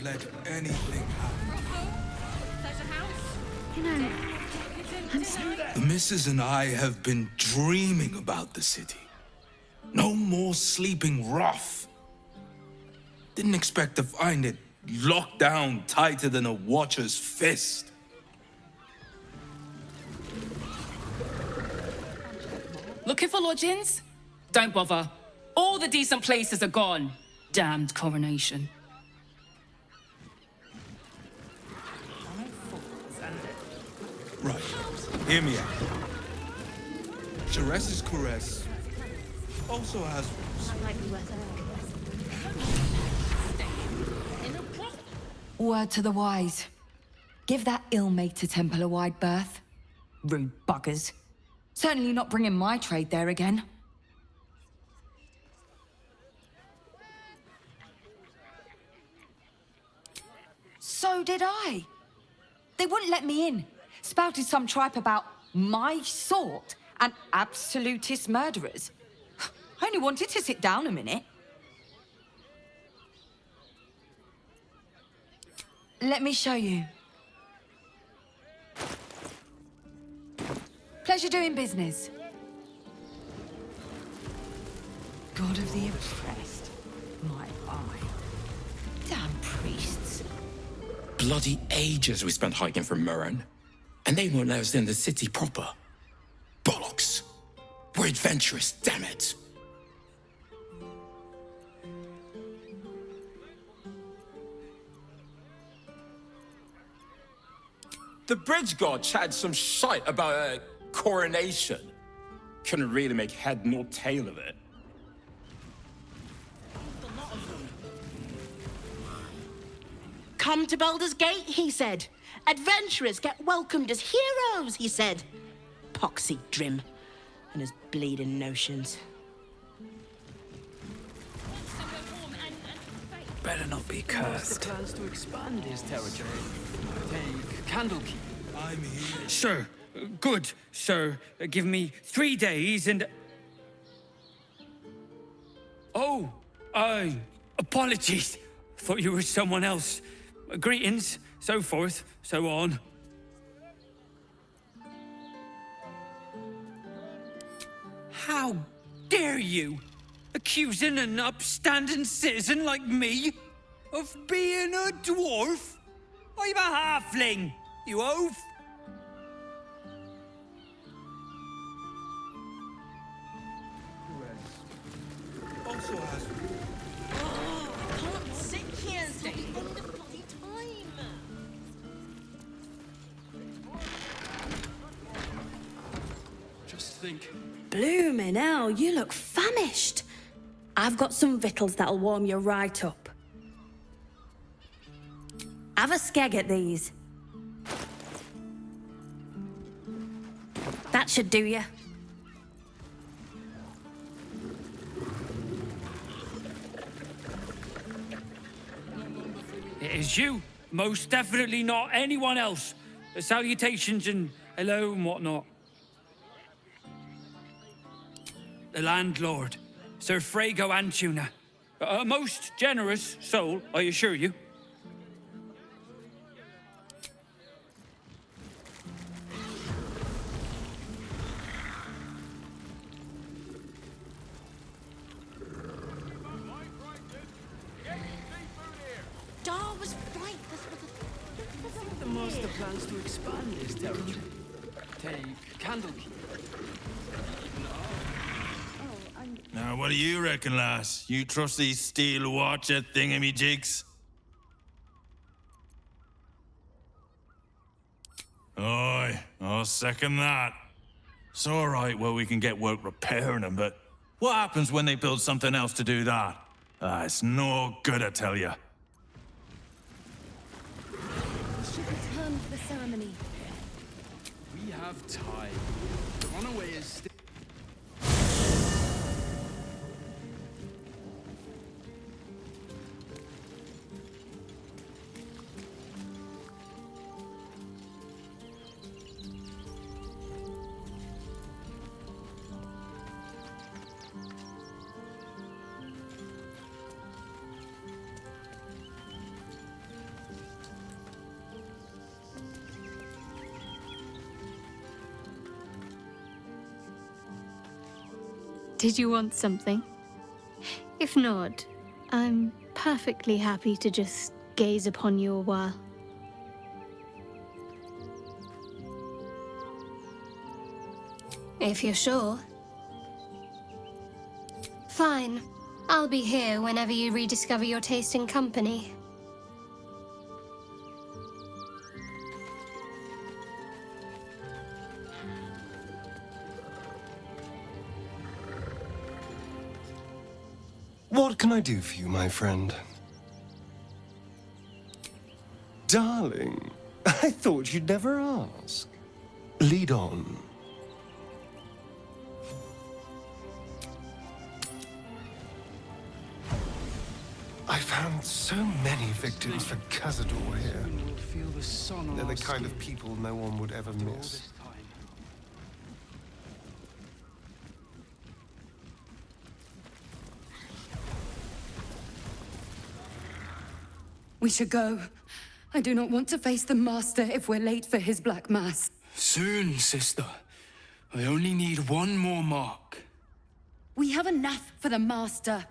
let anything happen. You know, I'm sorry. The missus and I have been dreaming about the city. No more sleeping rough. Didn't expect to find it locked down tighter than a watcher's fist. Looking for lodgings? Don't bother. All the decent places are gone. Damned Coronation. Right. Hear me out. Ceres's caress also has rules. Word to the wise. Give that ill-mated temple a wide berth. Rude buggers. Certainly not bringing my trade there again. So did I. They wouldn't let me in. Spouted some tripe about my sort and absolutist murderers. I only wanted to sit down a minute. Let me show you. Pleasure doing business. God of the oppressed. My eye. Damn priests. Bloody ages we spent hiking from Wyrm, and they won't let us in the city proper. Bollocks. We're adventurous, damn it. The bridge god chatted some shite about a coronation. Couldn't really make head nor tail of it. Come to Baldur's Gate, he said. Adventurers get welcomed as heroes, he said. Poxy Drim and his bleeding notions. Better not be cursed. Plans to expand his territory. Take Candlekeep. I'm here. Sir, good, sir. Give me 3 days and... Oh, apologies. Thought you were someone else. Greetings, so forth, so on. How dare you? Accusing an upstanding citizen like me of being a dwarf? I'm a halfling, you oaf! Also has I can't sit here until the end of bloody time. Just think. Bloomin' hell, you look famished. I've got some victuals that'll warm you right up. Have a skeg at these. That should do you. It is you. Most definitely not anyone else. Salutations and hello and whatnot. The landlord, Sir Fraygo Antuna. A most generous soul, I assure you. Dar was right. The master plans to expand his territory. Take Candlekeep. Now, what do you reckon, lass? You trust these steel watcher thingamajigs? Aye, I'll second that. It's all right, well, we can get work repairing them, but what happens when they build something else to do that? It's no good, I tell you. Should return for the ceremony. We have time. The runaway is still. Did you want something? If not, I'm perfectly happy to just gaze upon you a while. If you're sure. Fine. I'll be here whenever you rediscover your taste in company. What can I do for you, my friend? Darling, I thought you'd never ask. Lead on. I found so many victims for Cazador here. They're the kind of people no one would ever miss. We should go. I do not want to face the Master if we're late for his Black Mass. Soon, sister. I only need one more mark. We have enough for the Master.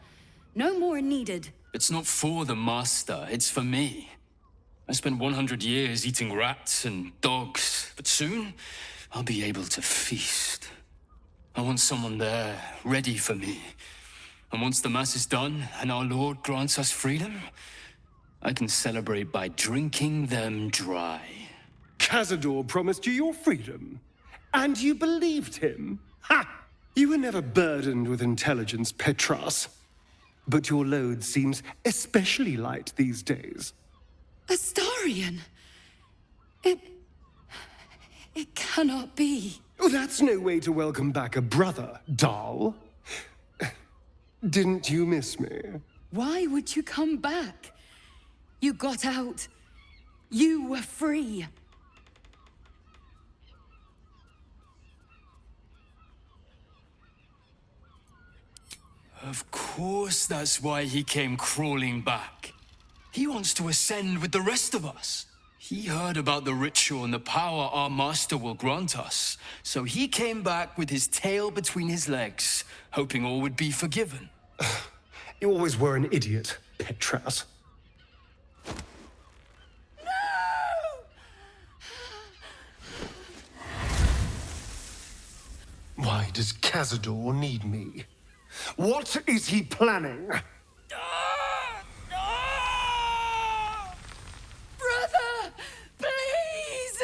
No more are needed. It's not for the Master, it's for me. I spent 100 years eating rats and dogs, but soon I'll be able to feast. I want someone there, ready for me. And once the Mass is done and our Lord grants us freedom, I can celebrate by drinking them dry. Cazador promised you your freedom, and you believed him? Ha! You were never burdened with intelligence, Petras. But your load seems especially light these days. Astarion! It cannot be. Oh, that's no way to welcome back a brother, doll. Didn't you miss me? Why would you come back? You got out. You were free. Of course that's why he came crawling back. He wants to ascend with the rest of us. He heard about the ritual and the power our Master will grant us. So he came back with his tail between his legs, hoping all would be forgiven. You always were an idiot, Petras. Why does Cazador need me? What is he planning? Brother, please!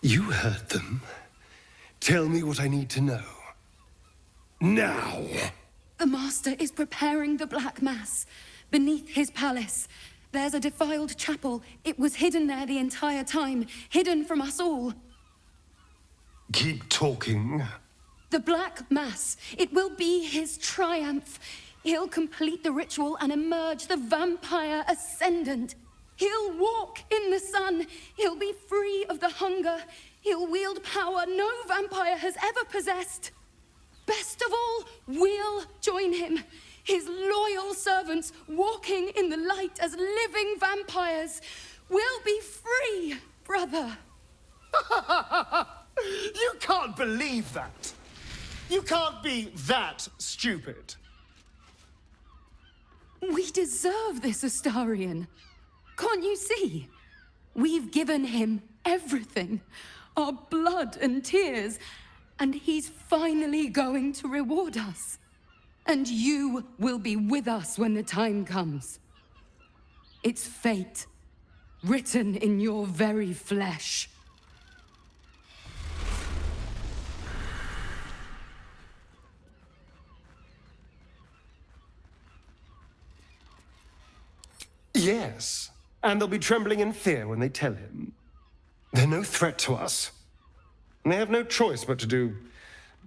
You heard them. Tell me what I need to know. Now! The Master is preparing the Black Mass. Beneath his palace, there's a defiled chapel. It was hidden there the entire time, hidden from us all. Keep talking. The Black Mass, it will be his triumph. He'll complete the ritual and emerge the vampire ascendant. He'll walk in the sun. He'll be free of the hunger. He'll wield power no vampire has ever possessed. Best of all, we'll join him. His loyal servants walking in the light as living vampires. We'll be free, brother. You can't believe that. You can't be that stupid. We deserve this, Astarion. Can't you see? We've given him everything. Our blood and tears. And he's finally going to reward us. And you will be with us when the time comes. It's fate, written in your very flesh. Yes, and they'll be trembling in fear when they tell him. They're no threat to us. And they have no choice but to do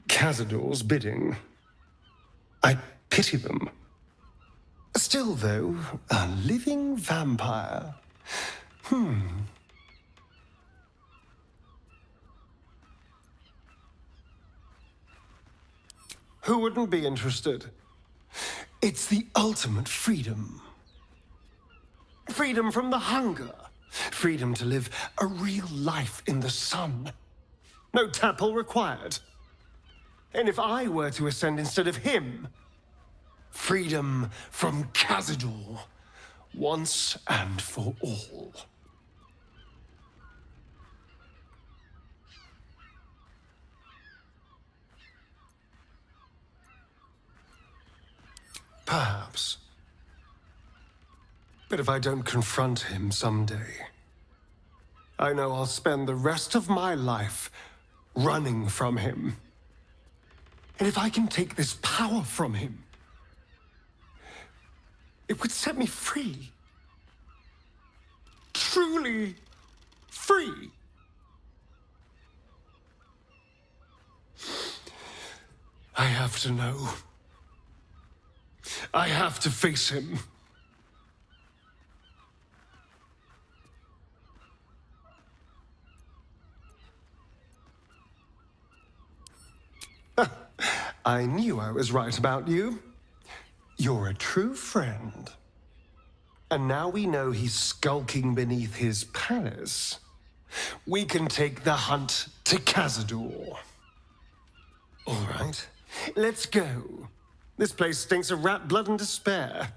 Cazador's bidding. I pity them. Still, though, a living vampire. Who wouldn't be interested? It's the ultimate freedom. Freedom from the hunger. Freedom to live a real life in the sun. No tapple required. And if I were to ascend instead of him, freedom from Cazador, once and for all. Perhaps. But if I don't confront him someday, I know I'll spend the rest of my life running from him. And if I can take this power from him, it would set me free. Truly free. I have to know. I have to face him. I knew I was right about you. You're a true friend. And now we know he's skulking beneath his palace. We can take the hunt to Cazador. All right, let's go. This place stinks of rat blood and despair.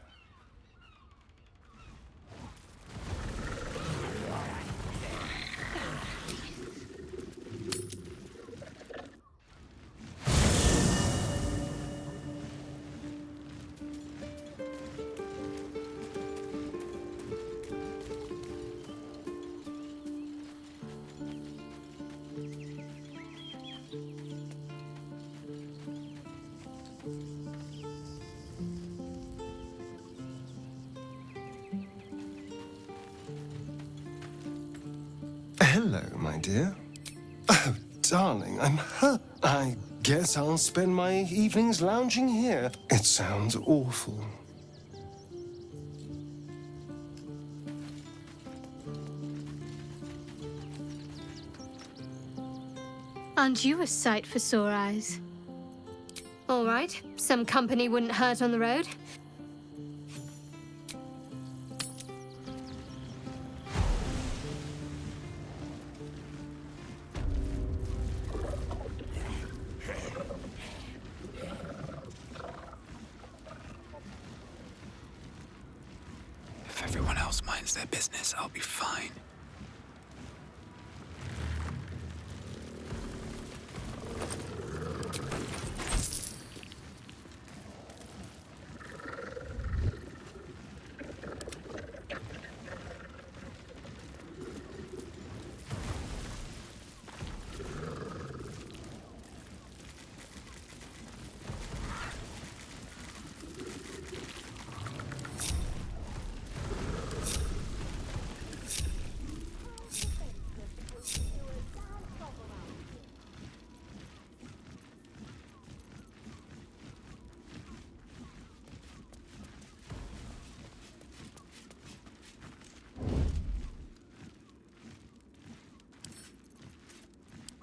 Hello, my dear. Oh, darling, I'm hurt. I guess I'll spend my evenings lounging here. It sounds awful. Aren't you a sight for sore eyes? All right, some company wouldn't hurt on the road. If everyone else minds their business, I'll be fine.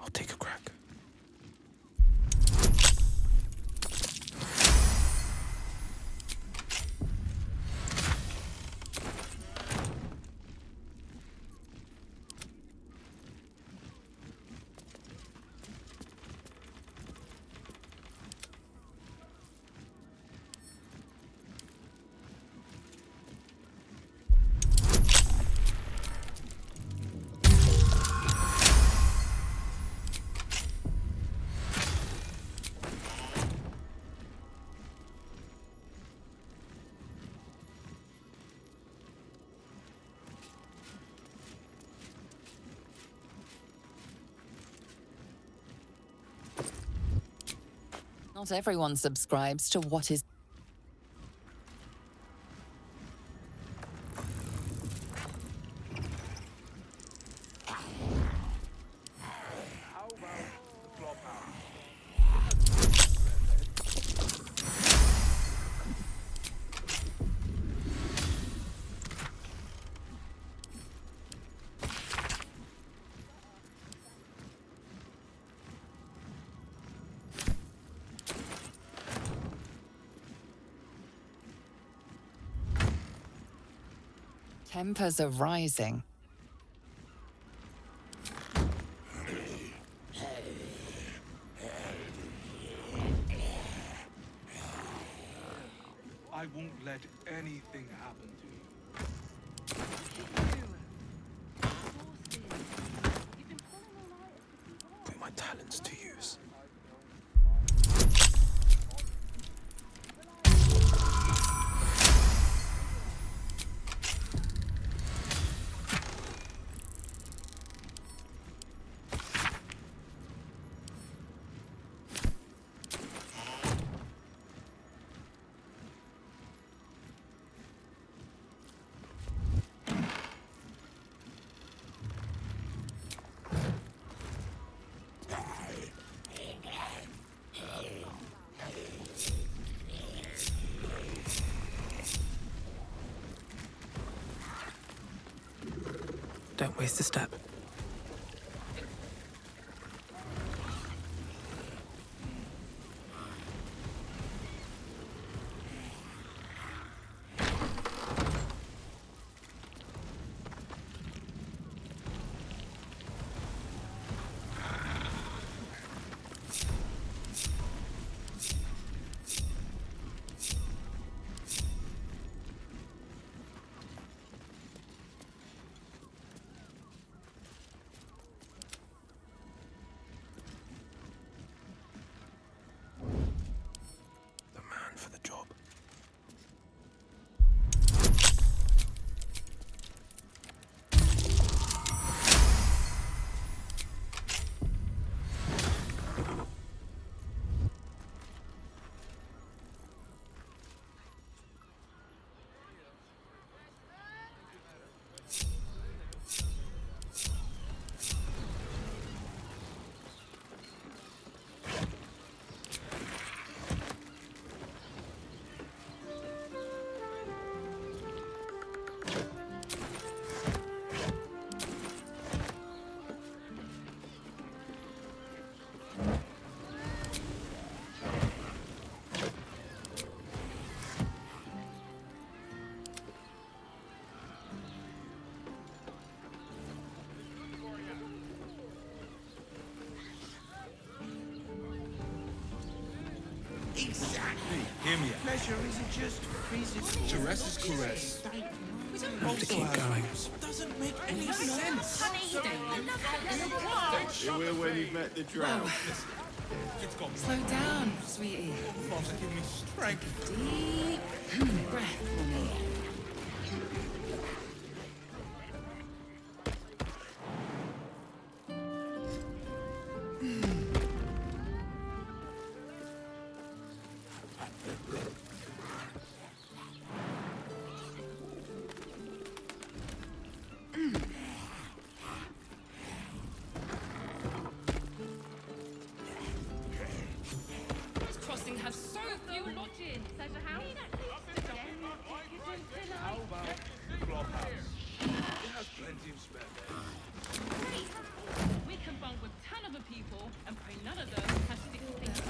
I'll take a crack. Not everyone subscribes to what is... Tempers are rising. I won't let anything happen to you. Put my talents to use. Don't waste a step. For the job. Exactly. Hear me out. Pleasure isn't just physical. Caress is caress. We have to keep going. Doesn't make any sense. You will when you've met the drought. Slow down, sweetie. Father, give me strength. Deep breath for me. Has so few lodgings. There's a house. How about Flophouse? It has plenty of spare beds. We can bunk with 10 other people and pray none of them has to stick to things.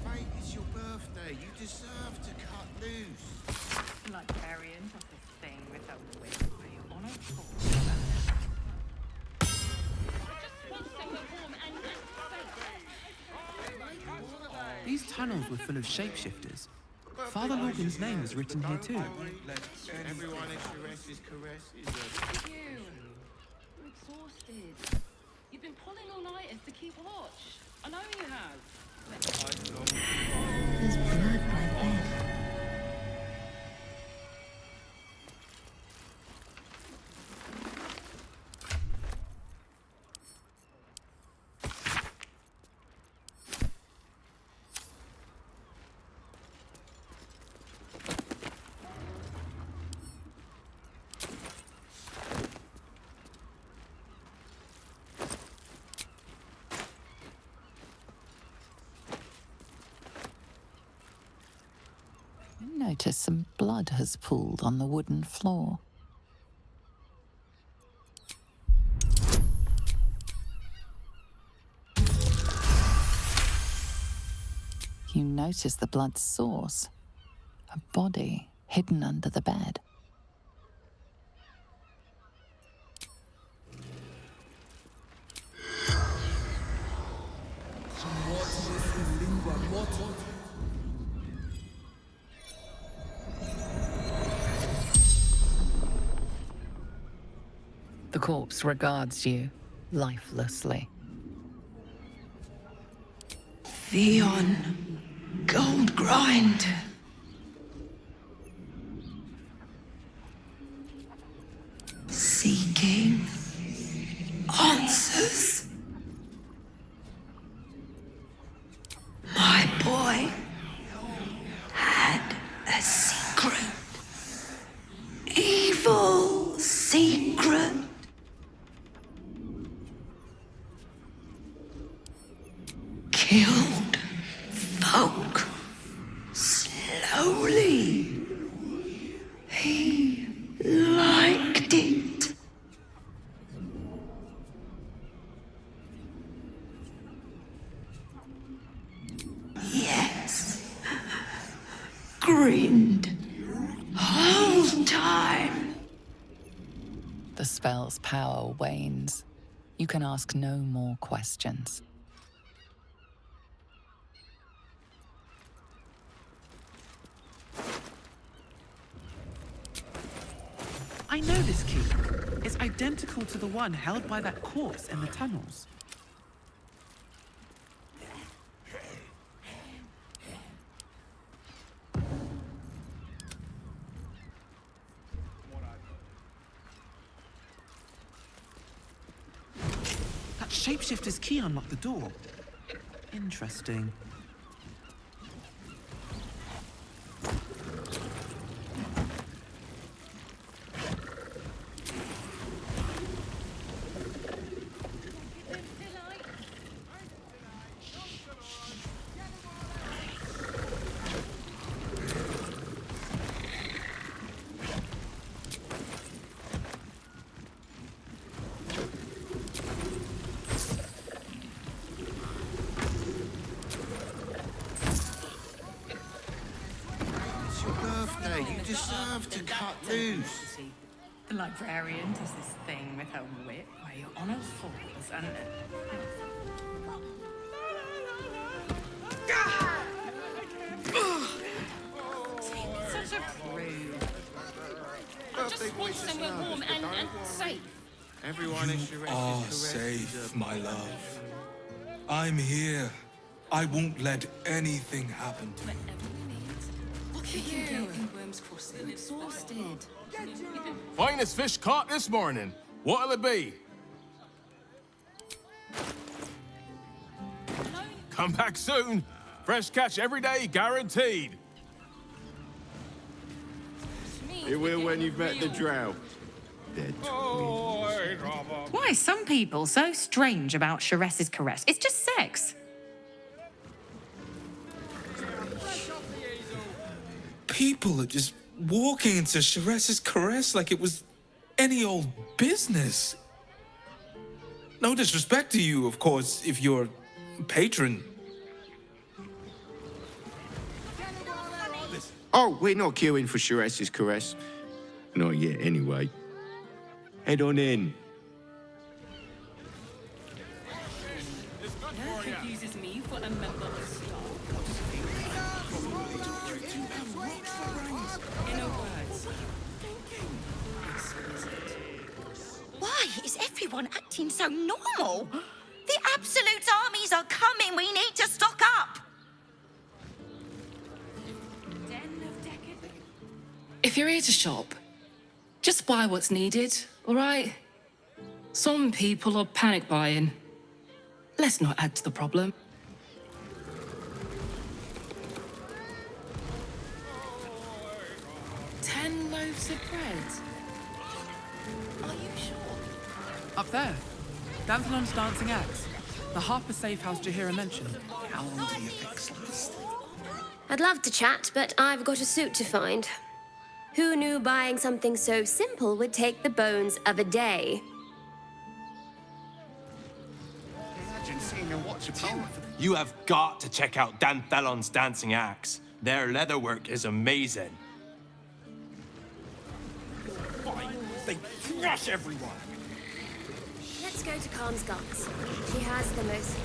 Mate, it's your birthday. You deserve to cut loose. Librarians have this thing with a whip on a course. These tunnels were full of shapeshifters. Father Logan's name is written here too. Everyone in Caress's caress is a... You're exhausted. You've been pulling all-nighters to keep watch. I know you have. There's blood by bed. Notice some blood has pooled on the wooden floor. You notice the blood's source. A body hidden under the bed. The corpse regards you lifelessly. Theon, gold grind. Seeking answers. My boy had a secret. Evil secret. Killed folk slowly. He liked it. Yes. Grinned. Whole time. The spell's power wanes. You can ask no more questions. I know this key. It's identical to the one held by that corpse in the tunnels. That shapeshifter's key unlocked the door. Interesting. You deserve to cut loose. The librarian does this thing with her whip where your honor falls and... Such a prude. I just want somewhere warm and safe. Everyone is You are safe, my love. I'm here. I won't let anything happen to you. Look at you. Wyrm's crossing. Exhausted. Finest fish caught this morning. What'll it be? Come back soon. Fresh catch every day, guaranteed. It will when you've met the drow. Why are some people so strange about Sharess's caress? It's just sex. People are just walking into Sharess's caress like it was any old business. No disrespect to you, of course, if you're a patron. Oh, we're not queuing for Sharess's caress. Not yet, anyway. Head on in. Confuses me for a member of staff. In a word, Why is everyone acting so normal? The Absolute armies are coming. We need to stock up. if you're here to shop, just buy what's needed, all right? Some people are panic buying. Let's not add to the problem. $10 loaves of bread. Are you sure? Up there. Danthelon's dancing axe. The Harper safe house Jaheira mentioned. How long do the effects last? I'd love to chat, but I've got a suit to find. Who knew buying something so simple would take the bones of a day? Imagine seeing a watch a power for You have got to check out Danthelon's dancing acts. Their leatherwork is amazing. They crush everyone. Let's go to Khan's guards. She has the most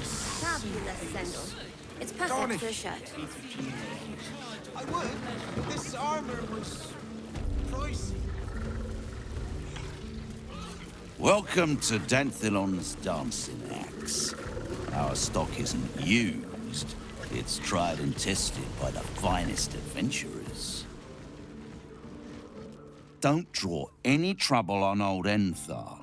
fabulous sandal. It's perfect for a shirt. I would. This armor was pricey. Welcome to Danthelon's dancing acts. Our stock isn't used. It's tried and tested by the finest adventurers. Don't draw any trouble on old Enthal.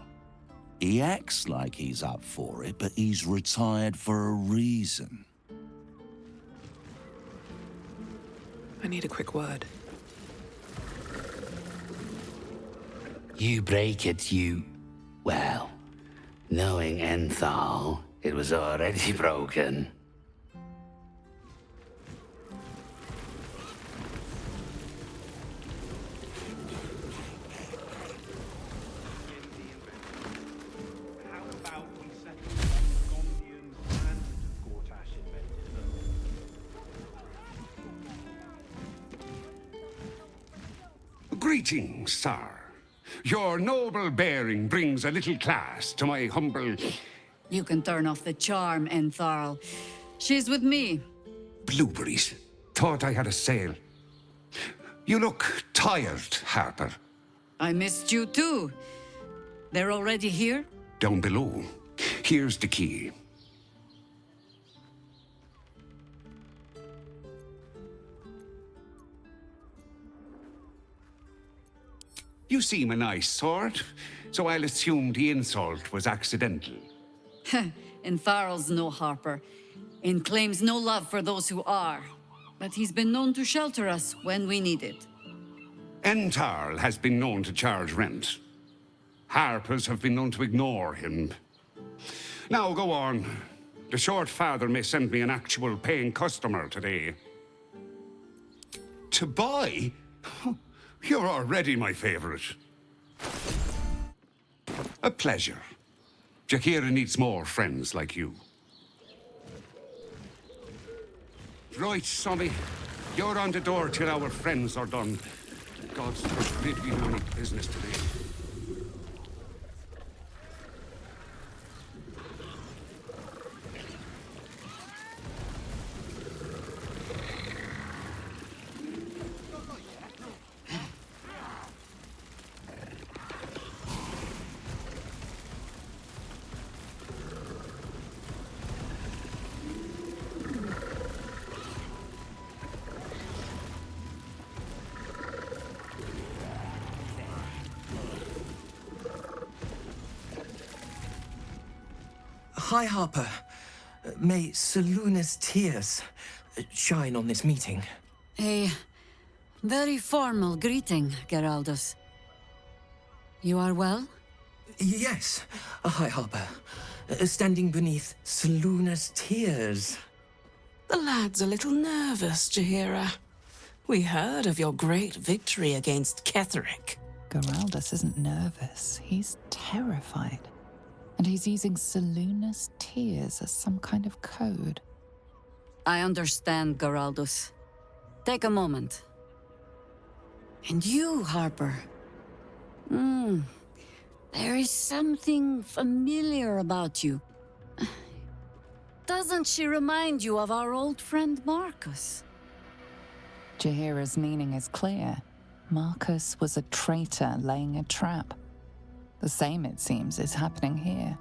He acts like he's up for it, but he's retired for a reason. I need a quick word. You break it, you... Well, knowing Enthal, it was already broken. Greetings, sir. Your noble bearing brings a little class to my humble... You can turn off the charm, Enthal. She's with me. Blueberries. Thought I had a sale. You look tired, Harper. I missed you too. They're already here? Down below. Here's the key. You seem a nice sort, so I'll assume the insult was accidental. Enthal's no Harper, and claims no love for those who are. But he's been known to shelter us when we need it. Enthal has been known to charge rent. Harpers have been known to ignore him. Now go on. The short father may send me an actual paying customer today. To buy? You're already my favorite. A pleasure. Jaheira needs more friends like you. Right, Sonny. You're on the door till our friends are done. God's forbid we do any business today. Hi, Harper. May Seluna's tears shine on this meeting. A very formal greeting, Geraldus. You are well? Yes. Hi, Harper. Standing beneath Seluna's tears. The lad's a little nervous, Jaheira. We heard of your great victory against Ketheric. Geraldus isn't nervous. He's terrified. And he's using Seluna's tears as some kind of code. I understand, Geraldus. Take a moment. And you, Harper. There is something familiar about you. Doesn't she remind you of our old friend Marcus? Jaheira's meaning is clear. Marcus was a traitor laying a trap. The same, it seems, is happening here.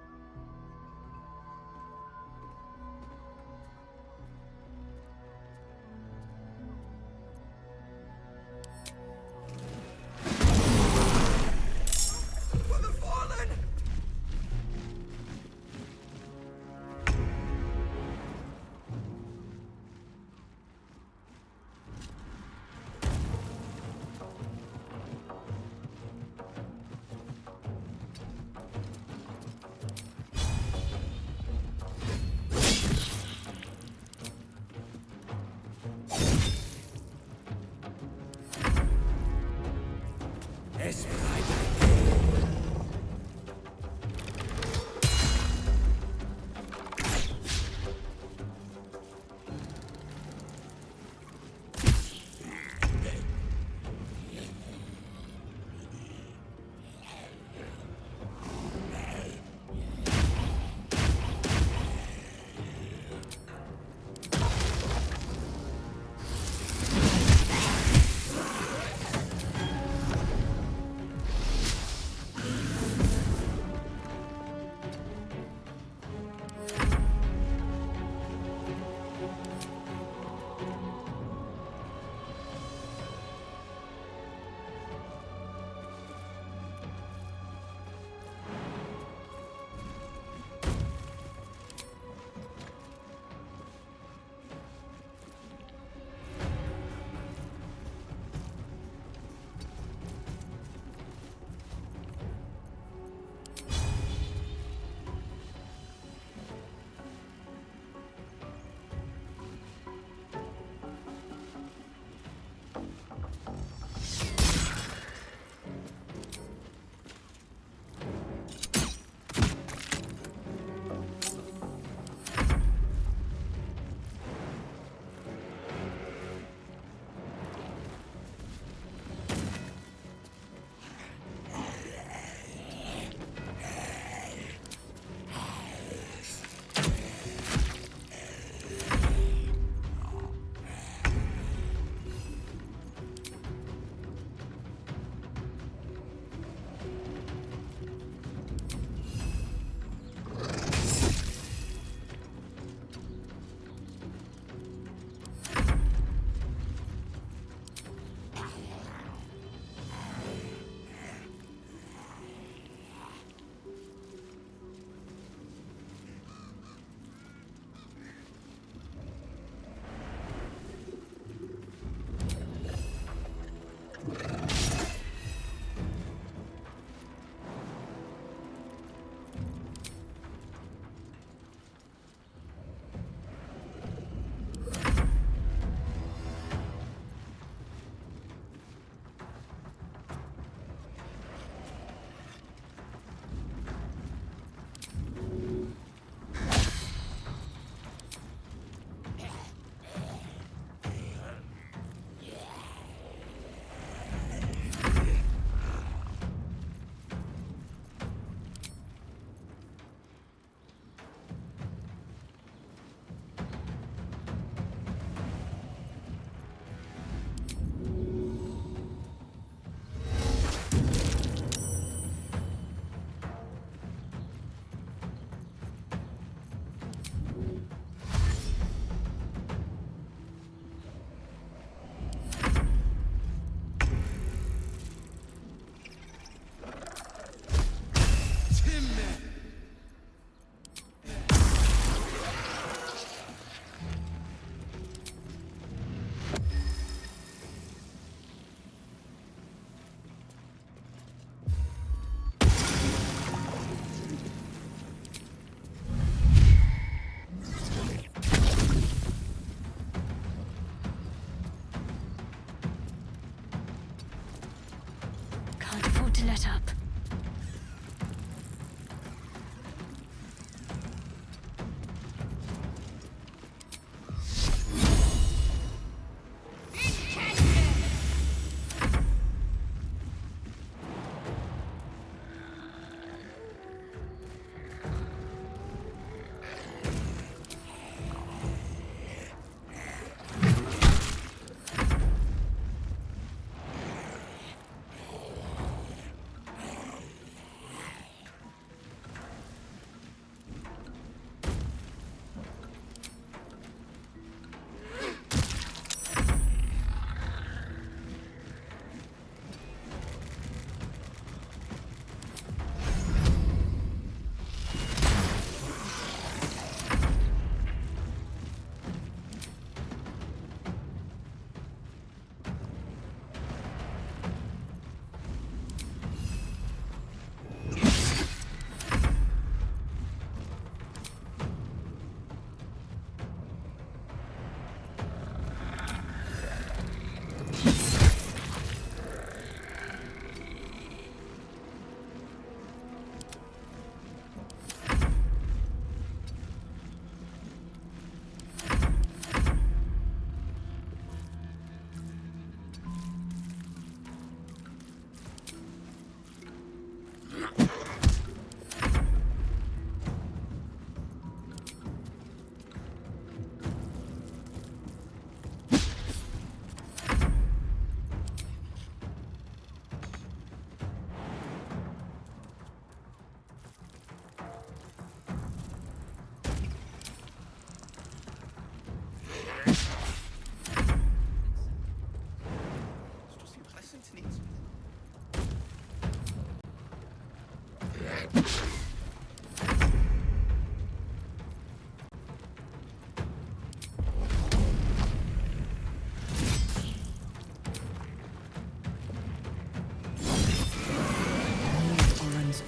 to let up.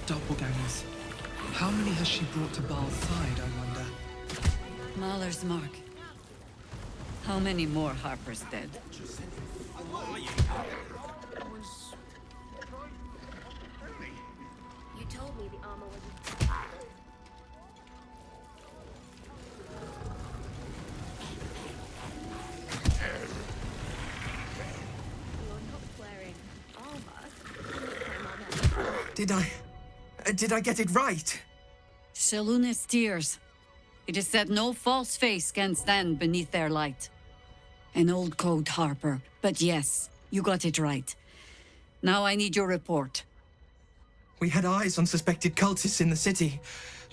Doppelgangers. How many has she brought to Baal's side, I wonder? Mahler's mark. How many more Harper's dead? You told me the armor was... You're not wearing armor. Did I get it right? Shaluna's tears. It is said no false face can stand beneath their light. An old code, Harper. But yes, you got it right. Now I need your report. We had eyes on suspected cultists in the city,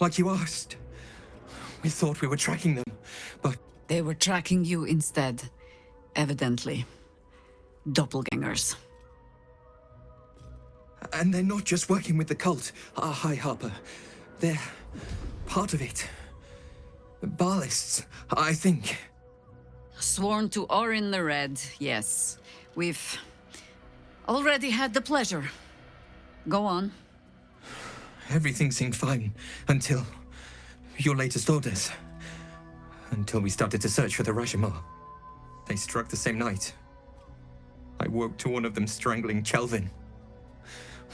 like you asked. We thought we were tracking them, but... They were tracking you instead, evidently. Doppelgangers. And they're not just working with the cult, High Harper. They're part of it. Baalists, I think. Sworn to Orin the Red, yes. We've already had the pleasure. Go on. Everything seemed fine until your latest orders. Until we started to search for the Rashomar. They struck the same night. I woke to one of them strangling Chelvin,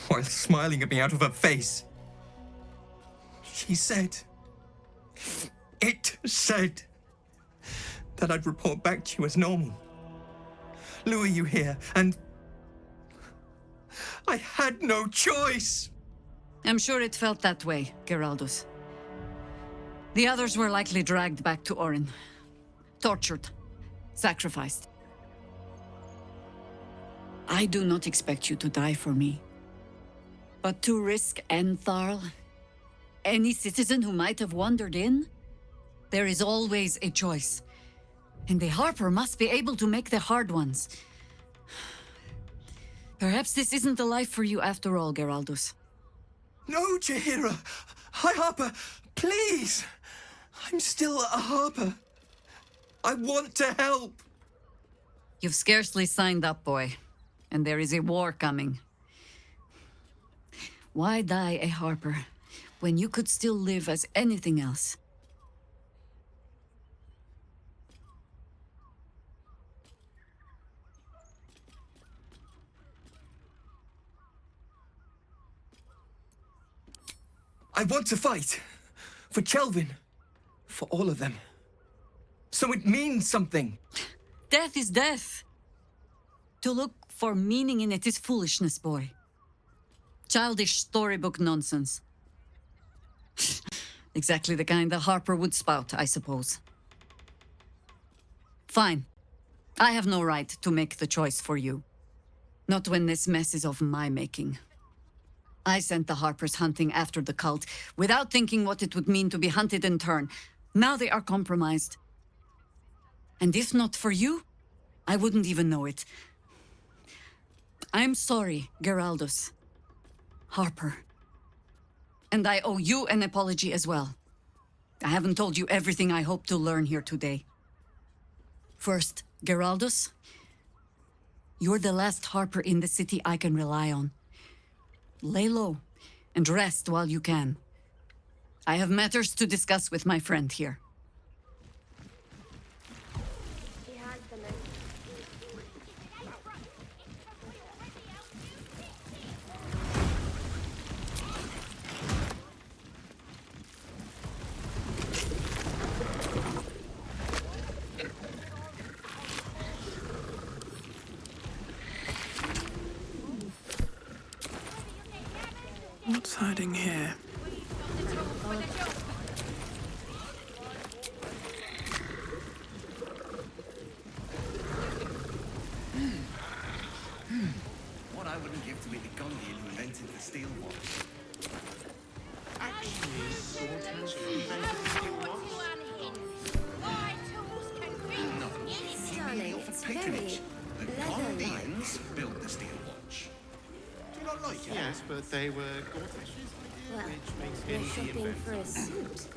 while smiling at me out of her face. She said... It said... that I'd report back to you as normal. Lure you here, and... I had no choice! I'm sure it felt that way, Geraldus. The others were likely dragged back to Orin. Tortured. Sacrificed. I do not expect you to die for me. But to risk Entharl, any citizen who might have wandered in, there is always a choice. And the Harper must be able to make the hard ones. Perhaps this isn't the life for you after all, Geraldus. No, Jaheira! High Harper, please! I'm still a Harper. I want to help! You've scarcely signed up, boy. And there is a war coming. Why die a Harper when you could still live as anything else? I want to fight. For Kelvin. For all of them. So it means something. Death is death. To look for meaning in it is foolishness, boy. Childish storybook nonsense. Exactly the kind that Harper would spout, I suppose. Fine. I have no right to make the choice for you. Not when this mess is of my making. I sent the Harpers hunting after the cult, without thinking what it would mean to be hunted in turn. Now they are compromised. And if not for you, I wouldn't even know it. I'm sorry, Geraldus. Harper. And I owe you an apology as well. I haven't told you everything I hope to learn here today. First, Geraldus, you're the last Harper in the city I can rely on. Lay low and rest while you can. I have matters to discuss with my friend here. What's hiding here? What I wouldn't give to meet the Gondian who invented the steel watch. Actually, Gortash invented the steel watch. No, he merely offered patronage. The Gondians built the steel watch. Do you not like it? Yes, but they were Gortash's idea, Well, which makes we're him the shopping for a inventor. suit.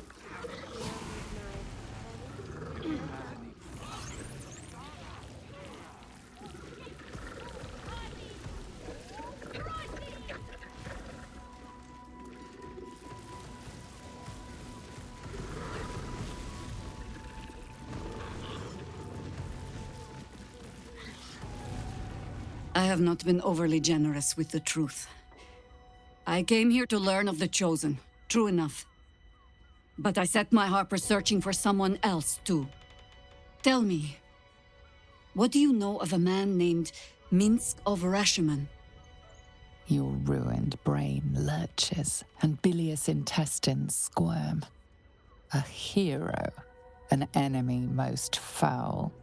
I have not been overly generous with the truth. I came here to learn of the Chosen, true enough. But I set my Harper searching for someone else, too. Tell me, what do you know of a man named Minsk of Rashomon? Your ruined brain lurches and bilious intestines squirm. A hero, an enemy most foul.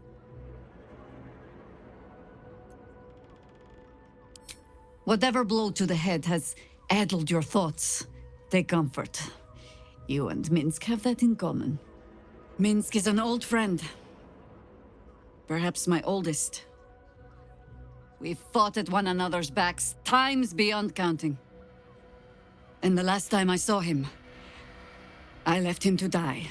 Whatever blow to the head has addled your thoughts, take comfort. You and Minsk have that in common. Minsk is an old friend. Perhaps my oldest. We've fought at one another's backs times beyond counting. And the last time I saw him, I left him to die.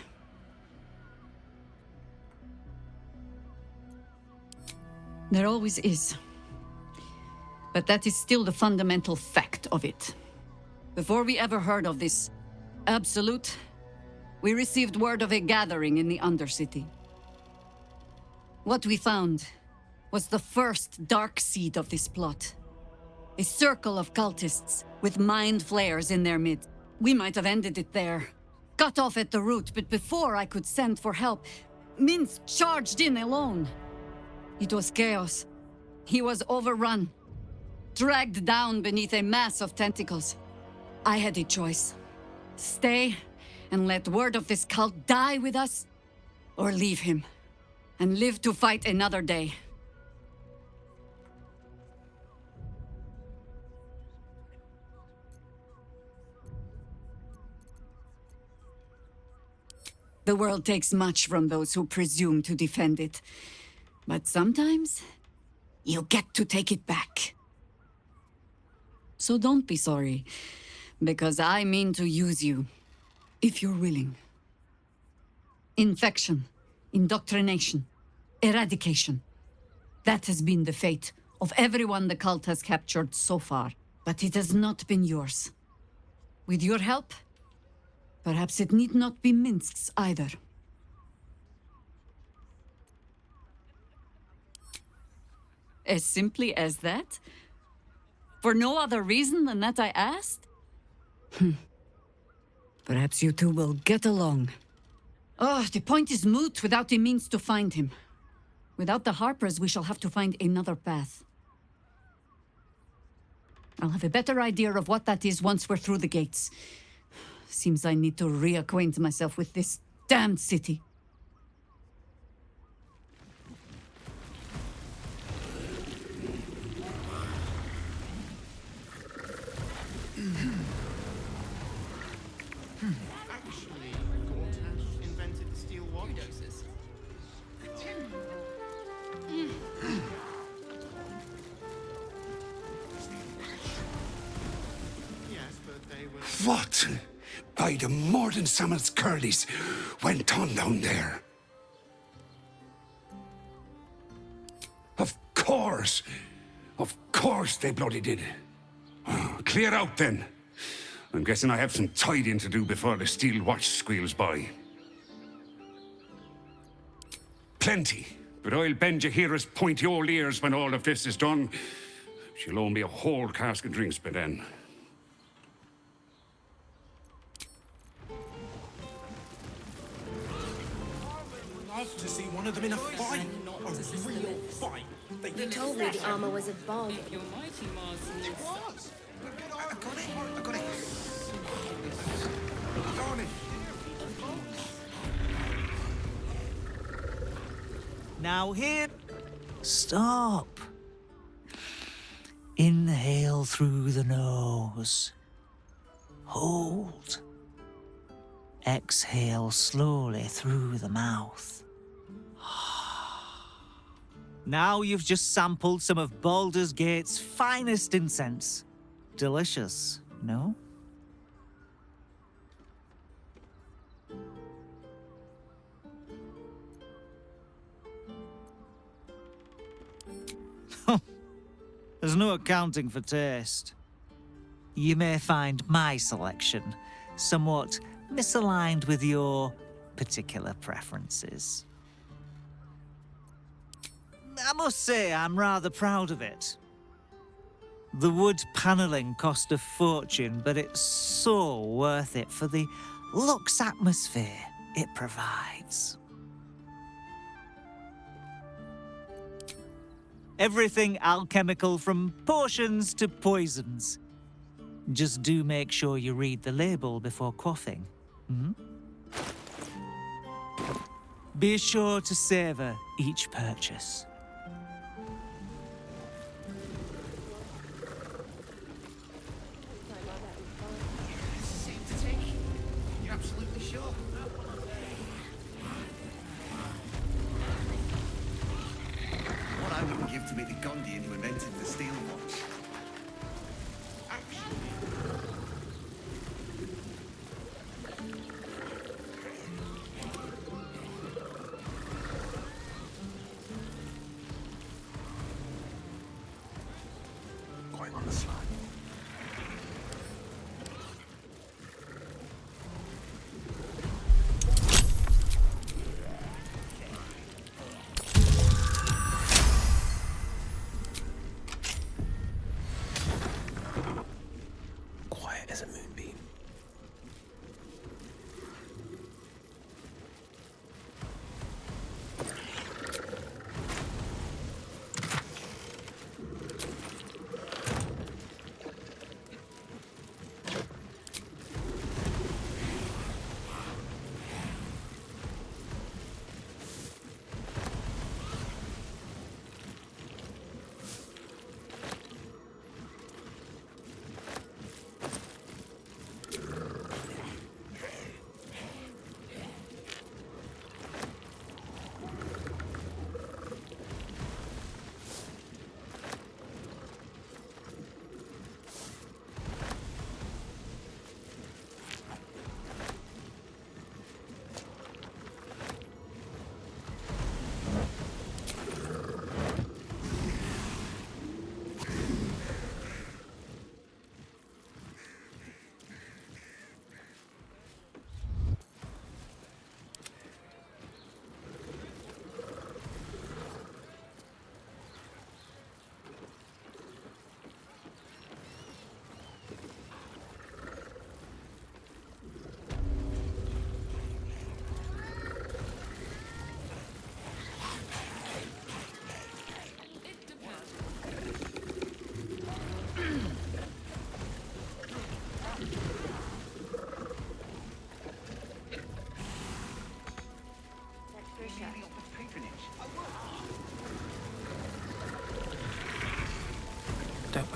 There always is. But that is still the fundamental fact of it. Before we ever heard of this Absolute, we received word of a gathering in the Undercity. What we found was the first dark seed of this plot. A circle of cultists with mind flayers in their midst. We might have ended it there, cut off at the root, but before I could send for help, Minsk charged in alone. It was chaos. He was overrun, dragged down beneath a mass of tentacles. I had a choice. Stay and let word of this cult die with us, or leave him and live to fight another day. The world takes much from those who presume to defend it. But sometimes, you get to take it back. So don't be sorry, because I mean to use you, if you're willing. Infection, indoctrination, eradication. That has been the fate of everyone the cult has captured so far, but it has not been yours. With your help, perhaps it need not be Minsk's either. As simply as that? For no other reason than that I asked? Perhaps you two will get along. Oh, the point is moot without the means to find him. Without the Harpers, we shall have to find another path. I'll have a better idea of what that is once we're through the gates. Seems I need to reacquaint myself with this damned city. Actually, Gortash invented the steel watch. Yes, but they were... What? By the more than Sammon's curlies went on down there? Of course! Of course they bloody did. Clear out then. I'm guessing I have some tidying to do before the steel watch squeals by. Plenty, but I'll bend Jaheira's pointy old ears when all of this is done. She'll owe me a whole cask of drinks by then. Love to see one of them in a fight. A real fight. You told me the armor was a bargain. It was. I got it. Go on in. Now here... Stop. Inhale through the nose. Hold. Exhale slowly through the mouth. Now you've just sampled some of Baldur's Gate's finest incense. Delicious, no? There's no accounting for taste. You may find my selection somewhat misaligned with your particular preferences. I must say I'm rather proud of it. The wood panelling cost a fortune, but it's so worth it for the luxe atmosphere it provides. Everything alchemical from potions to poisons. Just do make sure you read the label before quaffing. Be sure to savor each purchase. You're absolutely sure? What I wouldn't give to meet the Gondian who invented the steel watch. Going on the slide. Quiet as a moonbeam.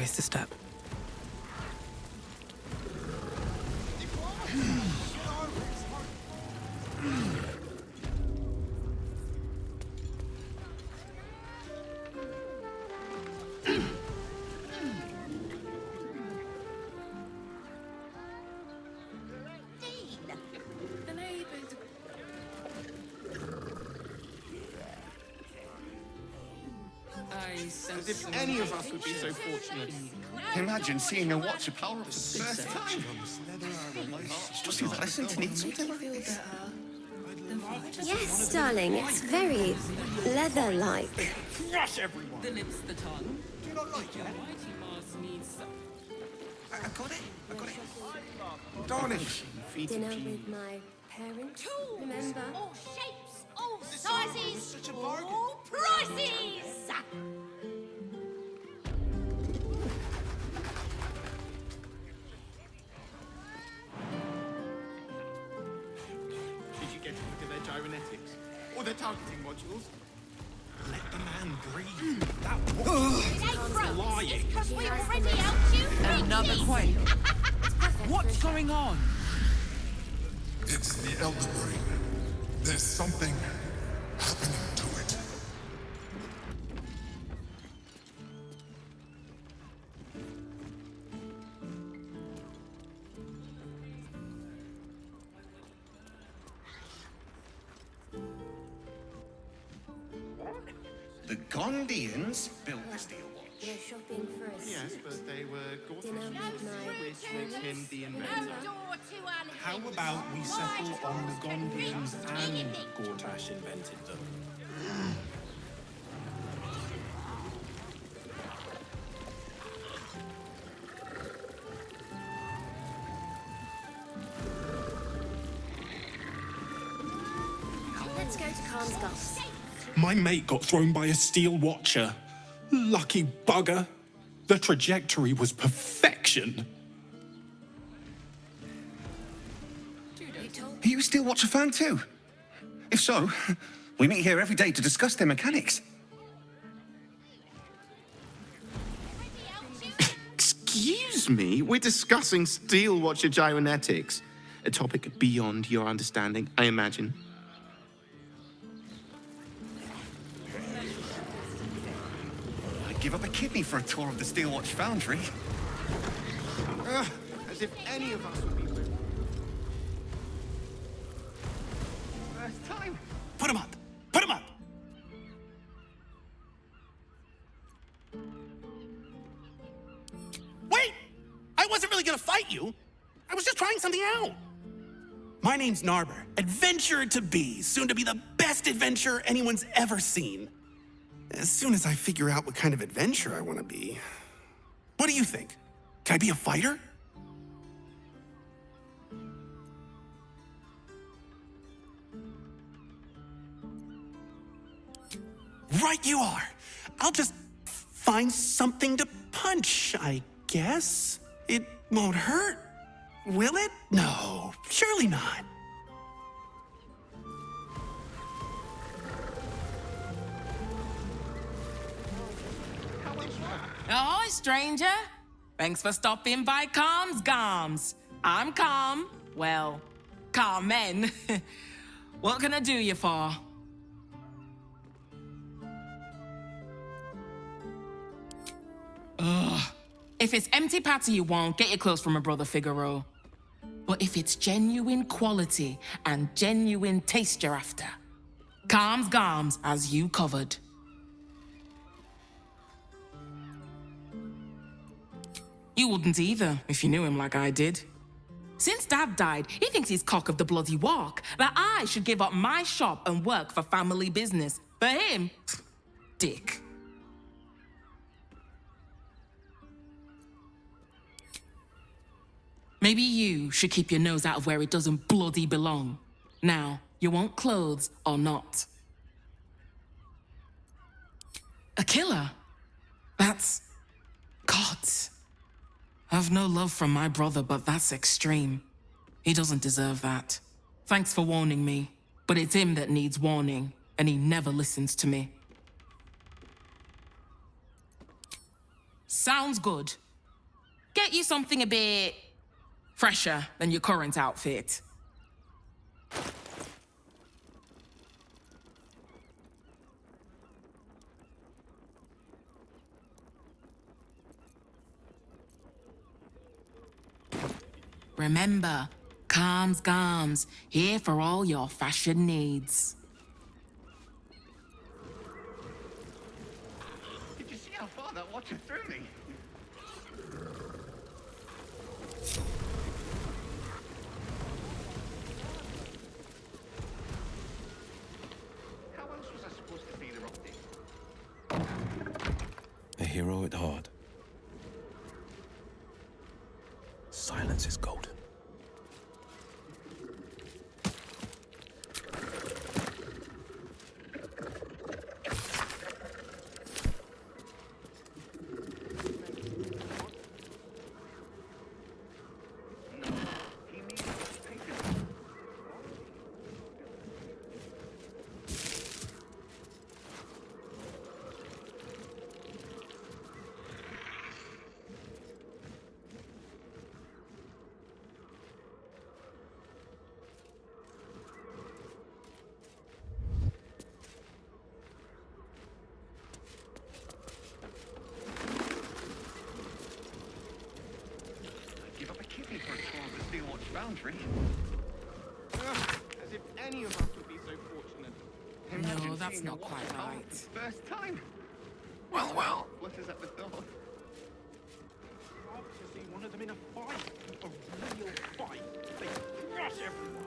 waste a step. The neighbours. As if any of us would be so fortunate. Imagine seeing a watcher power for the first time. Just a blessing to need something like this. Yes, darling, it's very leather-like. Crush everyone! The lips, the tongue. Do you not like it? Whitey Mars needs I got it. Darling. Dinner with my parents, remember? All shapes, all sizes, all prices! Did you get to look at their gyrometics? Or their targeting modules? Let the man breathe. That was lying. Because we already helped you. Another quake. What's going on? It's the Elder Brain. There's something happening to it. The Gondians built the steel watch. You're shopping first. Yes, but they were Dinner Gortash, with my which makes him the No inventor. door to unhinged. How about we settle on the Gondians and Gortash invented them? Let's go to Khan's Gulf. My mate got thrown by a steel watcher. Lucky bugger. The trajectory was perfection. You Are you a steel watcher fan too? If so, we meet here every day to discuss their mechanics. Excuse me? We're discussing steel watcher gyrometics. A topic beyond your understanding, I imagine. I'd give up a kidney for a tour of the Steel Watch Foundry. As if any of us would be with. First time. Put him up! Put him up! Wait! I wasn't really gonna fight you. I was just trying something out. My name's Narber, adventurer to be, soon to be the best adventurer anyone's ever seen. As soon as I figure out what kind of adventurer I want to be. What do you think? Can I be a fighter? Right you are. I'll just find something to punch, I guess. It won't hurt, will it? No, surely not. Ahoy, stranger. Thanks for stopping by Calm's Gums. I'm Calm. Well, Carmen. What can I do you for? Ugh. If it's empty patty you want, get your clothes from my brother Figaro. But if it's genuine quality and genuine taste you're after, Calm's Gums has you covered. You wouldn't either, if you knew him like I did. Since Dad died, he thinks he's cock of the bloody walk, that I should give up my shop and work for family business. For him, dick. Maybe you should keep your nose out of where it doesn't bloody belong. Now, you want clothes or not? A killer? That's... God. I've no love from my brother, but that's extreme. He doesn't deserve that. Thanks for warning me, but it's him that needs warning, and he never listens to me. Sounds good. Get you something a bit fresher than your current outfit. Remember, Calms Garms, here for all your fashion needs. Did you see how far that watcher threw me? How else was I supposed to figure out this? A hero at heart. Silence is golden. Give up a kidney for a tour of the Steel Watch Foundry. As if any of us would be so fortunate. Imagine No, that's seeing not a watch quite power right. for the first time. Well. What is at the thought? I'd love to see one of them in a fight. A real fight. They crush everyone.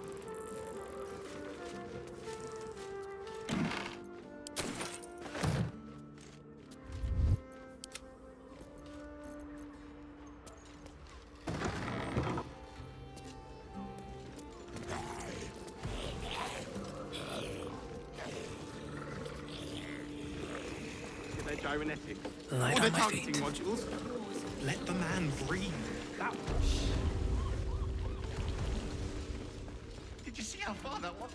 Their gyrometics. Light Or their on my targeting feet. modules. Let the man breathe. That was... Did you see how far that was?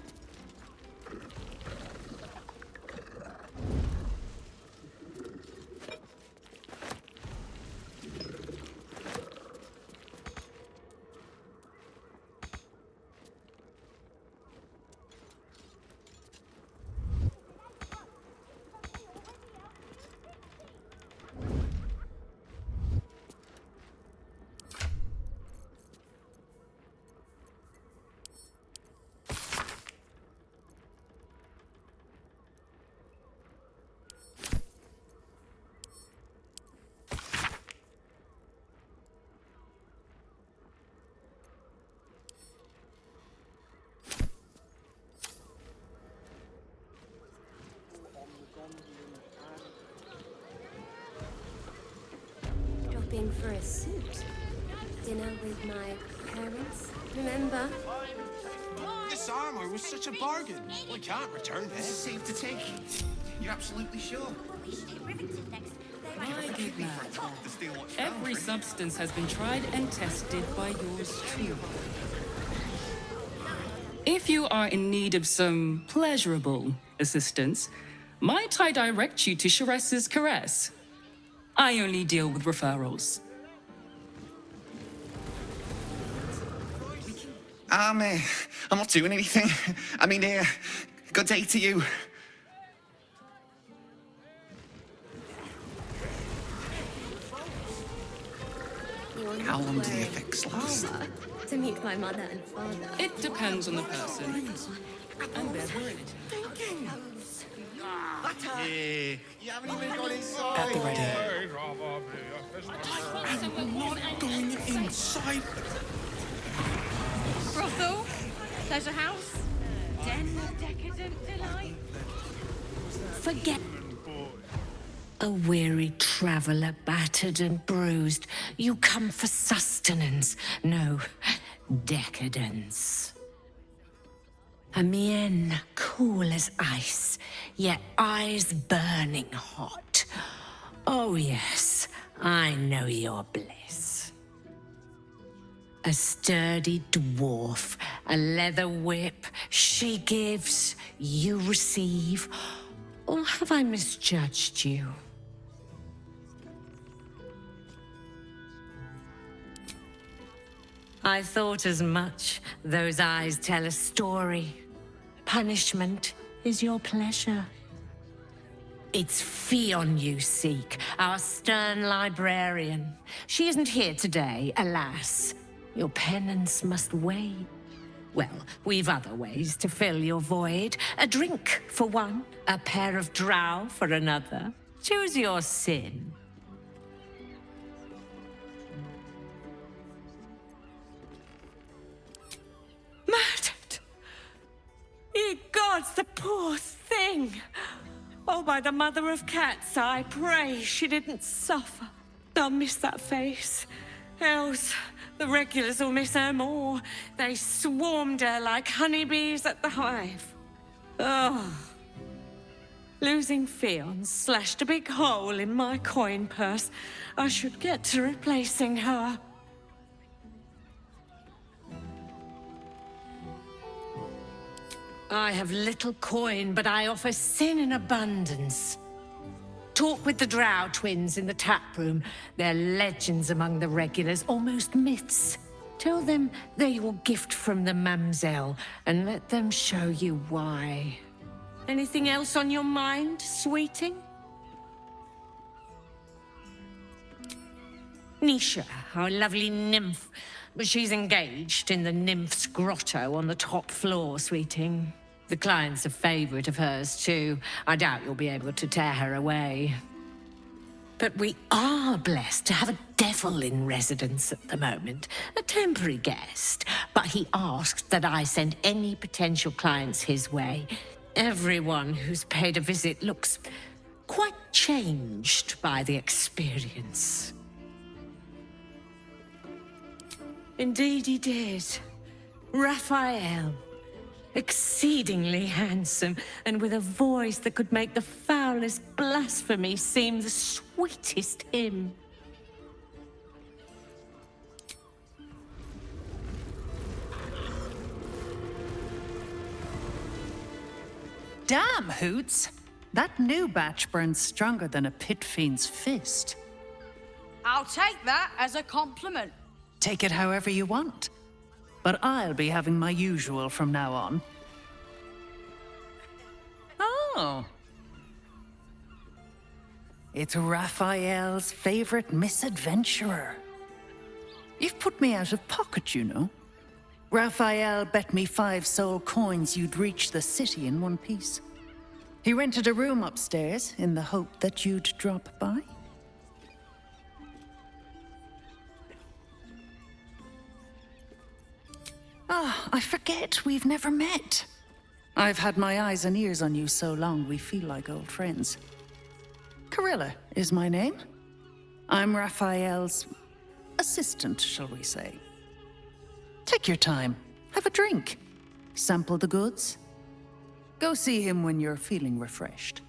Dropping for a suit. Dinner with my parents, remember? This armor was such a bargain. We can't return This is it. safe to take. You're absolutely sure? My good lad. The Steel Watch Every Foundry. substance has been tried and tested by yours too. If you are in need of some pleasurable assistance, might I direct you to Sharess's Caress? I only deal with referrals. I'm not doing anything. I mean, good day to you. How long do the effects last? To meet my mother and father. It depends on the person. And their word. Yeah, you haven't even gone inside. At the ready. I'm not going inside. Brothel, pleasure house, den of decadent delight. Forget. A weary traveller, battered and bruised, you come for sustenance, no decadence. A mien cool as ice, yet eyes burning hot. Oh yes, I know your bliss. A sturdy dwarf, a leather whip, she gives, you receive. Or have I misjudged you? I thought as much. Those eyes tell a story. Punishment is your pleasure. It's Fionn you seek, our stern librarian. She isn't here today, alas. Your penance must wait. Well, we've other ways to fill your void. A drink for one, a pair of drow for another. Choose your sin. Murdered! Ye gods, the poor thing! Oh, by the mother of cats, I pray she didn't suffer. I'll miss that face. Else, the regulars will miss her more. They swarmed her like honeybees at the hive. Oh. Losing Fionn slashed a big hole in my coin purse. I should get to replacing her. I have little coin, but I offer sin in abundance. Talk with the Drow twins in the tap room. They're legends among the regulars, almost myths. Tell them they're your gift from the Mamselle, and let them show you why. Anything else on your mind, sweeting? Nisha, our lovely nymph. She's engaged in the nymph's grotto on the top floor, sweeting. The client's a favorite of hers, too. I doubt you'll be able to tear her away. But we are blessed to have a devil in residence at the moment. A temporary guest. But he asked that I send any potential clients his way. Everyone who's paid a visit looks quite changed by the experience. Indeed he did. Raphael. Exceedingly handsome, and with a voice that could make the foulest blasphemy seem the sweetest hymn. Damn, Hoots! That new batch burns stronger than a pit fiend's fist. I'll take that as a compliment. Take it however you want. But I'll be having my usual from now on. Oh. It's Raphael's favorite misadventurer. You've put me out of pocket, you know. Raphael bet me 5 soul coins you'd reach the city in one piece. He rented a room upstairs in the hope that you'd drop by. Ah, I forget we've never met. I've had my eyes and ears on you so long we feel like old friends. Carilla is my name. I'm Raphael's assistant, shall we say. Take your time, have a drink, sample the goods. Go see him when you're feeling refreshed.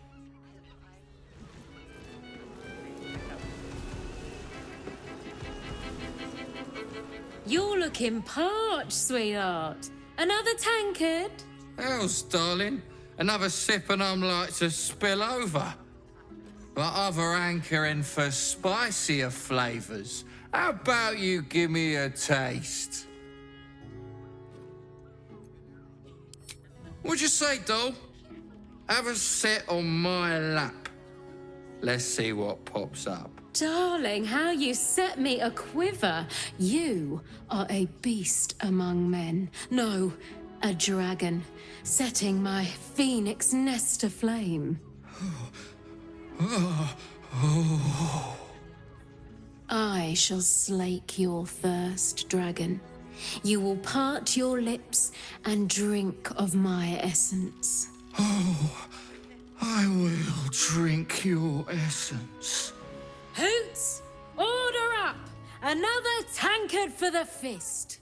You're looking parched, sweetheart. Another tankard? Else, darling. Another sip and I'm like to spill over. But other hankering for spicier flavors. How about you give me a taste? What'd you say, doll? Have a sit on my lap. Let's see what pops up. Darling, how you set me a quiver. You are a beast among men. No, a dragon, setting my phoenix nest aflame. I shall slake your thirst, dragon. You will part your lips and drink of my essence. Oh, I will drink your essence. Hoots, order up! Another tankard for the fist.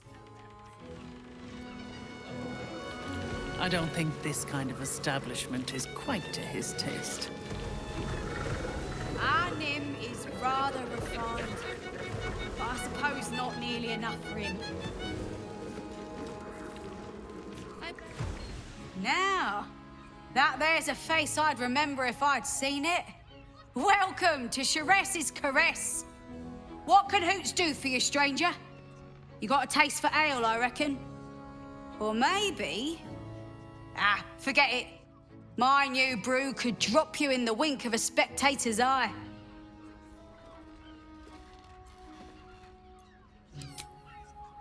I don't think this kind of establishment is quite to his taste. Our Nim is rather refined, but I suppose not nearly enough for him. Now, that there's a face I'd remember if I'd seen it. Welcome to Sharess's Caress. What can Hoots do for you, stranger? You got a taste for ale, I reckon? Or maybe... Ah, forget it. My new brew could drop you in the wink of a spectator's eye.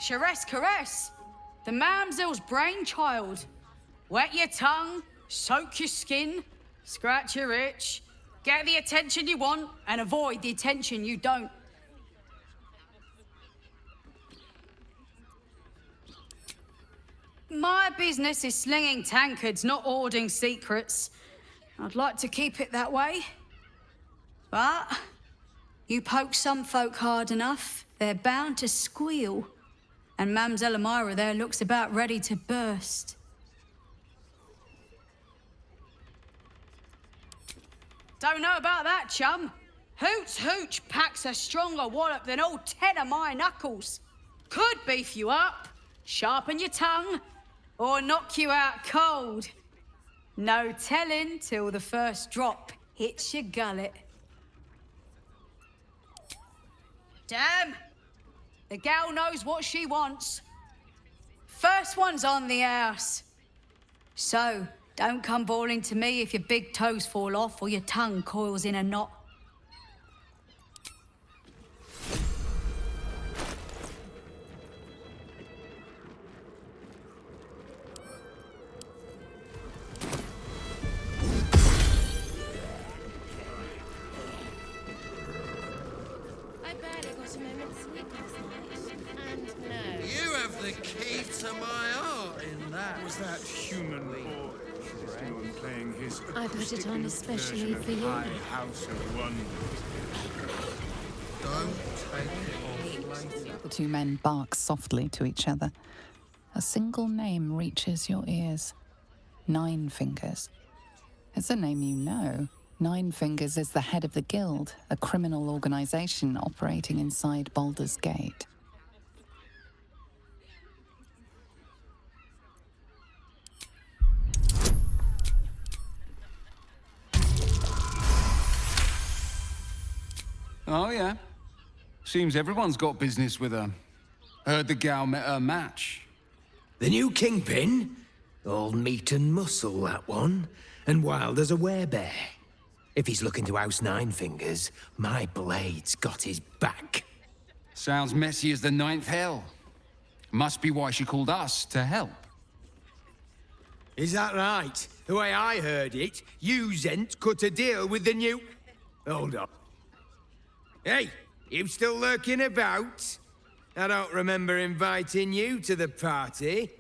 Charesse caress, the mamsel's brainchild. Wet your tongue, soak your skin, scratch your itch, get the attention you want, and avoid the attention you don't. My business is slinging tankards, not hoarding secrets. I'd like to keep it that way. But you poke some folk hard enough, they're bound to squeal. And Mamselle Amira there looks about ready to burst. Don't know about that, chum. Hoots Hooch packs a stronger wallop than all 10 of my knuckles. Could beef you up, sharpen your tongue, or knock you out cold. No telling till the first drop hits your gullet. Damn! The gal knows what she wants. First one's on the house. So, don't come bawling to me if your big toes fall off or your tongue coils in a knot. I barely got a moment's sleep last night. And no. You have the key to my heart in that. Was that human boy insisting on playing his I put it on especially for you. High House of Wonder? Don't take it off later. The two men bark softly to each other. A single name reaches your ears. Nine Fingers. It's a name you know. Nine Fingers is the head of the Guild, a criminal organization operating inside Baldur's Gate. Oh, yeah. Seems everyone's got business with her. Heard the gal met her match. The new kingpin? All meat and muscle, that one. And wild as a werebear. If he's looking to oust Nine Fingers, my blade's got his back. Sounds messy as the ninth hell. Must be why she called us to help. Is that right? The way I heard it, you Zent cut a deal with the new... Hold up. Hey, you still lurking about? I don't remember inviting you to the party.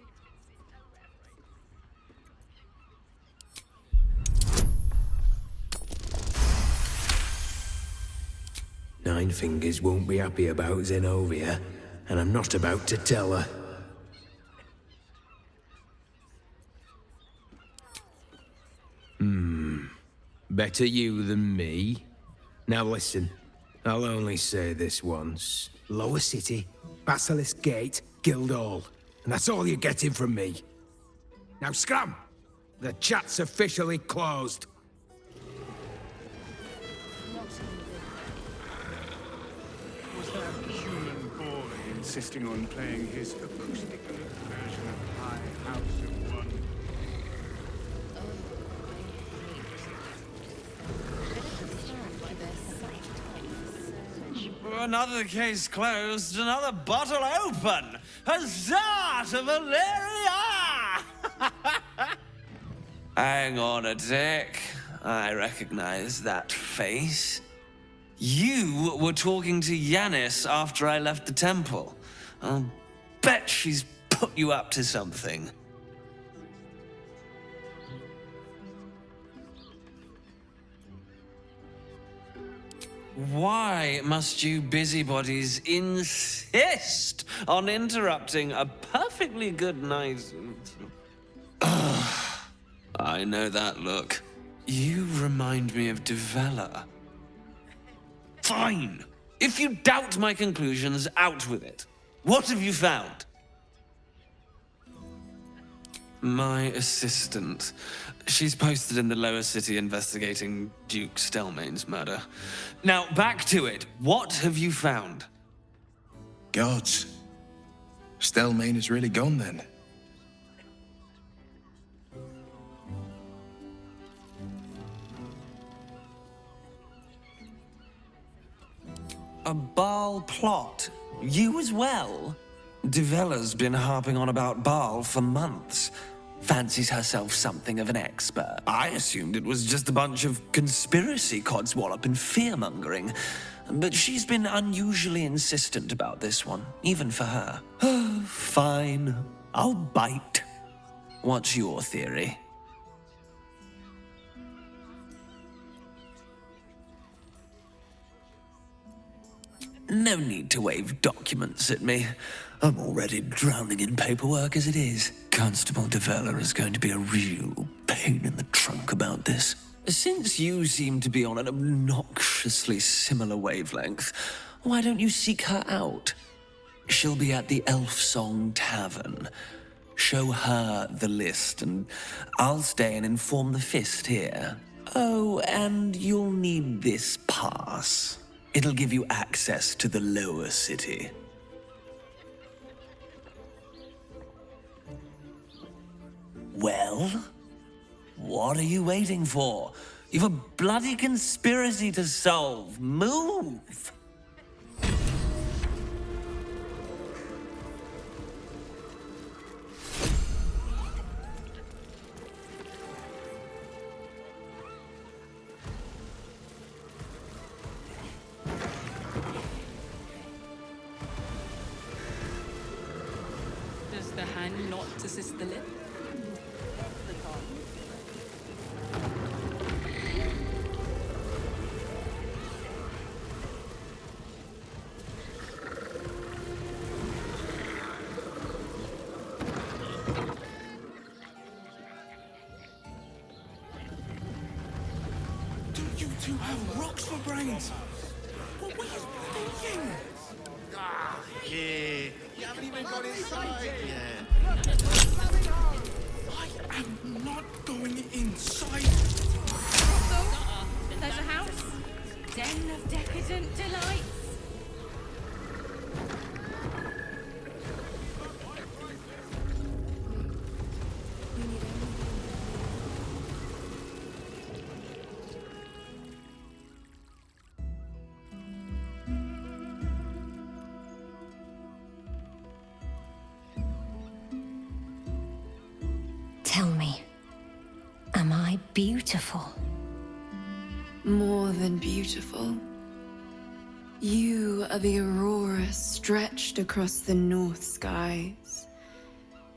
Nine Fingers won't be happy about Zenobia, and I'm not about to tell her. Better you than me. Now listen, I'll only say this once. Lower City, Basilisk Gate, Guildhall. And that's all you're getting from me. Now scram! The chat's officially closed. Was that human boy insisting on playing his acoustic version of High House of Wonder? Another case closed, another bottle open. Huzzah to Valeria! Hang on a tick. I recognize that face. You were talking to Yanis after I left the temple. I'll bet she's put you up to something. Why must you busybodies insist on interrupting a perfectly good night? I know that look. You remind me of Devella. Fine. If you doubt my conclusions, out with it. What have you found? My assistant. She's posted in the lower city investigating Duke Stelmane's murder. Now, back to it. What have you found? Gods. Delmain is really gone then. A Baal plot? You as well? Devella's been harping on about Baal for months. Fancies herself something of an expert. I assumed it was just a bunch of conspiracy codswallop and fear-mongering. But she's been unusually insistent about this one, even for her. Fine, I'll bite. What's your theory? No need to wave documents at me. I'm already drowning in paperwork as it is. Constable Devella is going to be a real pain in the trunk about this. Since you seem to be on an obnoxiously similar wavelength, why don't you seek her out? She'll be at the Elf Song Tavern. Show her the list, and I'll stay and inform the Fist here. Oh, and you'll need this pass. It'll give you access to the lower city. Well, what are you waiting for? You've a bloody conspiracy to solve. Move! Does the hand not assist the lip? Don't you two have rocks for brains? What were you thinking? Ah, here. You haven't even got inside yet. I am not going inside. There's a house. Den of decadent delights. Tell me, am I beautiful? More than beautiful. You are the aurora stretched across the north skies.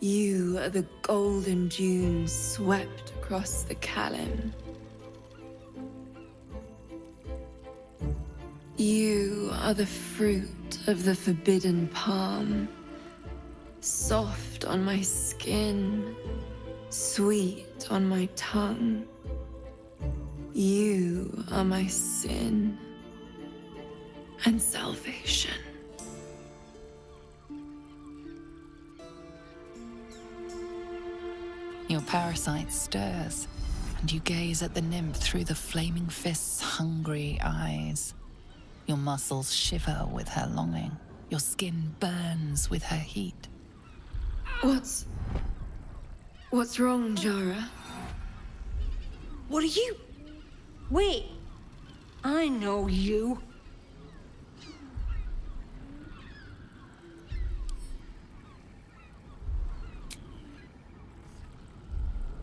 You are the golden dunes swept across the Kalim. You are the fruit of the forbidden palm, soft on my skin, sweet on my tongue. You are my sin and salvation. Your parasite stirs, and you gaze at the nymph through the flaming fist's hungry eyes. Your muscles shiver with her longing. Your skin burns with her heat. What's wrong, Jara? What are you? Wait, I know you.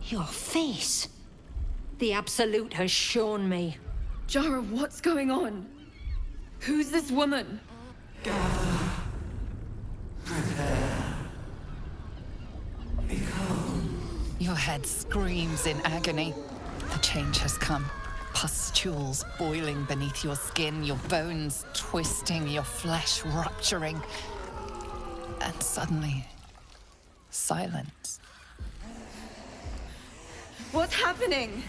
Your face. The Absolute has shown me. Jara, what's going on? Who's this woman? Your head screams in agony. The change has come. Pustules boiling beneath your skin, your bones twisting, your flesh rupturing. And suddenly, silence. What's happening?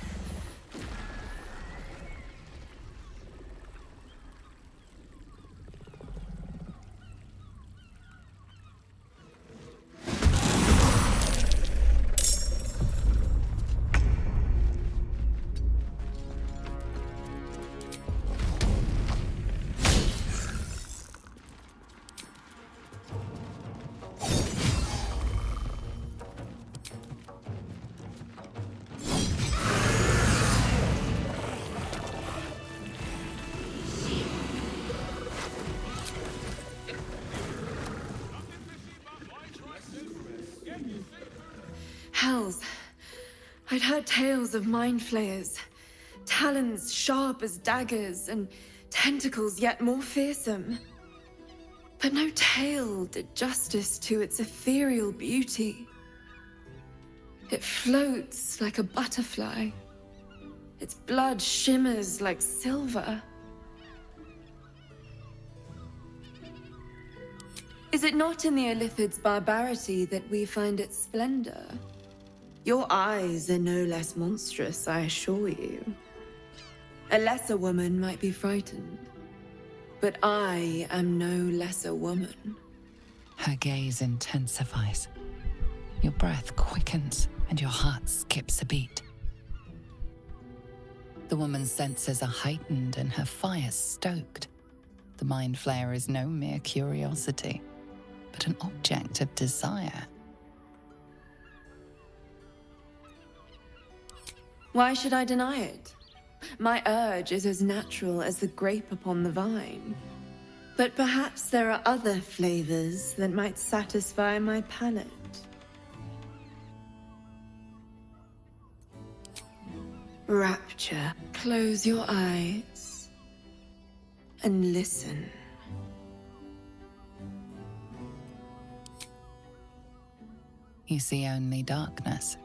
Hells. I'd heard tales of mind flayers. Talons sharp as daggers, and tentacles yet more fearsome. But no tale did justice to its ethereal beauty. It floats like a butterfly. Its blood shimmers like silver. Is it not in the Illithid's barbarity that we find its splendor? Your eyes are no less monstrous, I assure you. A lesser woman might be frightened, but I am no lesser woman. Her gaze intensifies. Your breath quickens and your heart skips a beat. The woman's senses are heightened and her fire stoked. The mind flayer is no mere curiosity, but an object of desire. Why should I deny it? My urge is as natural as the grape upon the vine. But perhaps there are other flavors that might satisfy my palate. Rapture. Close your eyes and listen. You see only darkness.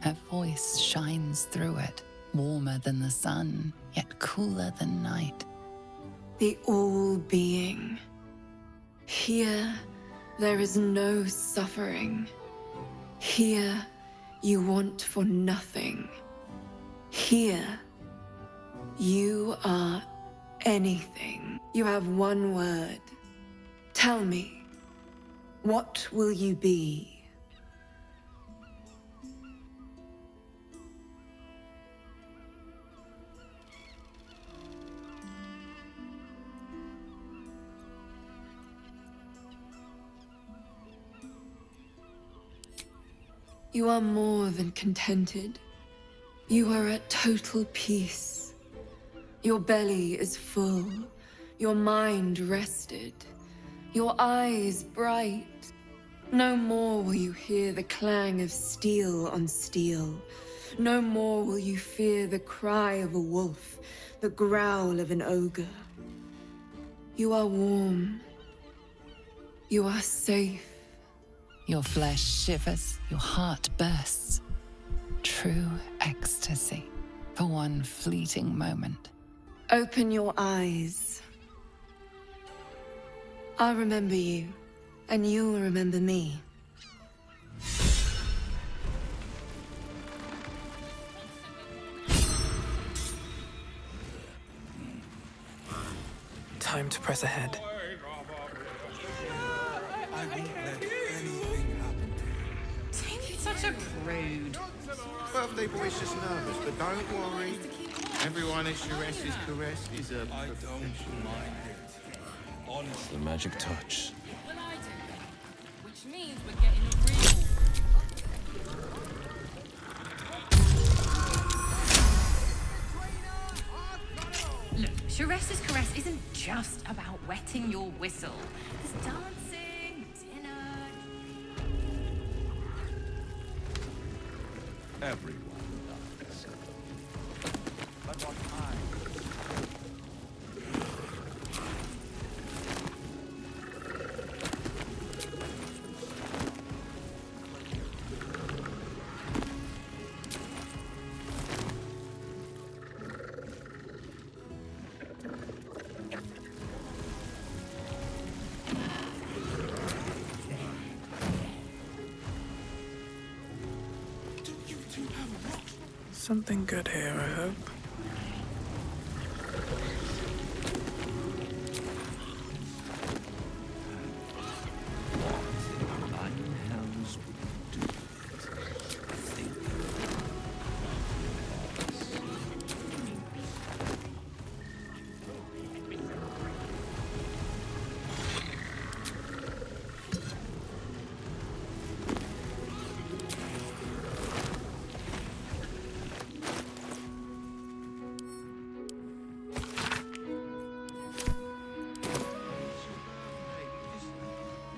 Her voice shines through it, warmer than the sun, yet cooler than night. The all-being. Here, there is no suffering. Here, you want for nothing. Here, you are anything. You have one word. Tell me, what will you be? You are more than contented. You are at total peace. Your belly is full, your mind rested, your eyes bright. No more will you hear the clang of steel on steel. No more will you fear the cry of a wolf, the growl of an ogre. You are warm. You are safe. Your flesh shivers, your heart bursts. True ecstasy for one fleeting moment. Open your eyes. I'll remember you, and you'll remember me. Time to press ahead. I won't let anything happen to you. He's such a prude. Birthday boy's just nervous, but don't worry. Everyone at Sharess's caress is a professional. Honestly, the magic touch. Well, I do. Which means we're getting a real... Look, Sharess's caress isn't just about wetting your whistle. There's dancing, dinner... Everyone dies. But what I... Something good here, I hope.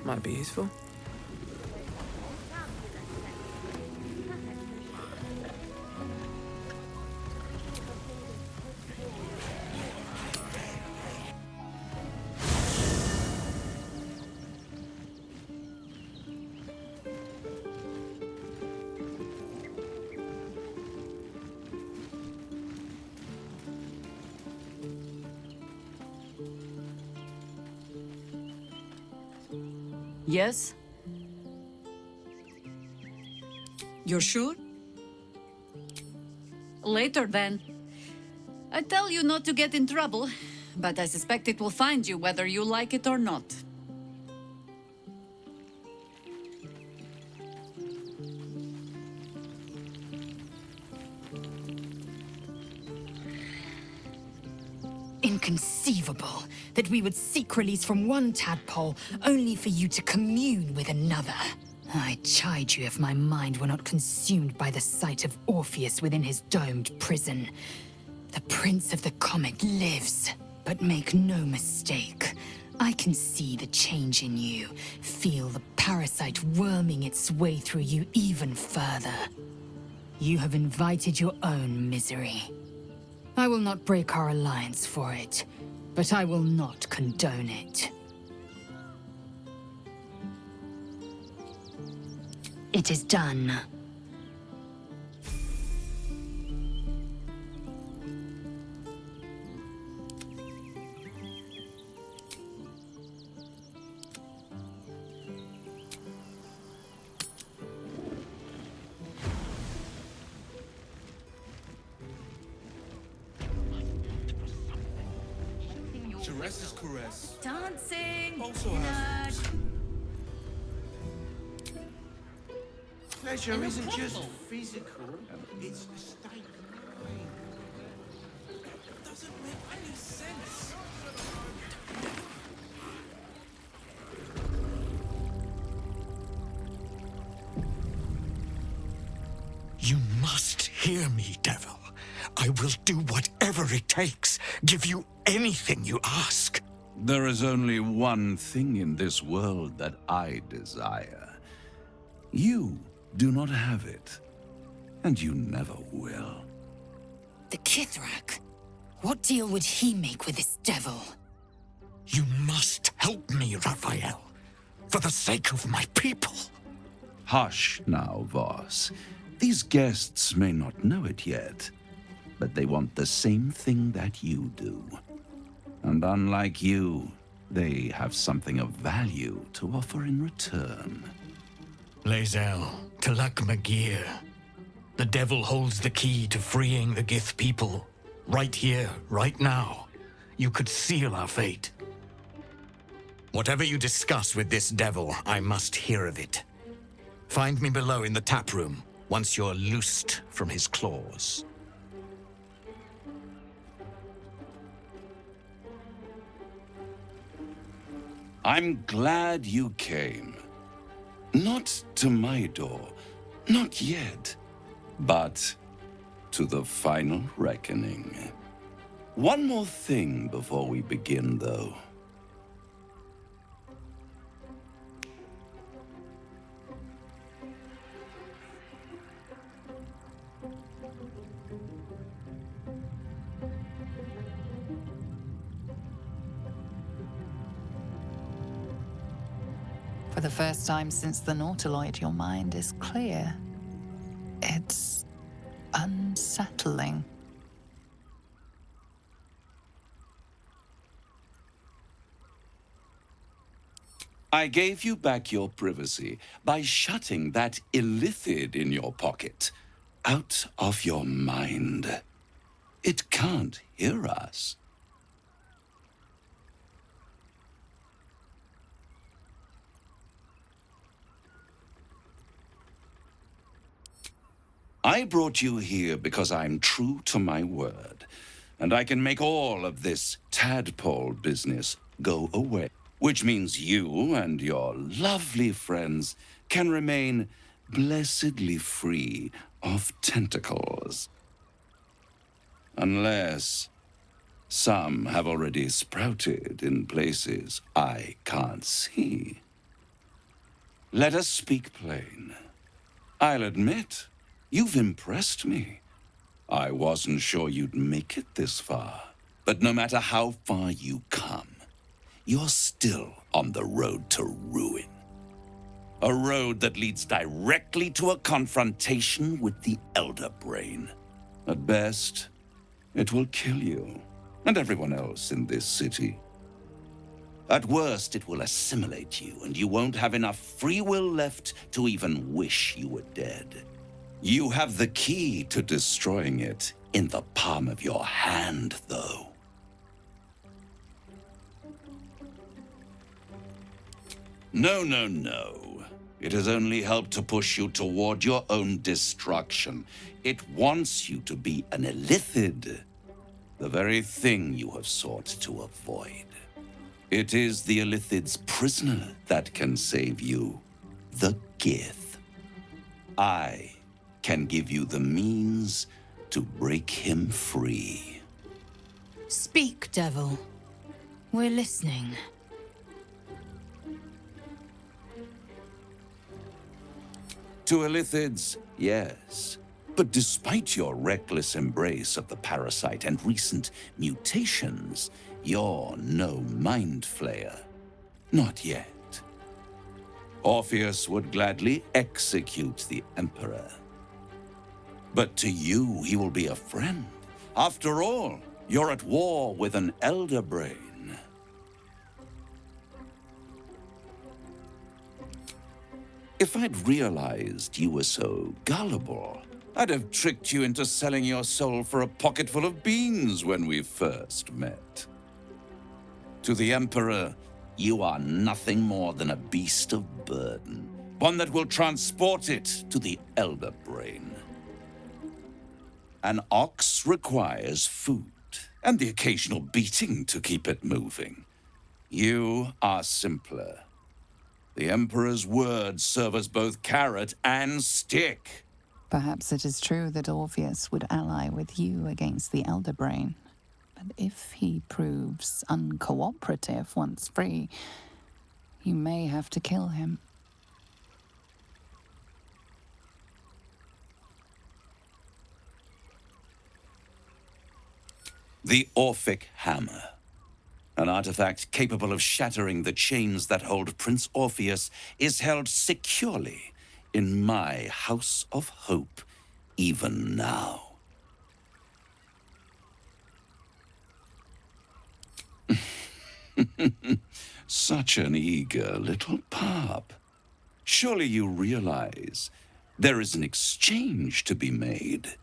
Might be useful. Yes? You're sure? Later, then. I tell you not to get in trouble, but I suspect it will find you whether you like it or not. Inconceivable that we would seek release from one tadpole only for you to commune with another. I'd chide you if my mind were not consumed by the sight of Orpheus within his domed prison. The Prince of the Comet lives, but make no mistake. I can see the change in you, feel the parasite worming its way through you even further. You have invited your own misery. I will not break our alliance for it, but I will not condone it. It is done. Caress is caress. Dancing. Also nerd. has. Pleasure isn't just physical, it's a state of mind. It doesn't make any sense. You must hear me, devil. I will do whatever it takes, give you anything you ask. There is only one thing in this world that I desire. You do not have it, and you never will. The Kithrak? What deal would he make with this devil? You must help me, Raphael, for the sake of my people. Hush now, Voss. These guests may not know it yet, but they want the same thing that you do. And unlike you, they have something of value to offer in return. Lae'zel, Talak Magir. The devil holds the key to freeing the Gith people. Right here, right now. You could seal our fate. Whatever you discuss with this devil, I must hear of it. Find me below in the tap room, once you're loosed from his claws. I'm glad you came. Not to my door, not yet, but to the final reckoning. One more thing before we begin, though. For the first time since the Nautiloid, your mind is clear. It's unsettling. I gave you back your privacy by shutting that illithid in your pocket out of your mind. It can't hear us. I brought you here because I'm true to my word, and I can make all of this tadpole business go away, which means you and your lovely friends can remain blessedly free of tentacles. Unless some have already sprouted in places I can't see. Let us speak plain. I'll admit, you've impressed me. I wasn't sure you'd make it this far. But no matter how far you come, you're still on the road to ruin. A road that leads directly to a confrontation with the Elder Brain. At best, it will kill you and everyone else in this city. At worst, it will assimilate you, and you won't have enough free will left to even wish you were dead. You have the key to destroying it in the palm of your hand, though. No, no, no. It has only helped to push you toward your own destruction. It wants you to be an Illithid, the very thing you have sought to avoid. It is the Illithid's prisoner that can save you, the Gith. I can give you the means to break him free. Speak, devil. We're listening. To Illithids, yes. But despite your reckless embrace of the parasite and recent mutations, you're no mind flayer. Not yet. Orpheus would gladly execute the Emperor. But to you, he will be a friend. After all, you're at war with an Elder Brain. If I'd realized you were so gullible, I'd have tricked you into selling your soul for a pocketful of beans when we first met. To the Emperor, you are nothing more than a beast of burden, one that will transport it to the Elder Brain. An ox requires food, and the occasional beating to keep it moving. You are simpler. The Emperor's words serve as both carrot and stick. Perhaps it is true that Orpheus would ally with you against the Elder Brain. But if he proves uncooperative once free, you may have to kill him. The Orphic Hammer. An artifact capable of shattering the chains that hold Prince Orpheus is held securely in my House of Hope, even now. Such an eager little pup. Surely you realize there is an exchange to be made.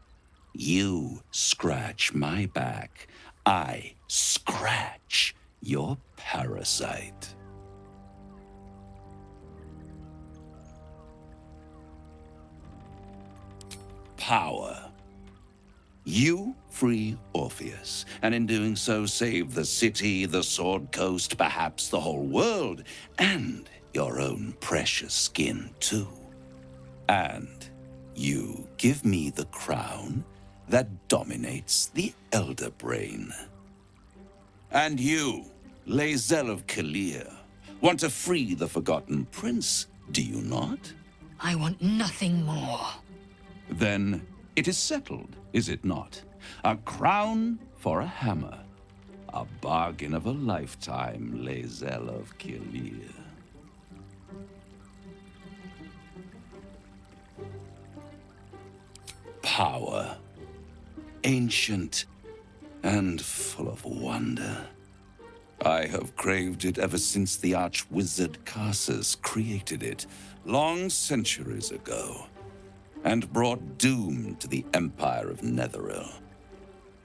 You scratch my back, I scratch your parasite. Power. You free Orpheus, and in doing so save the city, the Sword Coast, perhaps the whole world, and your own precious skin too. And you give me the crown that dominates the Elder Brain. And you, Lae'zel of Kalir, want to free the Forgotten Prince, do you not? I want nothing more. Then it is settled, is it not? A crown for a hammer. A bargain of a lifetime, Lae'zel of Kalir. Power. Ancient and full of wonder. I have craved it ever since the arch-wizard Karsus created it, long centuries ago, and brought doom to the Empire of Netheril.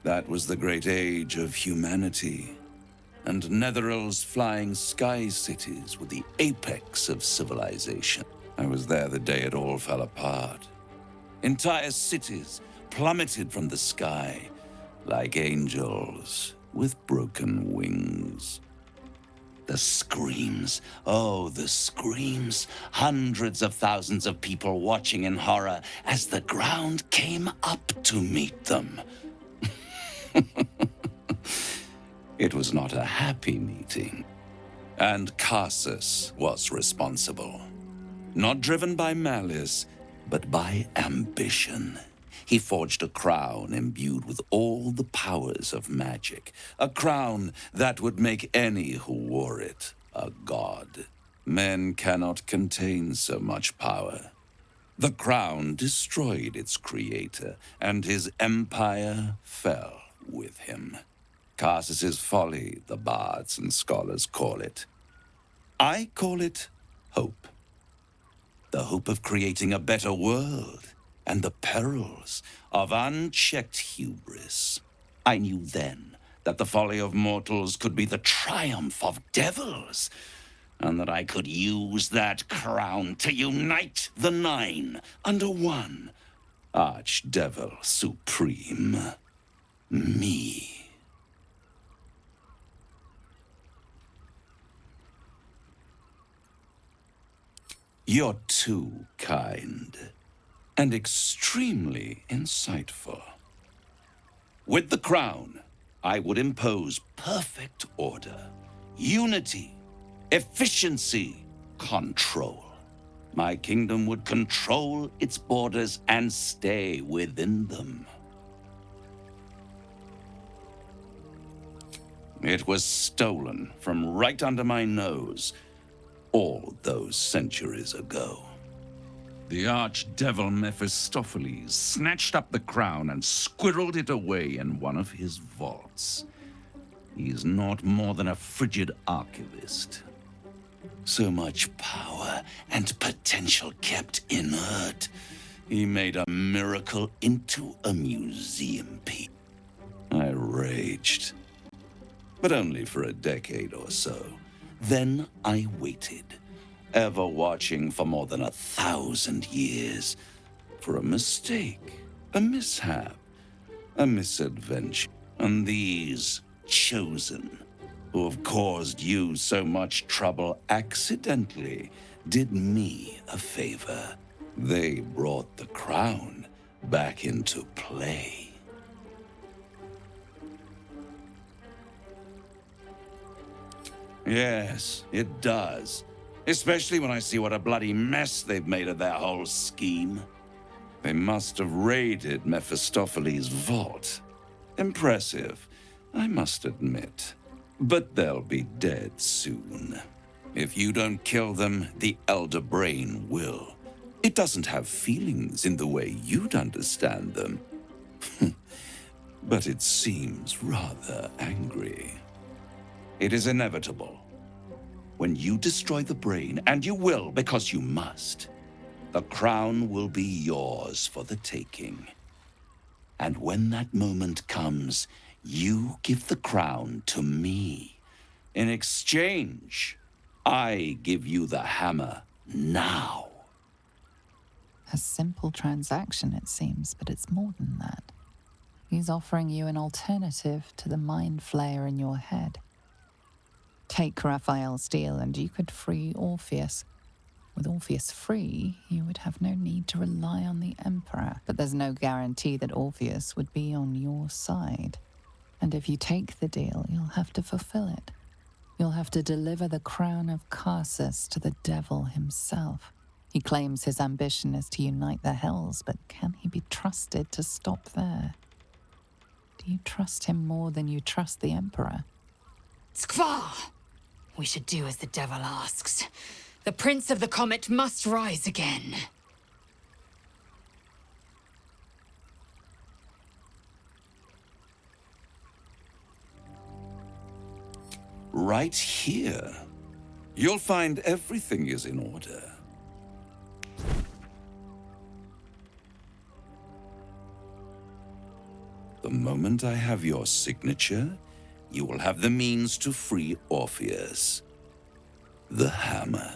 That was the great age of humanity, and Netheril's flying sky cities were the apex of civilization. I was there the day it all fell apart. Entire cities plummeted from the sky, like angels with broken wings. The screams, oh, the screams. Hundreds of thousands of people watching in horror as the ground came up to meet them. It was not a happy meeting. And Karsus was responsible. Not driven by malice, but by ambition. He forged a crown imbued with all the powers of magic. A crown that would make any who wore it a god. Men cannot contain so much power. The crown destroyed its creator, and his empire fell with him. Karsus's folly, the bards and scholars call it. I call it hope. The hope of creating a better world, and the perils of unchecked hubris. I knew then that the folly of mortals could be the triumph of devils, and that I could use that crown to unite the Nine under one Archdevil Supreme. Me. You're too kind, and extremely insightful. With the crown, I would impose perfect order, unity, efficiency, control. My kingdom would control its borders and stay within them. It was stolen from right under my nose all those centuries ago. The archdevil Mephistopheles snatched up the crown and squirreled it away in one of his vaults. He's not more than a frigid archivist. So much power and potential kept inert. He made a miracle into a museum piece. I raged, but only for a decade or so. Then I waited, ever watching for more than 1,000 years, for a mistake, a mishap, a misadventure. And these chosen, who have caused you so much trouble accidentally, did me a favor. They brought the crown back into play. Yes, it does. Especially when I see what a bloody mess they've made of their whole scheme. They must have raided Mephistopheles' vault. Impressive, I must admit. But they'll be dead soon. If you don't kill them, the Elder Brain will. It doesn't have feelings in the way you'd understand them. But it seems rather angry. It is inevitable. When you destroy the brain, and you will because you must, the crown will be yours for the taking. And when that moment comes, you give the crown to me. In exchange, I give you the hammer now. A simple transaction, it seems, but it's more than that. He's offering you an alternative to the mind flayer in your head. Take Raphael's deal and you could free Orpheus. With Orpheus free, you would have no need to rely on the Emperor. But there's no guarantee that Orpheus would be on your side. And if you take the deal, you'll have to fulfill it. You'll have to deliver the crown of Karsus to the devil himself. He claims his ambition is to unite the Hells, but can he be trusted to stop there? Do you trust him more than you trust the Emperor? Skvar! We should do as the devil asks. The Prince of the Comet must rise again. Right here. You'll find everything is in order. The moment I have your signature, you will have the means to free Orpheus. The hammer.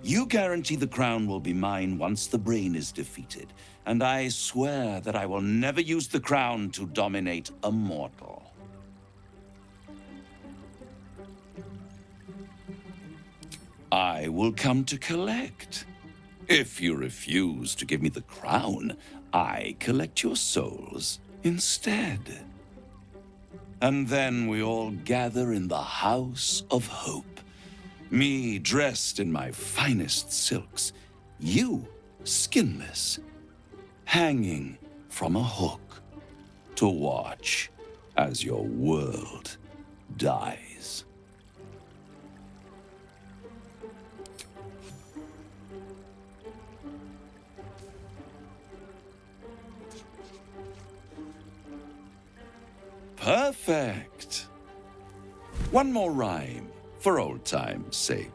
You guarantee the crown will be mine once the brain is defeated, and I swear that I will never use the crown to dominate a mortal. I will come to collect. If you refuse to give me the crown, I collect your souls instead. And then we all gather in the House of Hope. Me dressed in my finest silks, you skinless, hanging from a hook to watch as your world dies. Perfect. One more rhyme, for old time's sake.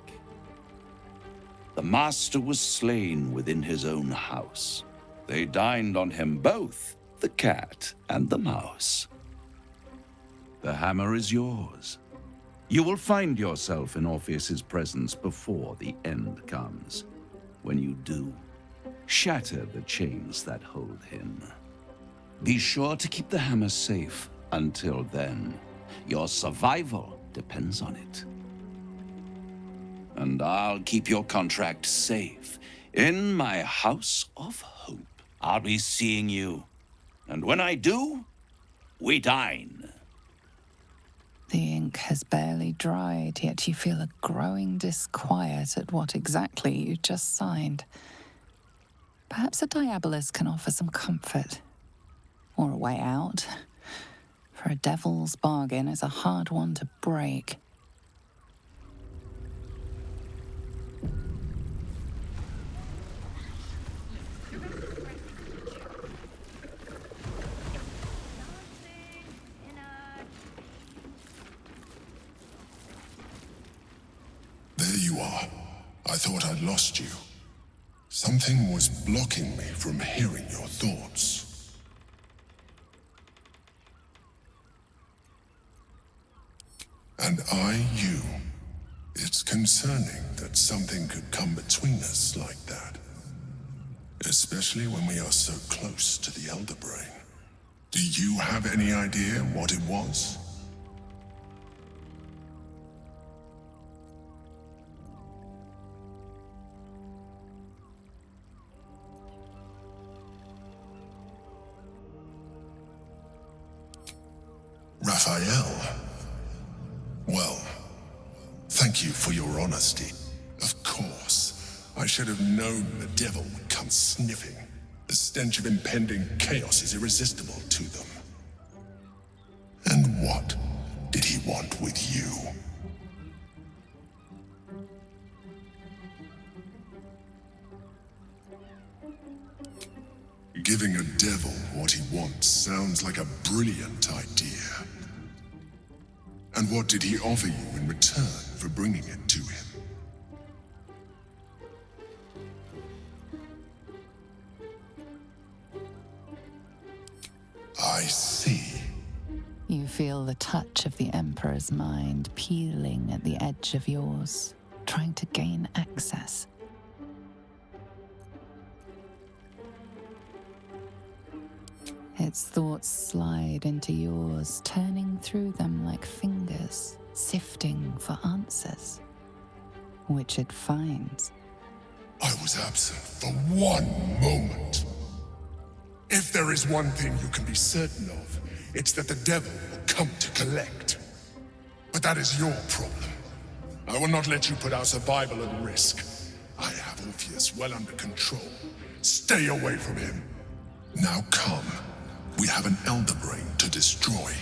The master was slain within his own house. They dined on him both, the cat and the mouse. The hammer is yours. You will find yourself in Orpheus's presence before the end comes. When you do, shatter the chains that hold him. Be sure to keep the hammer safe until then. Your survival depends on it. And I'll keep your contract safe in my house of hope. I'll be seeing you. And when I do, we dine. The ink has barely dried, yet you feel a growing disquiet at what exactly you just signed. Perhaps a diabolus can offer some comfort. Or a way out. For a devil's bargain is a hard one to break. There you are. I thought I'd lost you. Something was blocking me from hearing your thoughts. And you. It's concerning that something could come between us like that. Especially when we are so close to the Elder Brain. Do you have any idea what it was? Raphael. Well, thank you for your honesty. Of course, I should have known the devil would come sniffing. The stench of impending chaos is irresistible to them. And what did he want with you? Giving a devil what he wants sounds like a brilliant idea. And what did he offer you in return for bringing it to him? I see. You feel the touch of the Emperor's mind peeling at the edge of yours, trying to gain access. Its thoughts slide into yours, turning through them like fingers, sifting for answers, which it finds. I was absent for one moment. If there is one thing you can be certain of, it's that the devil will come to collect. But that is your problem. I will not let you put our survival at risk. I have Orpheus well under control. Stay away from him. Now come. We have an Elder Brain to destroy.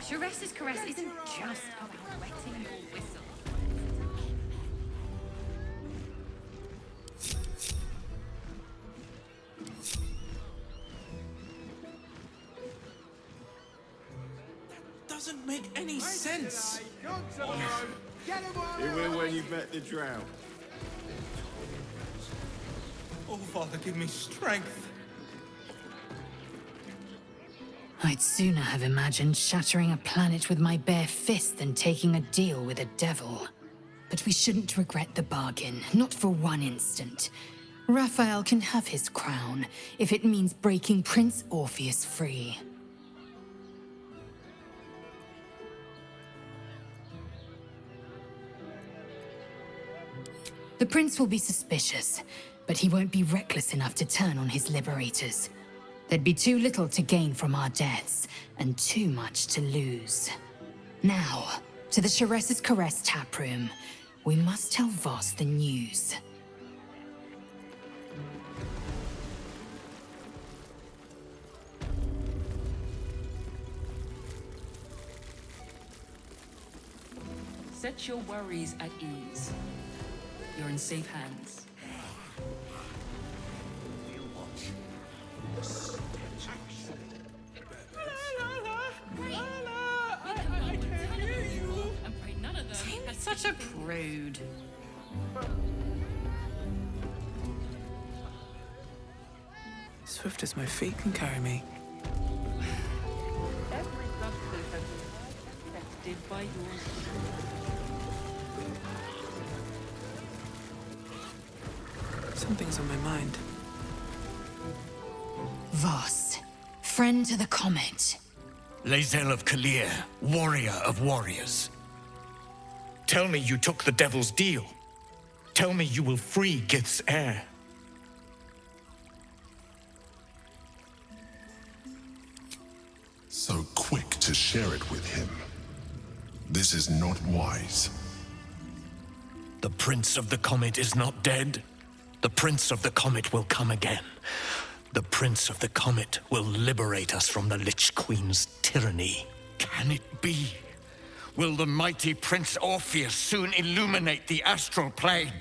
Sharess's caress isn't just about wetting your whistle. Doesn't make any sense. It will when you've met the drow. Oh, Father, give me strength. I'd sooner have imagined shattering a planet with my bare fist than taking a deal with a devil. But we shouldn't regret the bargain, not for one instant. Raphael can have his crown, if it means breaking Prince Orpheus free. The prince will be suspicious, but he won't be reckless enough to turn on his liberators. There'd be too little to gain from our deaths, and too much to lose. Now, to the Sharess's Caress taproom. We must tell Voss the news. Set your worries at ease. You're in safe hands. Such a prude. Swift as my feet can carry me. Every justice has been tested by yours. Something's on my mind. Voss, friend to the Comet. Lae'zel of Kalir, warrior of warriors. Tell me you took the Devil's deal. Tell me you will free Gith's heir. So quick to share it with him. This is not wise. The Prince of the Comet is not dead. The Prince of the Comet will come again. The Prince of the Comet will liberate us from the Lich Queen's tyranny. Can it be? Will the mighty Prince Orpheus soon illuminate the astral plane?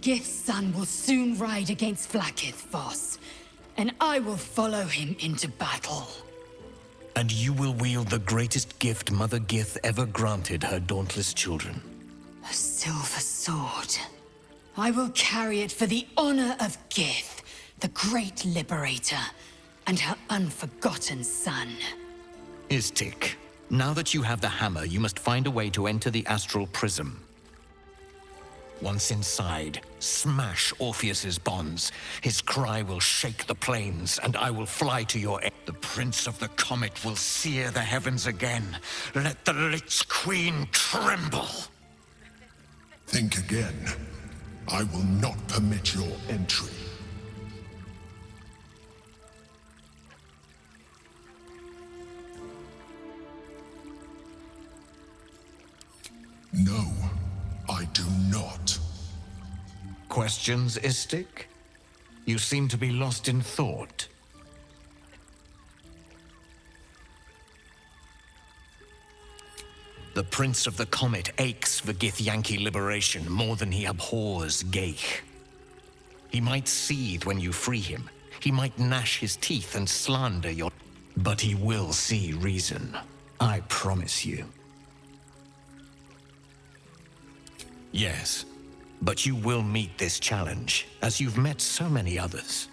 Gith's son will soon ride against Vlaakith, Voss, and I will follow him into battle. And you will wield the greatest gift Mother Gith ever granted her dauntless children. A silver sword. I will carry it for the honor of Gith, the great liberator, and her unforgotten son. Istik, now that you have the hammer, you must find a way to enter the astral prism. Once inside, smash Orpheus's bonds. His cry will shake the plains, and I will fly to your aid. The Prince of the Comet will sear the heavens again. Let the Lich Queen tremble. Think again. I will not permit your entry. No, I do not. Questions, Istik? You seem to be lost in thought. The Prince of the Comet aches for Githyanki liberation more than he abhors Geich. He might seethe when you free him. He might gnash his teeth and slander your... But he will see reason. I promise you. Yes, but you will meet this challenge, as you've met so many others.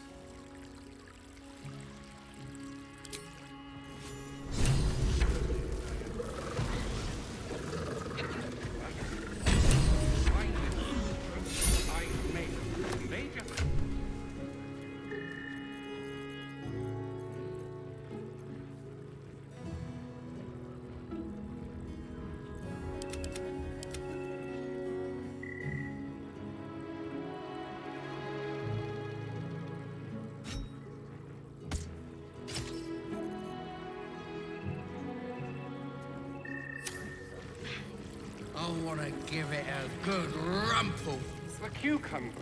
I want to give it a good rumple. The cucumbers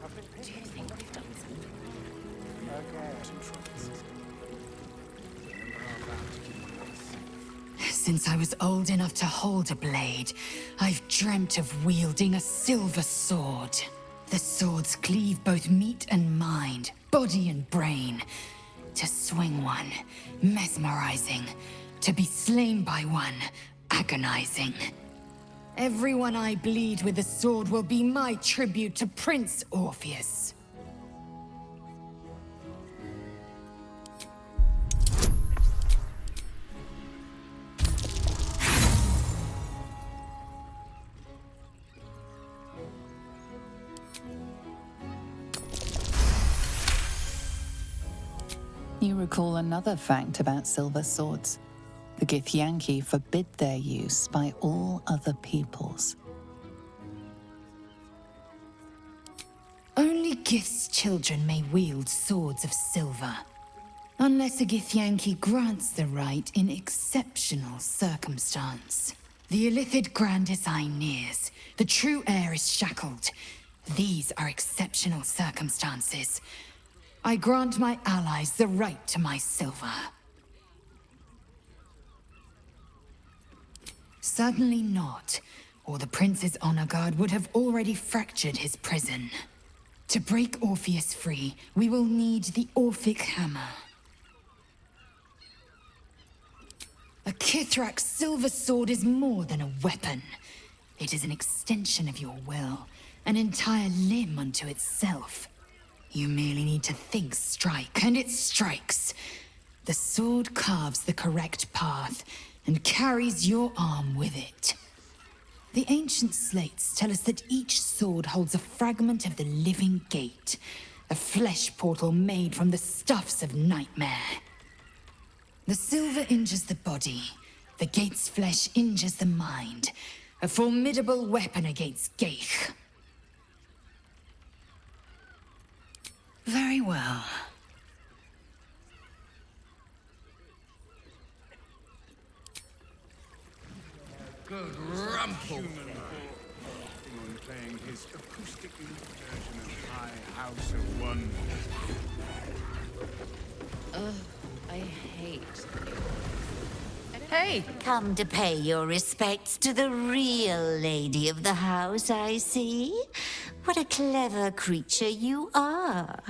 have been Do you think we've done something? Remember our vow to keep us safe. Since I was old enough to hold a blade, I've dreamt of wielding a silver sword. The swords cleave both meat and mind, body and brain. To swing one, mesmerizing. To be slain by one, agonizing. Everyone I bleed with the sword will be my tribute to Prince Orpheus. You recall another fact about silver swords. The Githyanki forbid their use by all other peoples. Only Gith's children may wield swords of silver, unless a Githyanki grants the right in exceptional circumstance. The Illithid Grand Design nears. The true heir is shackled. These are exceptional circumstances. I grant my allies the right to my silver. Certainly not, or the Prince's honor guard would have already fractured his prison. To break Orpheus free, we will need the Orphic Hammer. A Kithrak's silver sword is more than a weapon. It is an extension of your will, an entire limb unto itself. You merely need to think strike, and it strikes. The sword carves the correct path, and carries your arm with it. The ancient slates tell us that each sword holds a fragment of the living gate, a flesh portal made from the stuffs of nightmare. The silver injures the body, the gate's flesh injures the mind, a formidable weapon against Gaich. Very well. Good rumple. On playing his acoustic version of High House of Wonder. Ugh, I hate. Hey! Come to pay your respects to the real lady of the house, I see. What a clever creature you are.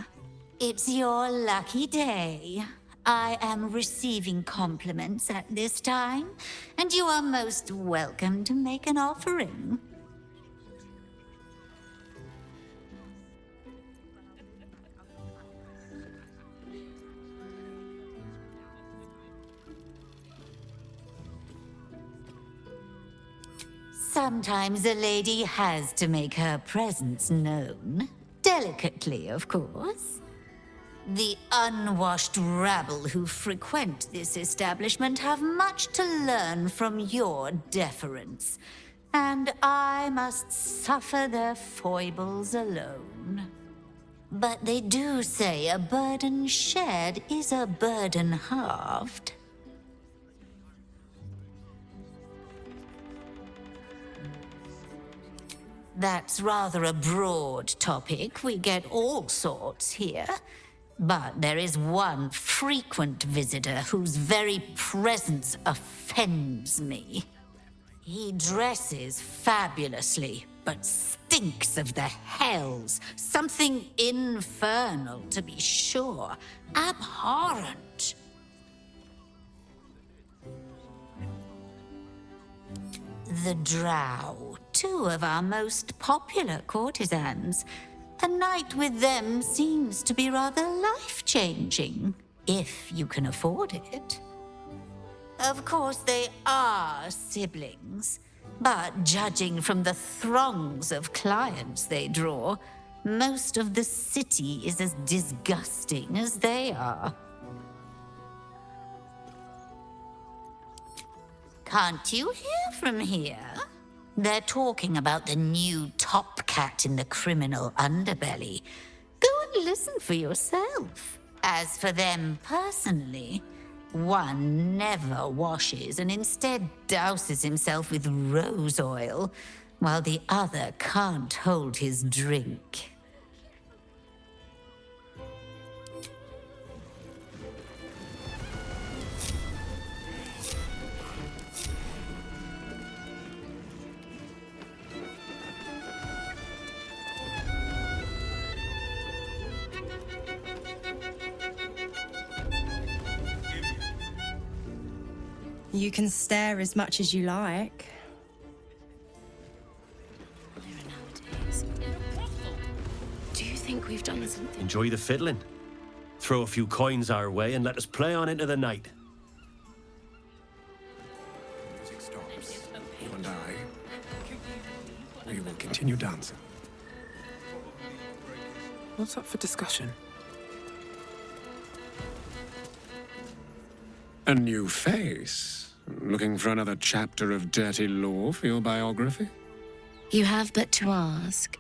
It's your lucky day. I am receiving compliments at this time, and you are most welcome to make an offering. Sometimes a lady has to make her presence known. Delicately, of course. The unwashed rabble who frequent this establishment have much to learn from your deference, and I must suffer their foibles alone. But they do say a burden shared is a burden halved. That's rather a broad topic. We get all sorts here. But there is one frequent visitor whose very presence offends me. He dresses fabulously, but stinks of the hells. Something infernal, to be sure. Abhorrent. The Drow, two of our most popular courtesans. A night with them seems to be rather life-changing, if you can afford it. Of course, they are siblings, but judging from the throngs of clients they draw, most of the city is as disgusting as they are. Can't you hear from here? They're talking about the new top cat in the criminal underbelly. Go and listen for yourself. As for them personally, one never washes and instead douses himself with rose oil, while the other can't hold his drink. You can stare as much as you like. Do you think we've done something? Enjoy the fiddling. Throw a few coins our way and let us play on into the night. Music stops. You and I, we will continue dancing. What's up for discussion? A new face. Looking for another chapter of dirty lore for your biography? You have but to ask,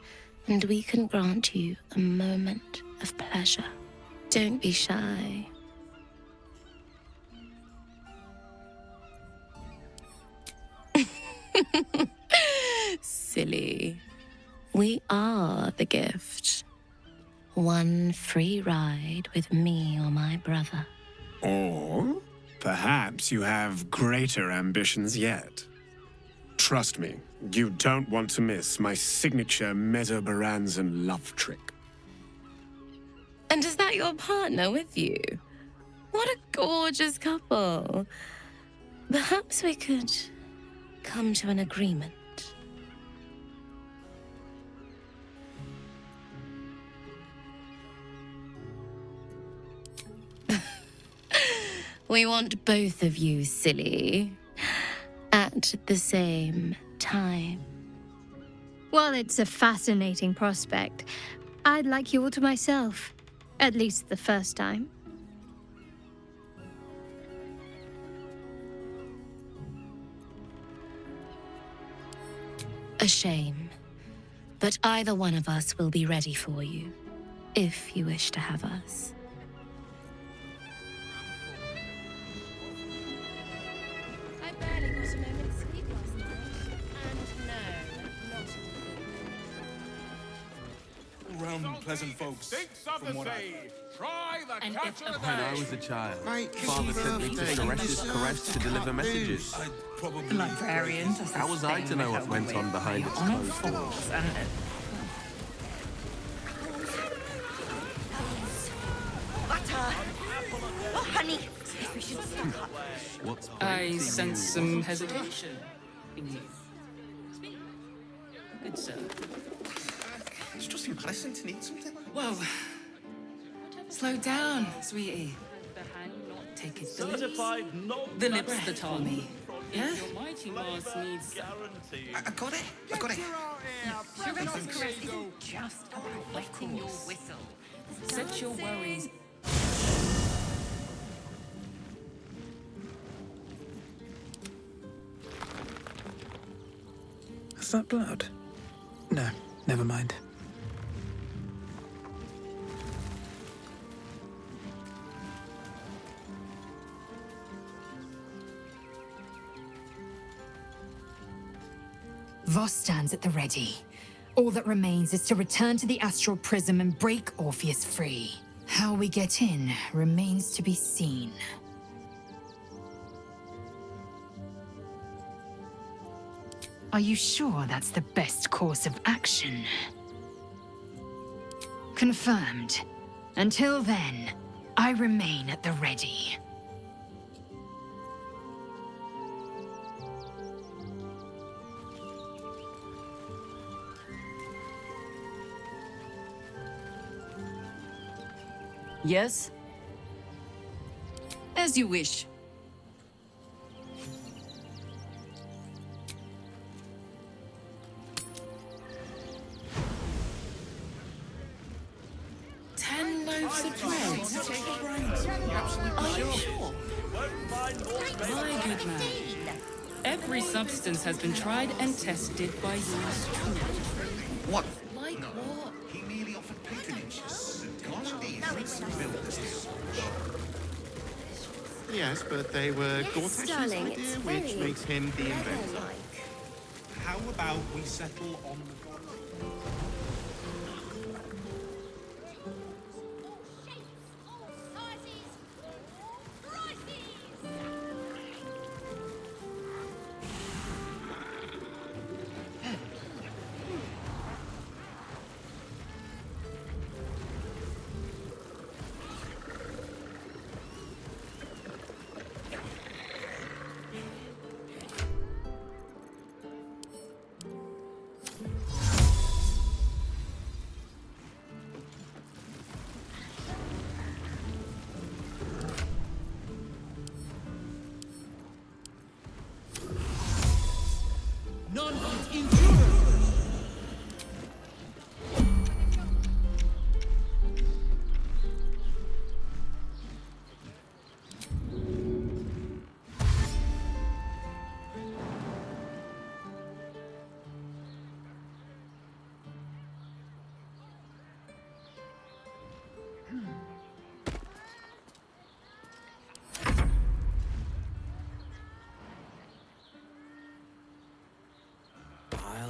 and we can grant you a moment of pleasure. Don't be shy. Silly. We are the gift. One free ride with me or my brother. Or perhaps you have greater ambitions yet. Trust me, you don't want to miss my signature Mesobaranzan love trick. And is that your partner with you? What a gorgeous couple. Perhaps we could come to an agreement. We want both of you, silly, at the same time. Well, it's a fascinating prospect. I'd like you all to myself. At least the first time. A shame. But either one of us will be ready for you, if you wish to have us. I barely got a moment's sleep last night. And no, not Realm pleasant folks, from what I... Try the catch of the When I was a child, Mate, Father sent me to Soresh's Caress to deliver messages. The librarians. How was I to know what went on behind its closed doors? Butter! Oh, honey! We should stop. I sense some hesitation in you. Good sir. It's just impressive to need something. Whoa. Slow down, sweetie. Take it the lips that are me. Yeah? Your mighty Mars needs... I got it. I got it. Shiressa's caress isn't just about wetting your whistle. Set your worries. Is that blood? No, never mind. Voss stands at the ready. All that remains is to return to the astral prism and break Orpheus free. How we get in remains to be seen. Are you sure that's the best course of action? Confirmed. Until then, I remain at the ready. Yes? As you wish. Ten loaves of bread. Are you sure? My good man. Every substance has been tried and tested by yours truly. What? Like what? He merely offered patronage. Yes, but they were Gortash's darling, idea, it's which very makes him the inventor. How about we settle on the...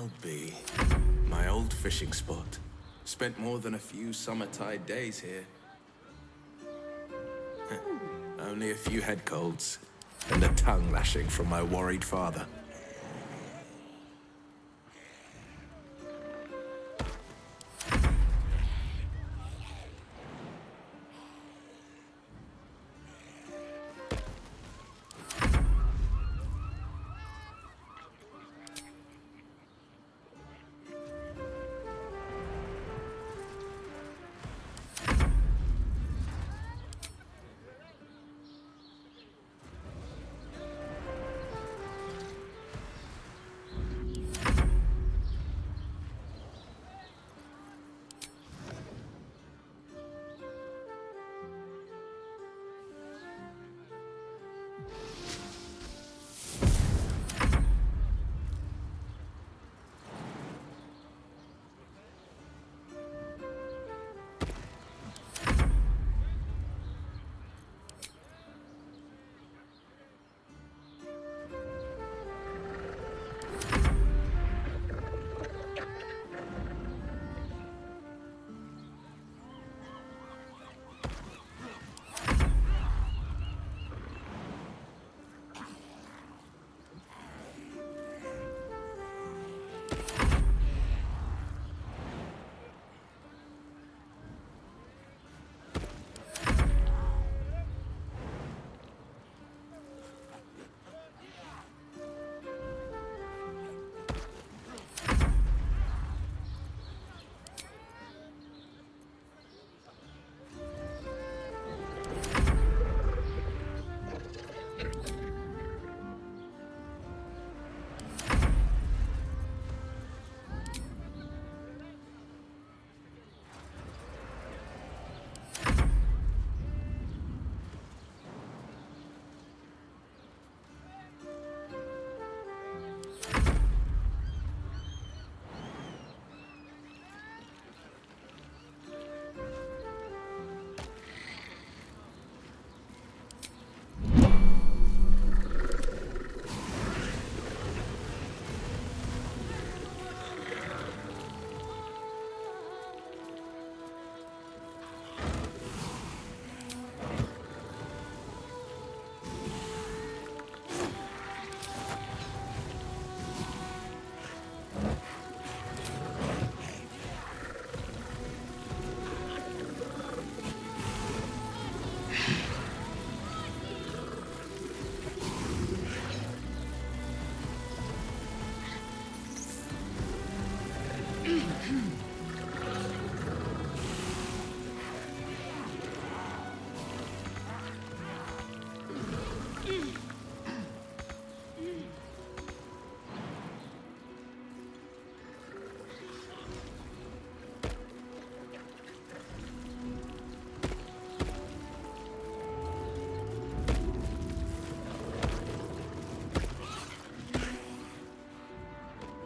Cannot be. My old fishing spot. Spent more than a few summer tide days here. Only a few head colds and a tongue lashing from my worried father.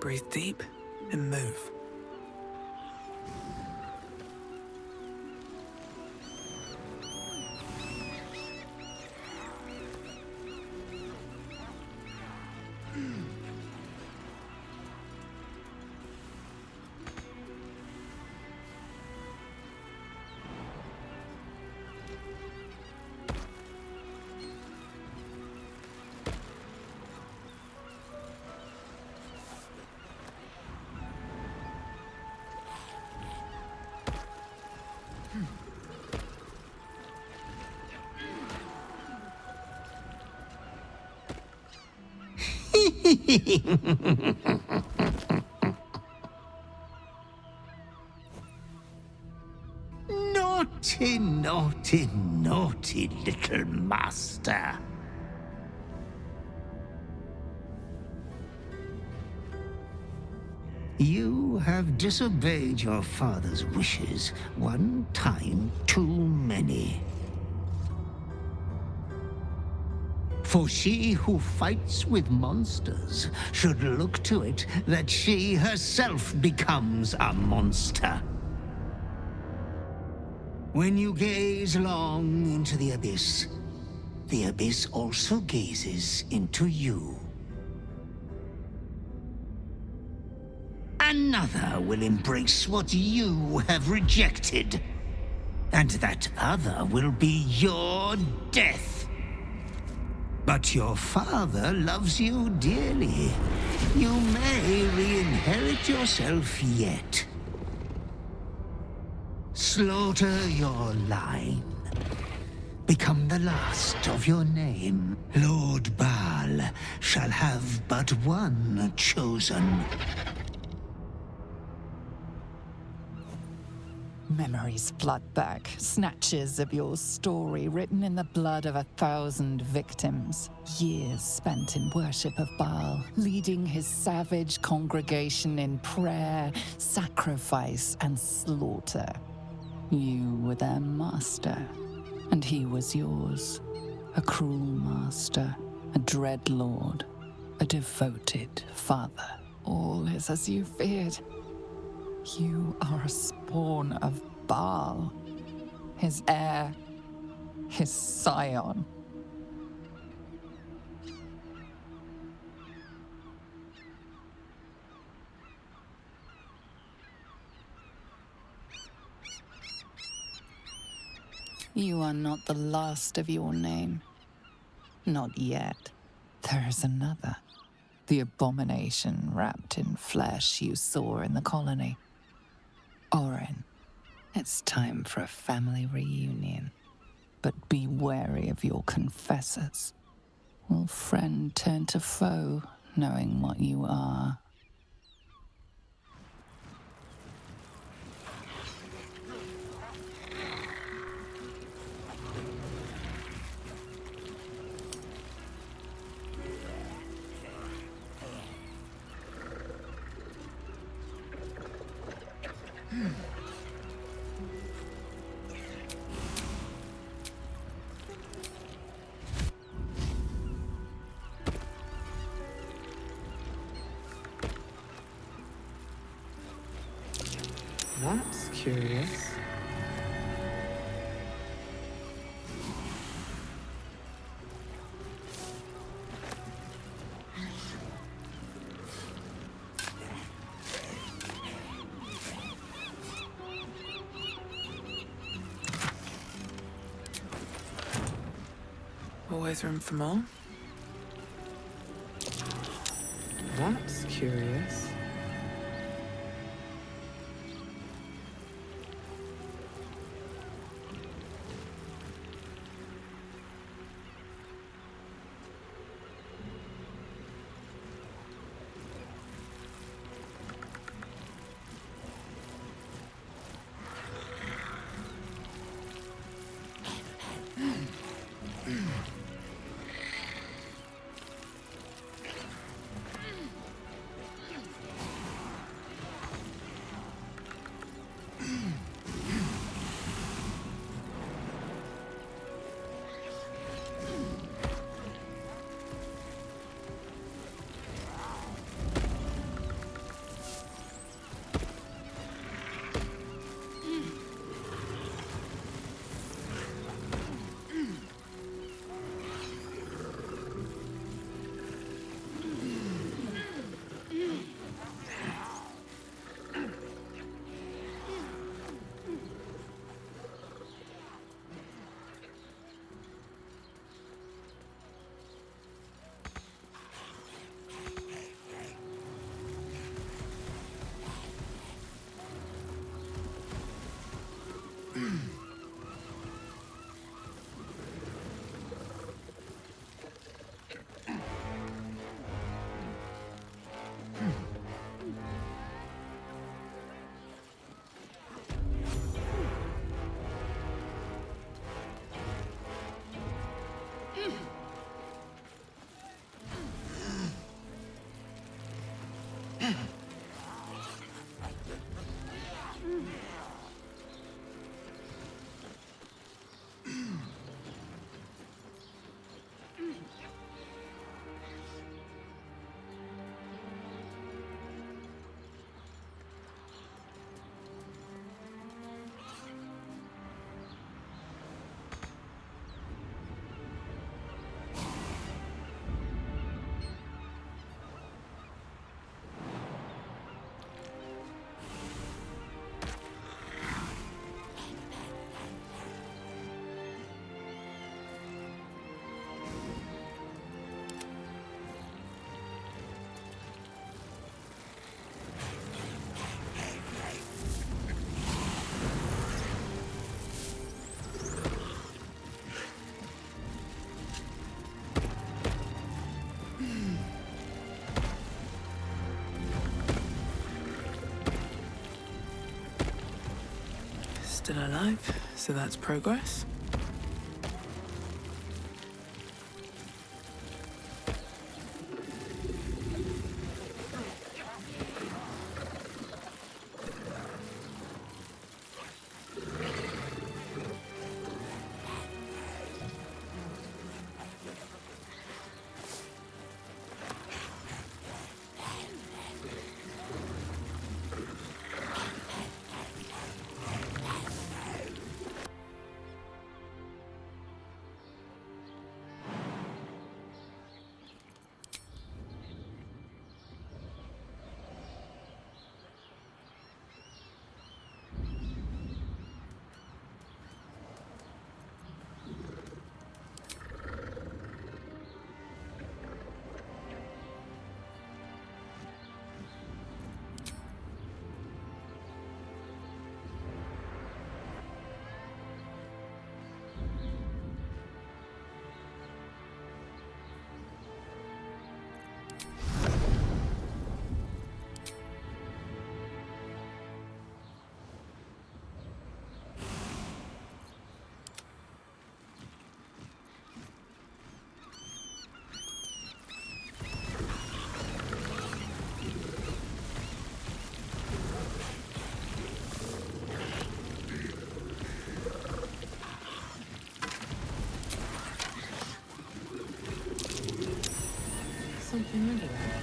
Breathe deep and move. Naughty, naughty, naughty little master. You have disobeyed your father's wishes one time too many. For she who fights with monsters should look to it that she herself becomes a monster. When you gaze long into the abyss also gazes into you. another will embrace what you have rejected. And that other will be your death. But your father loves you dearly. You may re-inherit yourself yet. Slaughter your line. Become the last of your name. Lord Baal shall have but one chosen. Memories flood back, snatches of your story written in the blood of 1,000 victims. Years spent in worship of Baal, leading his savage congregation in prayer, sacrifice, and slaughter. You were their master, and he was yours. A cruel master, a dread lord, a devoted father. All is as you feared. You are a spawn of Baal, his heir, his scion. You are not the last of your name. Not yet. There is another. The abomination wrapped in flesh you saw in the colony. Orin, it's time for a family reunion. But be wary of your confessors. Will friend turn to foe, knowing what you are? That's curious. Always room for more. That's curious. Still alive, so that's progress. Something under there.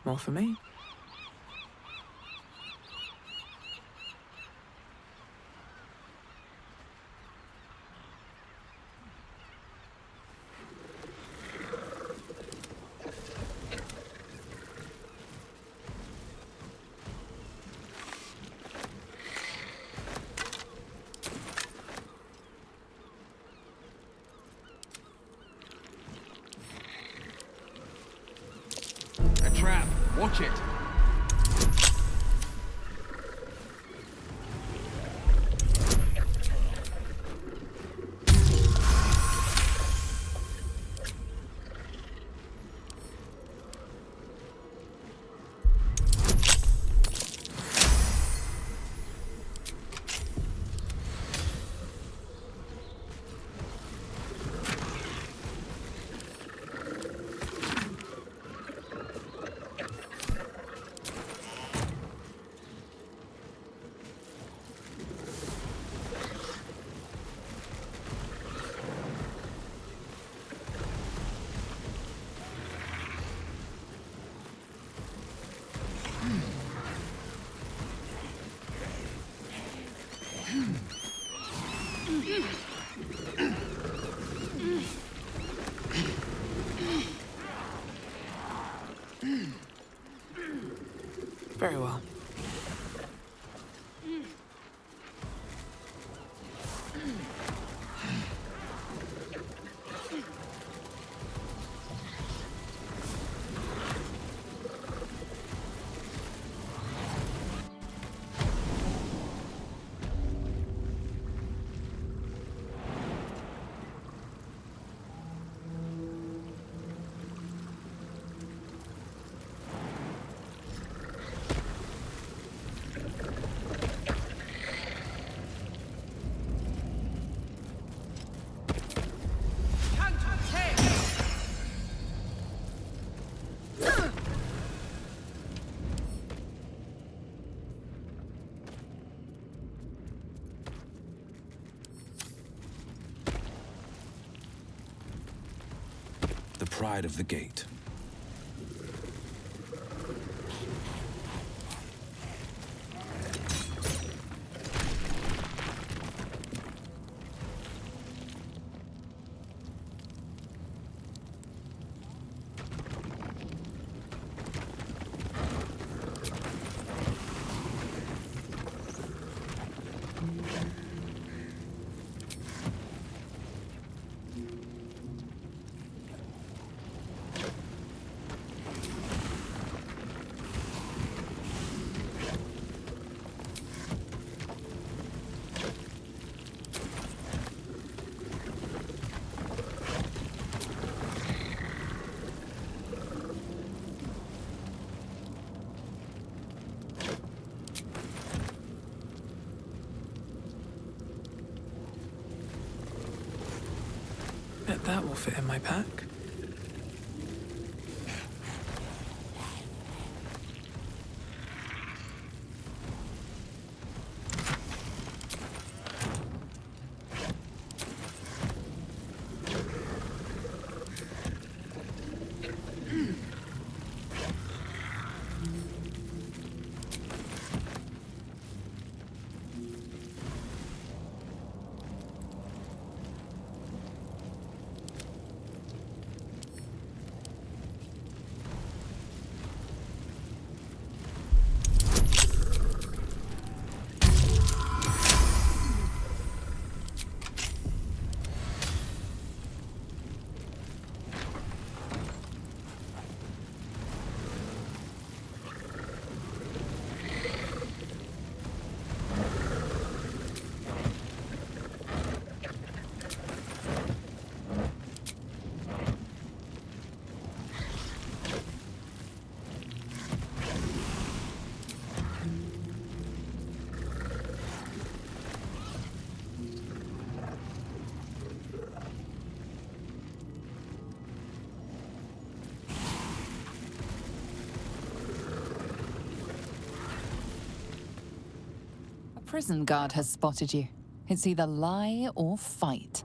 More for me. A trap. Watch it. Very well. The pride of the gate. bet that will fit in my pack. Prison guard has spotted you. It's either lie or fight.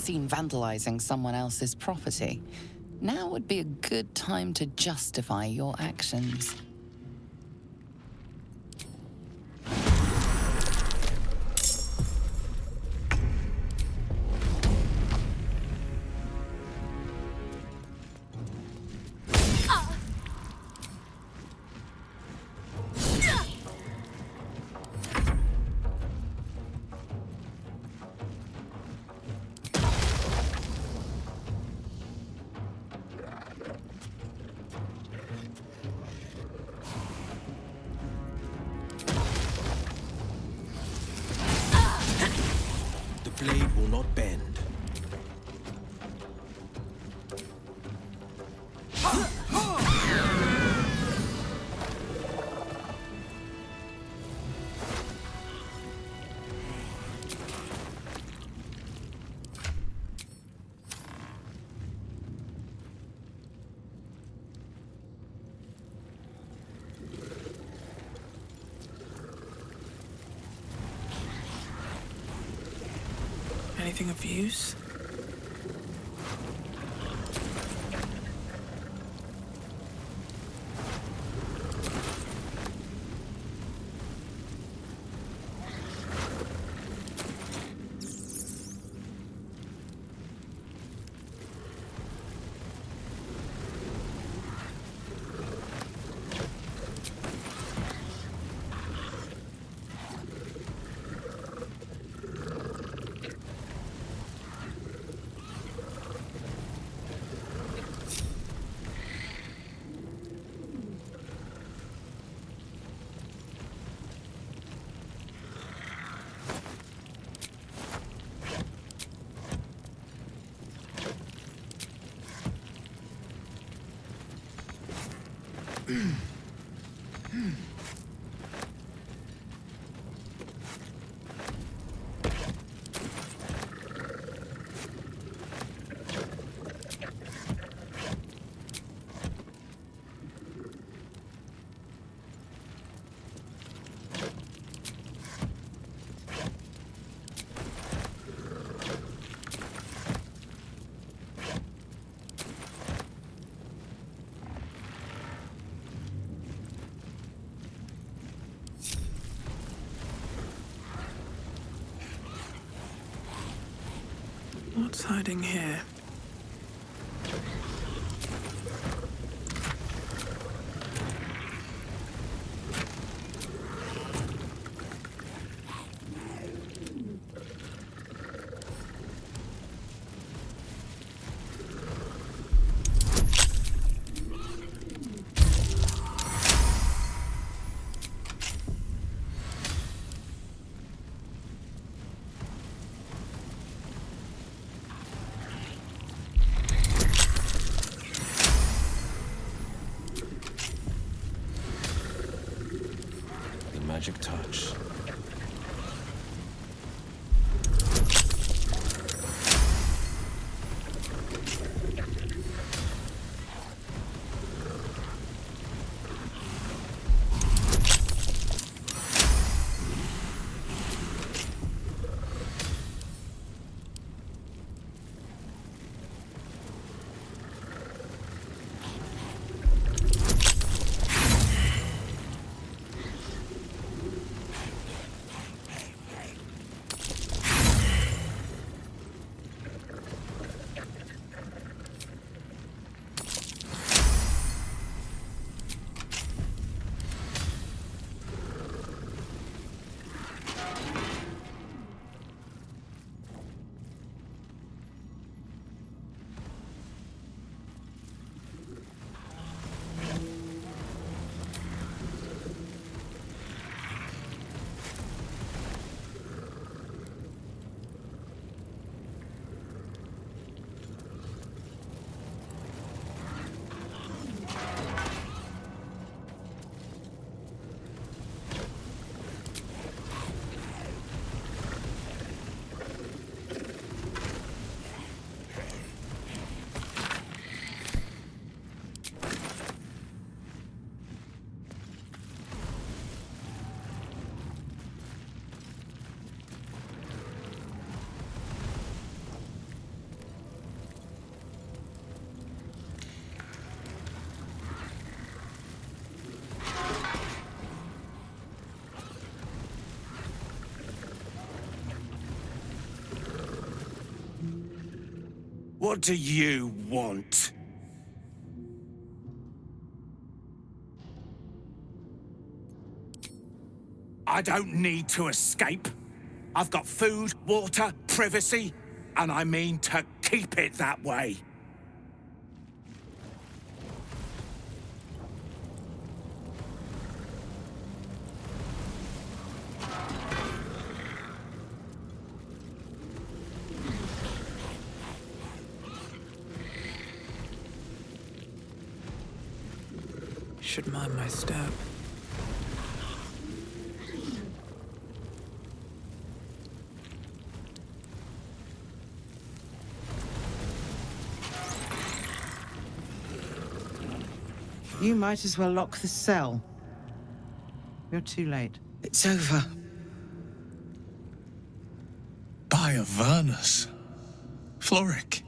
seen vandalizing someone else's property. Now would be a good time to justify your actions. The blade will not bend. Anything of use? What's hiding here? What do you want? I don't need to escape. I've got food, water, privacy, and I mean to keep it that way. Should mind my step. You might as well lock the cell. You're too late. It's over. By Avernus. Floric.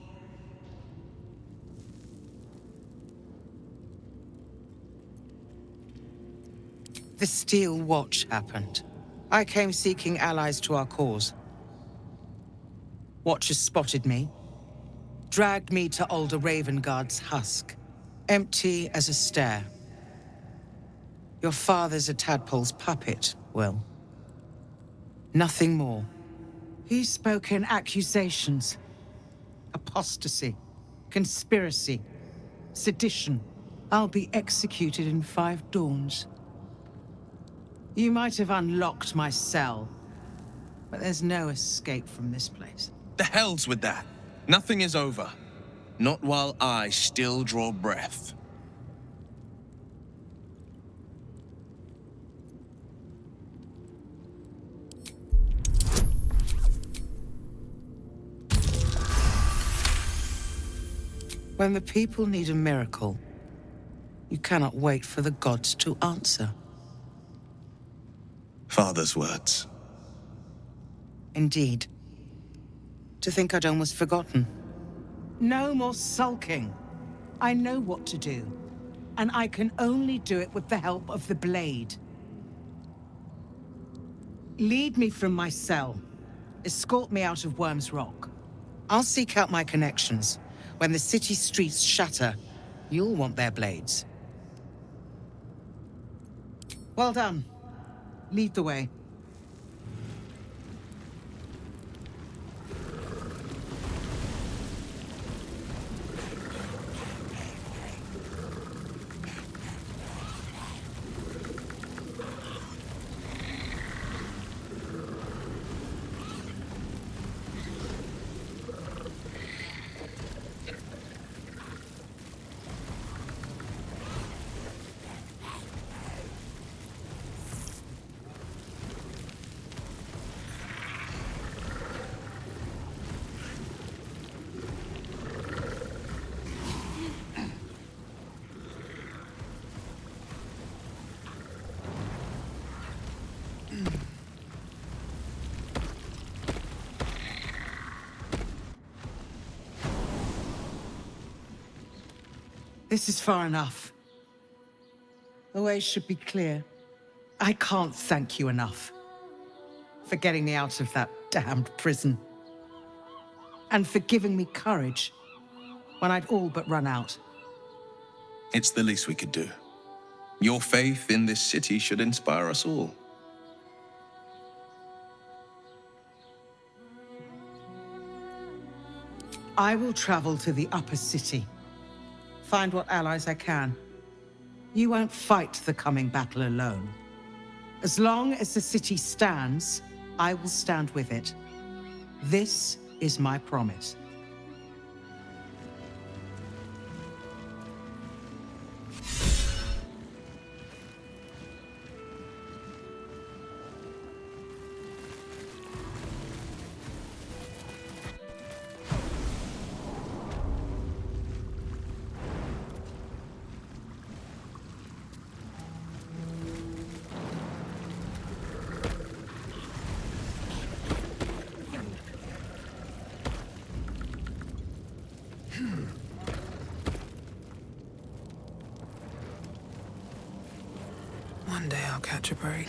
The Steel Watch happened. I came seeking allies to our cause. Watchers spotted me, dragged me to Alder Ravenguard's husk, empty as a stair. Your father's a tadpole's puppet, Wyll. Nothing more. He spoke in accusations. Apostasy, conspiracy, sedition. I'll be executed in 5 dawns. You might have unlocked my cell, but there's no escape from this place. The hell's with that? Nothing is over. Not while I still draw breath. When the people need a miracle, you cannot wait for the gods to answer. Father's words. Indeed. To think I'd almost forgotten. No more sulking. I know what to do, and I can only do it with the help of the blade. Lead me from my cell. Escort me out of Wyrm's Rock. I'll seek out my connections. When the city streets shatter, you'll want their blades. Well done. Lead the way. This is far enough. The way should be clear. I can't thank you enough for getting me out of that damned prison. And for giving me courage when I'd all but run out. It's the least we could do. Your faith in this city should inspire us all. I will travel to the upper city. Find what allies I can. You won't fight the coming battle alone. As long as the city stands, I will stand with it. This is my promise. One day I'll catch a break.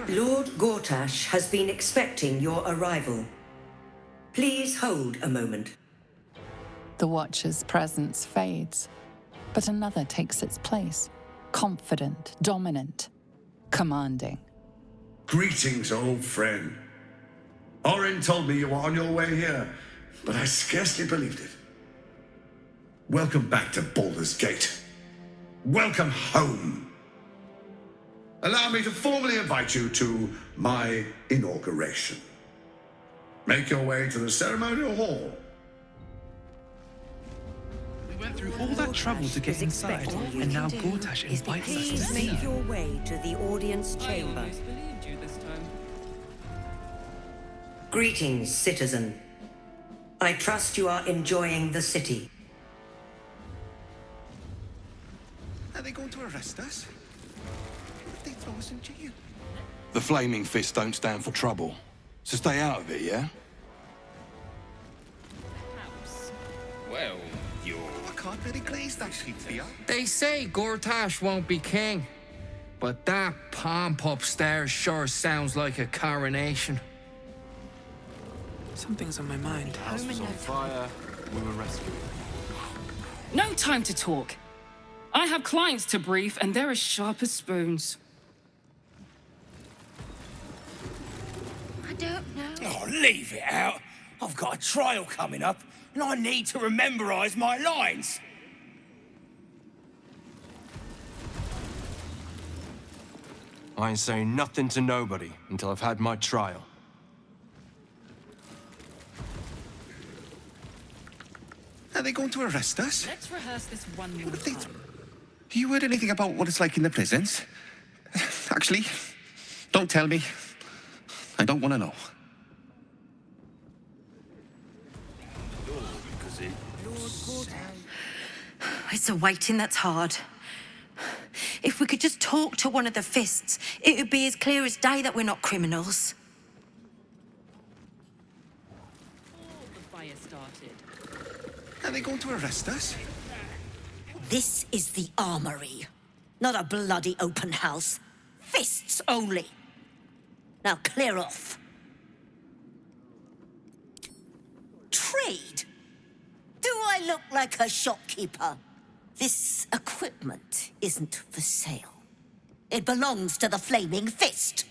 Lord Gortash has been expecting your arrival. Please hold a moment. The Watcher's presence fades, but another takes its place. Confident, dominant, commanding. Greetings, old friend. Orin told me you were on your way here, but I scarcely believed it. Welcome back to Baldur's Gate. Welcome home. Allow me to formally invite you to my inauguration. Make your way to the ceremonial hall. We went through all that trouble to get inside, and now Gortash invites us to Please see make her. your way to the audience chamber. I almost believed you this time. Greetings, citizen. I trust you are enjoying the city. Are they going to arrest us? What if they throw us in jail? The Flaming Fist don't stand for trouble, so stay out of it, yeah? Well, you're... I can't really glaze that sheet here. They say Gortash won't be king, but that pomp upstairs sure sounds like a coronation. Something's on my mind. House was on fire. We were rescued. No time to talk. I have clients to brief, and they're as sharp as spoons. I don't know. Oh, leave it out. I've got a trial coming up, and I need to rememberize my lines. I ain't saying nothing to nobody until I've had my trial. Are they going to arrest us? Let's rehearse this one more time. Have you heard anything about what it's like in the prisons? Actually, don't tell me. I don't want to know. It's a waiting that's hard. If we could just talk to one of the fists, it would be as clear as day that we're not criminals. The fire started. Are they going to arrest us? This is the armory, not a bloody open house. Fists only. Now clear off. Trade? Do I look like a shopkeeper? This equipment isn't for sale. It belongs to the Flaming Fist.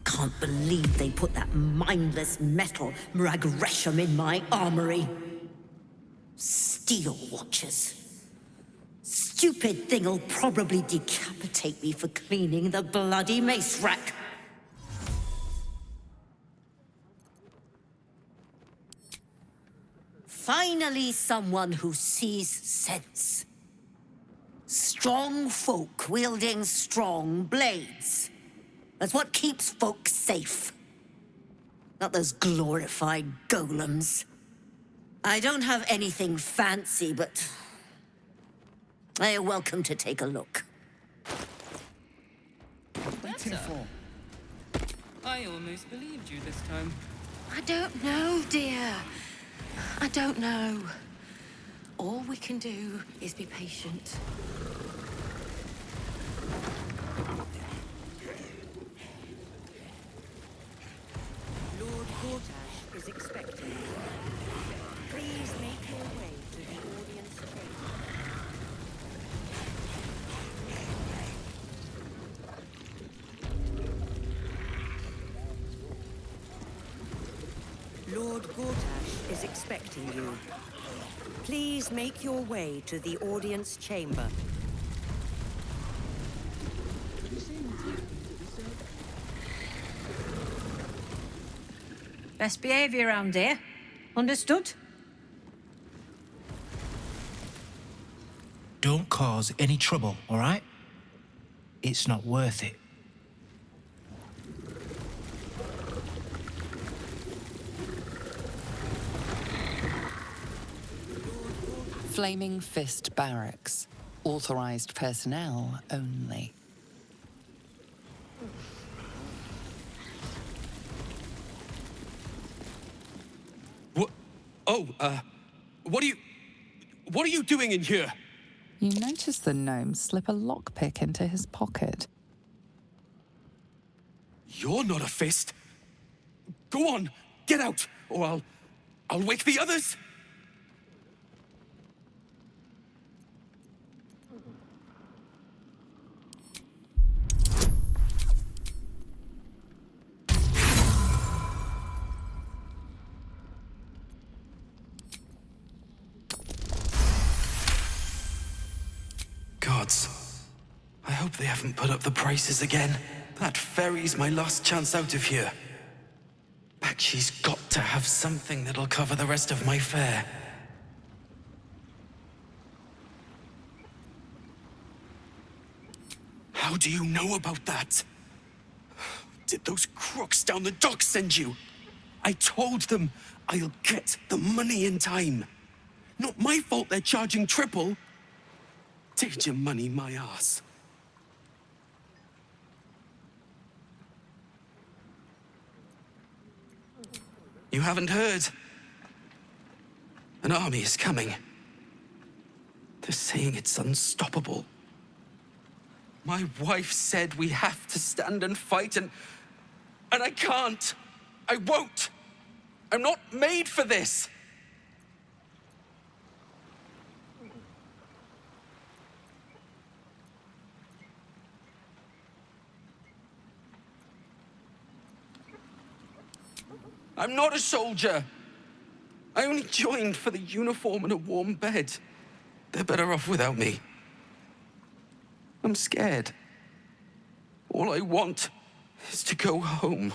Can't believe they put that mindless metal Mragresham in my armory. Steel Watchers. Stupid thing'll probably decapitate me for cleaning the bloody mace rack. Finally, someone who sees sense. Strong folk wielding strong blades. That's what keeps folk safe. Not those glorified golems. I don't have anything fancy, but I are welcome to take a look. Better. I almost believed you this time. I don't know, dear. I don't know. All we can do is be patient. Lord Gortash is expecting you. Please make your way to the audience chamber. Lord Gortash is expecting you. Please make your way to the audience chamber. Best behavior around here. Understood? Don't cause any trouble, all right? It's not worth it. Flaming Fist Barracks. Authorized personnel only. What are you doing in here? You notice the gnome slip a lockpick into his pocket. You're not a fist. Go on, get out, or I'll wake the others. Gods, I hope they haven't put up the prices again. That ferry's my last chance out of here. Bakshi's got to have something that'll cover the rest of my fare. How do you know about that? Did those crooks down the dock send you? I told them I'll get the money in time. Not my fault they're charging triple. Take your money, my ass. You haven't heard? An army is coming. They're saying it's unstoppable. My wife said we have to stand and fight, and I can't. I won't. I'm not made for this. I'm not a soldier. I only joined for the uniform and a warm bed. They're better off without me. I'm scared. All I want is to go home.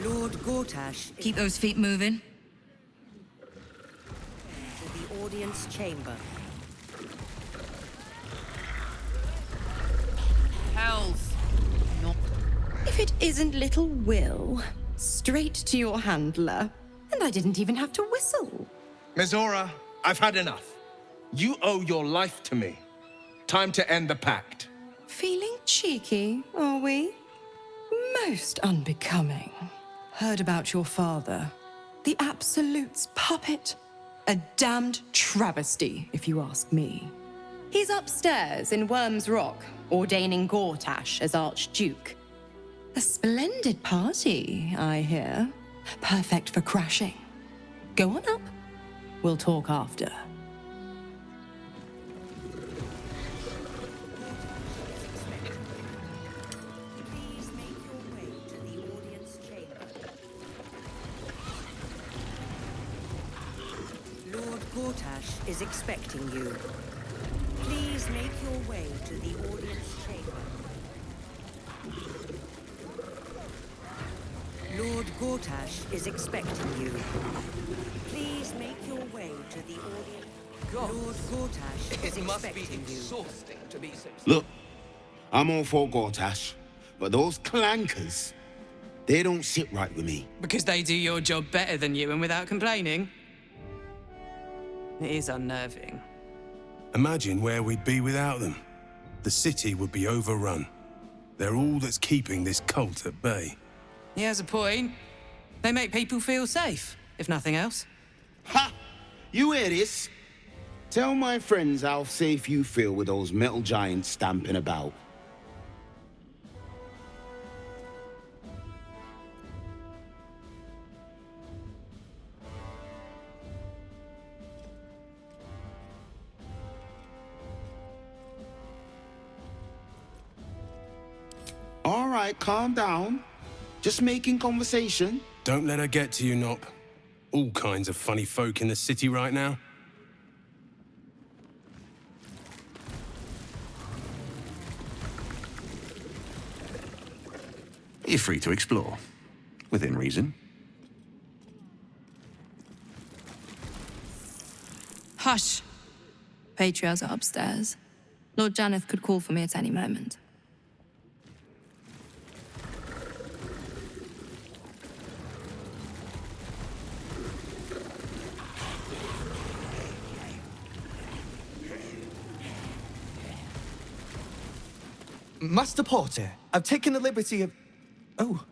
Lord Gortash. Keep those feet moving. To the audience chamber. Hells. If it isn't little Wyll, straight to your handler. And I didn't even have to whistle. Mizora, I've had enough. You owe your life to me. Time to end the pact. Feeling cheeky, are we? Most unbecoming. Heard about your father. The Absolute's puppet. A damned travesty, if you ask me. He's upstairs in Wyrm's Rock, ordaining Gortash as Archduke. A splendid party, I hear. Perfect for crashing. Go on up. We'll talk after. Gortash is expecting you. Please make your way to the audience chamber. Lord Gortash is expecting you. Please make your way to the audience. Lord Gortash is expecting you. Look, I'm all for Gortash, but those clankers, they don't sit right with me. Because they do your job better than you and without complaining? It is unnerving. Imagine where we'd be without them. The city would be overrun. They're all that's keeping this cult at bay. He has a point. They make people feel safe, if nothing else. Ha! You hear this? Tell my friends how safe you feel with those metal giants stamping about. All right, calm down. Just making conversation. Don't let her get to you, Nop. All kinds of funny folk in the city right now. You're free to explore, within reason. Hush. Patriarchs are upstairs. Lord Janeth could call for me at any moment. Master Porter, I've taken the liberty of... Oh,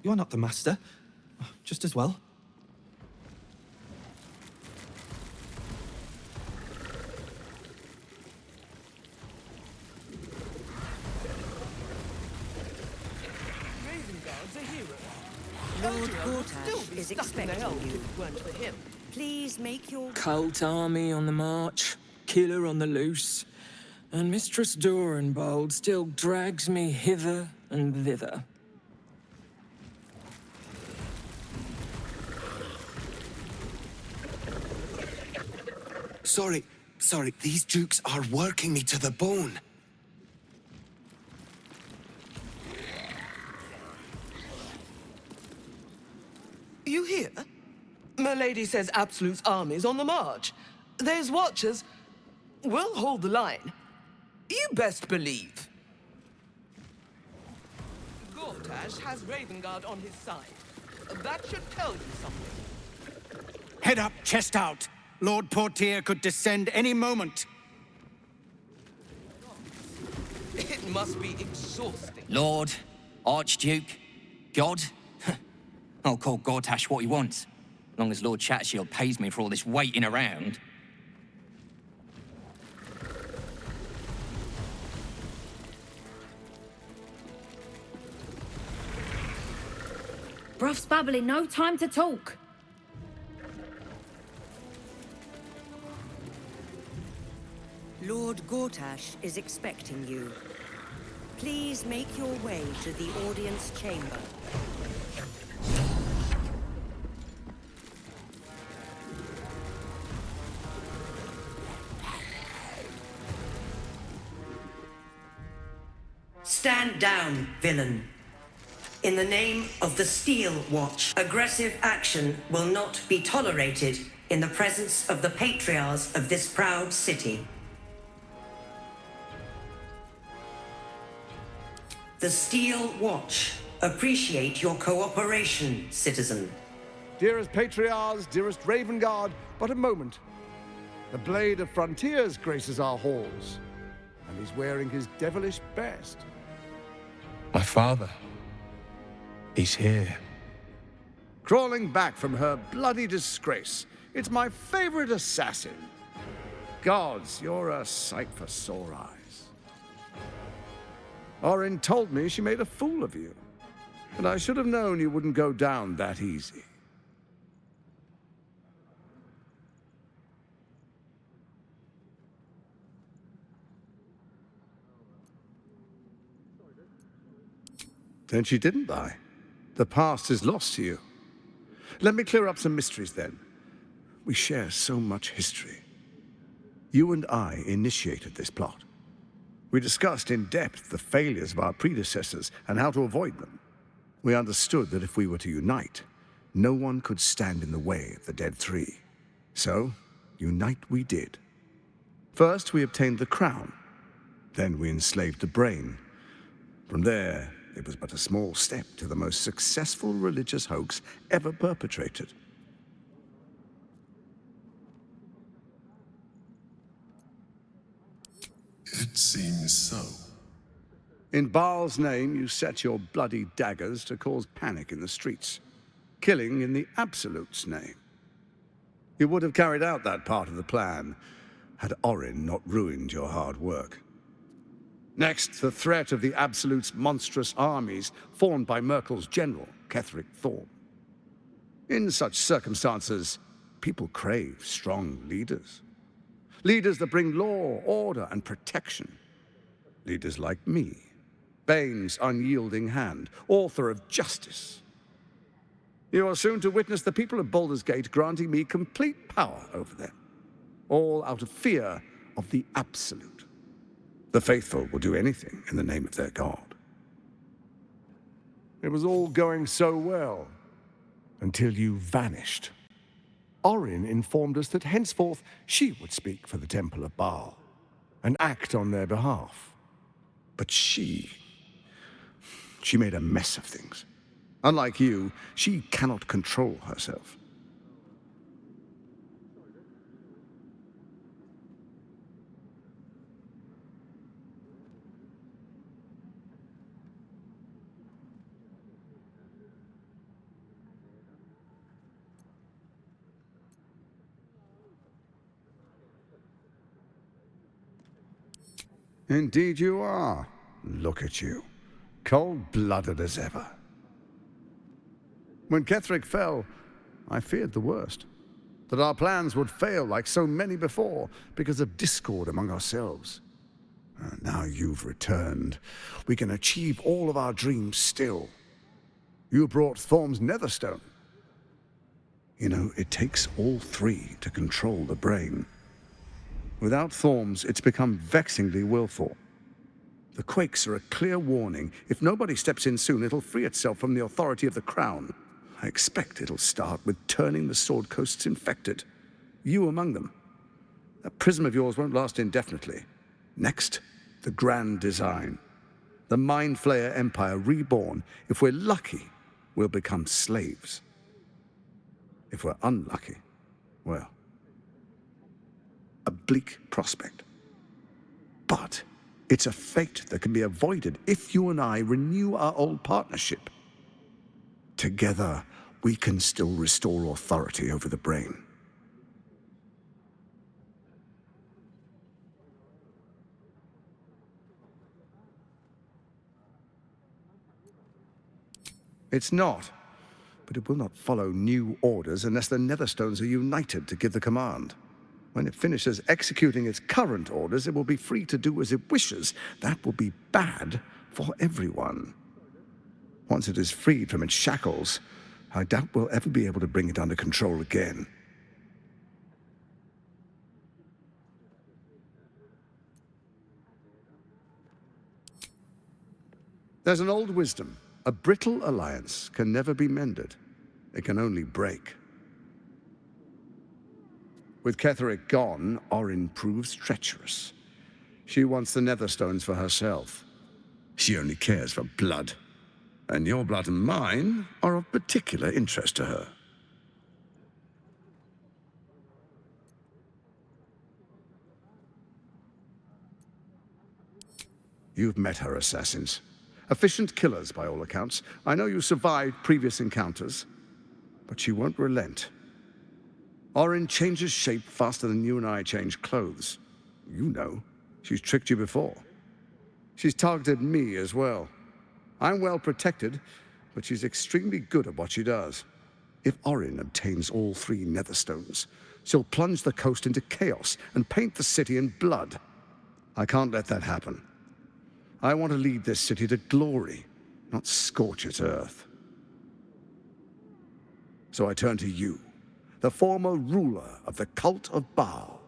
you're not the master. Just as well. Lord Gortash is expecting you. Please make your... Cult army on the march, killer on the loose, and Mistress Dorenbold still drags me hither and thither. Sorry, these dukes are working me to the bone. You hear? Milady says Absolute's army's on the march. There's watchers. We'll hold the line. You best believe. Gortash has Ravengard on his side. That should tell you something. Head up, chest out. Lord Portier could descend any moment. It must be exhausting. Lord, Archduke, God. I'll call Gortash what he wants, as long as Lord Chatshield pays me for all this waiting around. Bruff's babbling, no time to talk. Lord Gortash is expecting you. Please make your way to the audience chamber. Stand down, villain. In the name of the Steel Watch, aggressive action will not be tolerated in the presence of the patriarchs of this proud city. The Steel Watch appreciate your cooperation, citizen. Dearest Patriarchs, dearest Ravengard, but a moment. The Blade of Frontiers graces our halls, and he's wearing his devilish best. My father. He's here. Crawling back from her bloody disgrace. It's my favorite assassin. Gods, you're a sight for sore eyes. Orin told me she made a fool of you, and I should have known you wouldn't go down that easy. Then she didn't die. The past is lost to you. Let me clear up some mysteries then. We share so much history. You and I initiated this plot. We discussed in depth the failures of our predecessors and how to avoid them. We understood that if we were to unite, no one could stand in the way of the Dead Three. So, unite we did. First, we obtained the crown. Then we enslaved the brain. From there, it was but a small step to the most successful religious hoax ever perpetrated. It seems so. In Baal's name, you set your bloody daggers to cause panic in the streets, killing in the Absolute's name. You would have carried out that part of the plan had Orin not ruined your hard work. Next, the threat of the Absolute's monstrous armies formed by Merkel's general, Ketheric Thorm. In such circumstances, people crave strong leaders. Leaders that bring law, order, and protection. Leaders like me, Bane's unyielding hand, author of justice. You are soon to witness the people of Baldur's Gate granting me complete power over them, all out of fear of the Absolute. The faithful will do anything in the name of their god. It was all going so well, until you vanished. Orin informed us that henceforth she would speak for the Temple of Baal, and act on their behalf. But she made a mess of things. Unlike you, she cannot control herself. Indeed you are. Look at you. Cold-blooded as ever. When Ketheric fell, I feared the worst. That our plans would fail like so many before because of discord among ourselves. Now you've returned. We can achieve all of our dreams still. You brought Thorm's Netherstone. You know, it takes all three to control the brain. Without Thorm's, it's become vexingly willful. The quakes are a clear warning. If nobody steps in soon, it'll free itself from the authority of the Crown. I expect it'll start with turning the Sword Coasts infected. You among them. That prism of yours won't last indefinitely. Next, the grand design. The Mind Flayer Empire reborn. If we're lucky, we'll become slaves. If we're unlucky, well, a bleak prospect. But it's a fate that can be avoided if you and I renew our old partnership. Together, we can still restore authority over the brain. It's not, but it will not follow new orders unless the Netherstones are united to give the command. When it finishes executing its current orders, it will be free to do as it wishes. That will be bad for everyone. Once it is freed from its shackles, I doubt we'll ever be able to bring it under control again. There's an old wisdom. A brittle alliance can never be mended. It can only break. With Ketheric gone, Orin proves treacherous. She wants the Netherstones for herself. She only cares for blood. And your blood and mine are of particular interest to her. You've met her assassins. Efficient killers, by all accounts. I know you survived previous encounters, but she won't relent. Orin changes shape faster than you and I change clothes. You know, she's tricked you before. She's targeted me as well. I'm well protected, but she's extremely good at what she does. If Orin obtains all three Netherstones, she'll plunge the coast into chaos and paint the city in blood. I can't let that happen. I want to lead this city to glory, not scorch its earth. So I turn to you, the former ruler of the cult of Baal.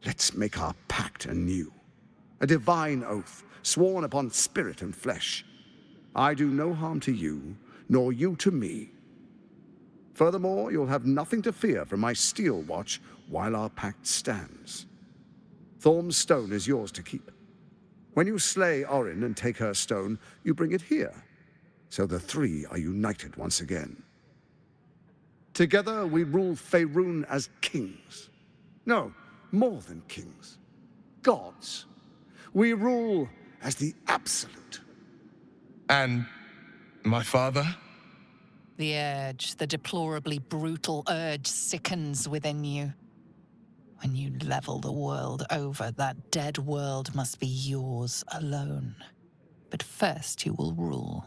Let's make our pact anew. A divine oath, sworn upon spirit and flesh. I do no harm to you, nor you to me. Furthermore, you'll have nothing to fear from my steel watch while our pact stands. Thorm's stone is yours to keep. When you slay Orin and take her stone, you bring it here, so the three are united once again. Together we rule Faerun as kings. No, more than kings. Gods. We rule as the Absolute. And my father? The urge, the deplorably brutal urge sickens within you. When you level the world over, that dead world must be yours alone. But first you will rule.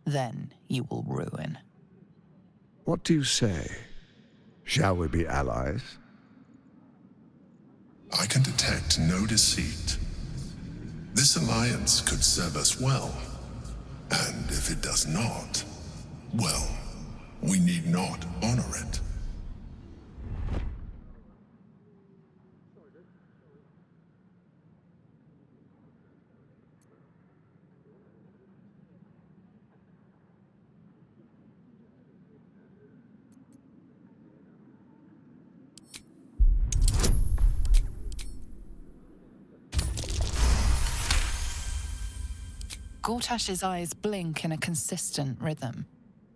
Then you will ruin. What do you say? Shall we be allies? I can detect no deceit. This alliance could serve us well. And if it does not, well, we need not honor it. Gortash's eyes blink in a consistent rhythm.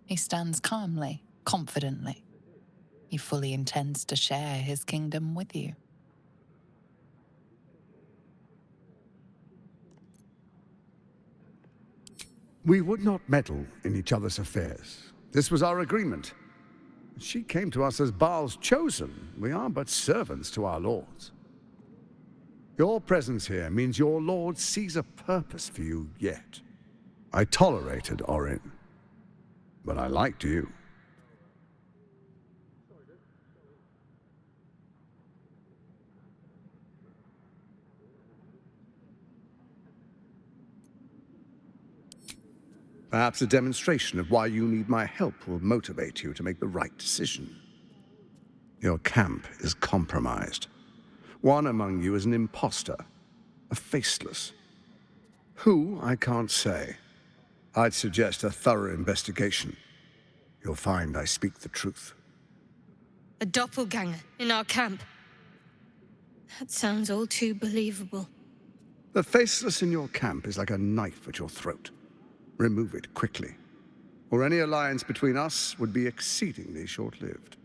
He stands calmly, confidently. He fully intends to share his kingdom with you. We would not meddle in each other's affairs. This was our agreement. She came to us as Baal's chosen. We are but servants to our lords. Your presence here means your lord sees a purpose for you yet. I tolerated Orin, but I liked you. Perhaps a demonstration of why you need my help will motivate you to make the right decision. Your camp is compromised. One among you is an imposter, a faceless. Who, I can't say. I'd suggest a thorough investigation. You'll find I speak the truth. A doppelganger in our camp. That sounds all too believable. The faceless in your camp is like a knife at your throat. Remove it quickly, or any alliance between us would be exceedingly short-lived.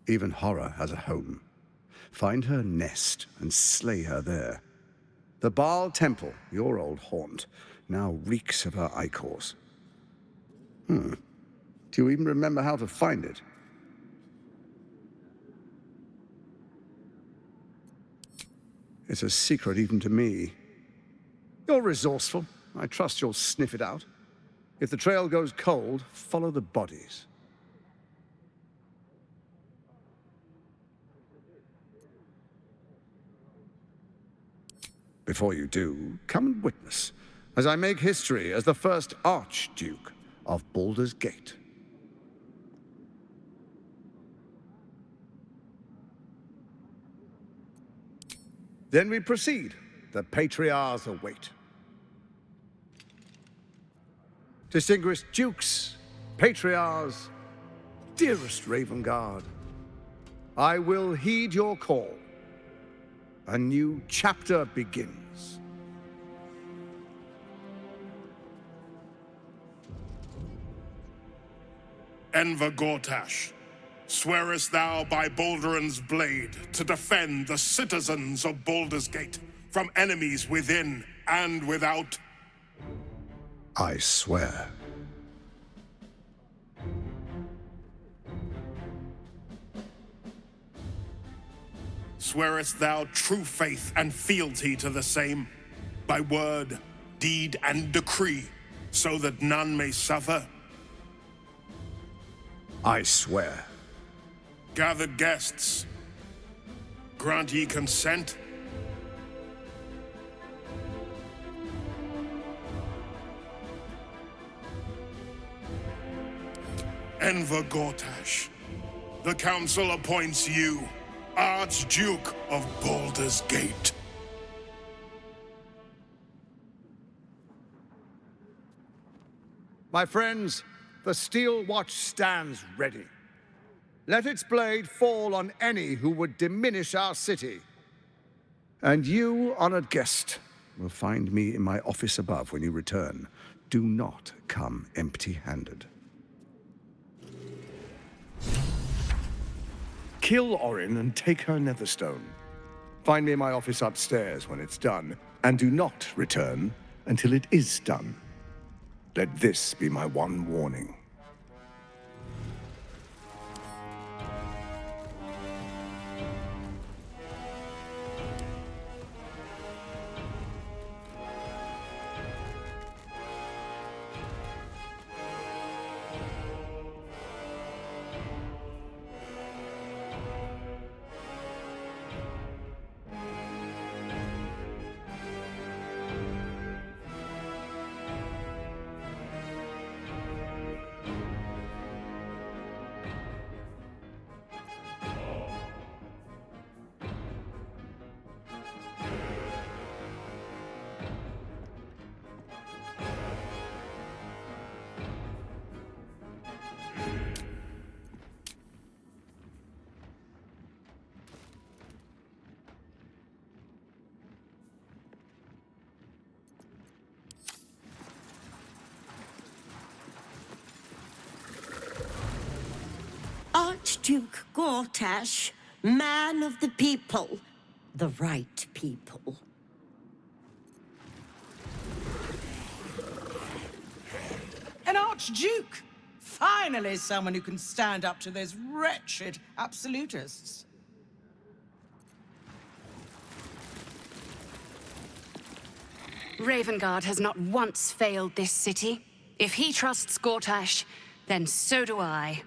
Even horror has a home. Find her nest and slay her there. The Baal Temple, your old haunt, now reeks of her ichors. Do you even remember how to find it? It's a secret even to me. You're resourceful. I trust you'll sniff it out. If the trail goes cold, follow the bodies. Before you do, come and witness, as I make history as the first Archduke of Baldur's Gate. Then we proceed. The Patriarchs await. Distinguished Dukes, Patriarchs, dearest Ravengard, I will heed your call. A new chapter begins. Enver Gortash, swearest thou by Baldur'S blade to defend the citizens of Baldur's Gate from enemies within and without? I swear. Swearest thou true faith and fealty to the same, by word, deed, and decree, so that none may suffer? I swear. Gathered guests, grant ye consent? Enver Gortash, the Council appoints you Archduke of Baldur's Gate. My friends, the Steel Watch stands ready. Let its blade fall on any who would diminish our city. And you, honored guest, will find me in my office above when you return. Do not come empty-handed. Kill Orin and take her Netherstone. Find me in my office upstairs when it's done, and do not return until it is done. Let this be my one warning. Archduke Gortash, man of the people, the right people. An Archduke! Finally someone who can stand up to those wretched absolutists. Ravengard has not once failed this city. If he trusts Gortash, then so do I.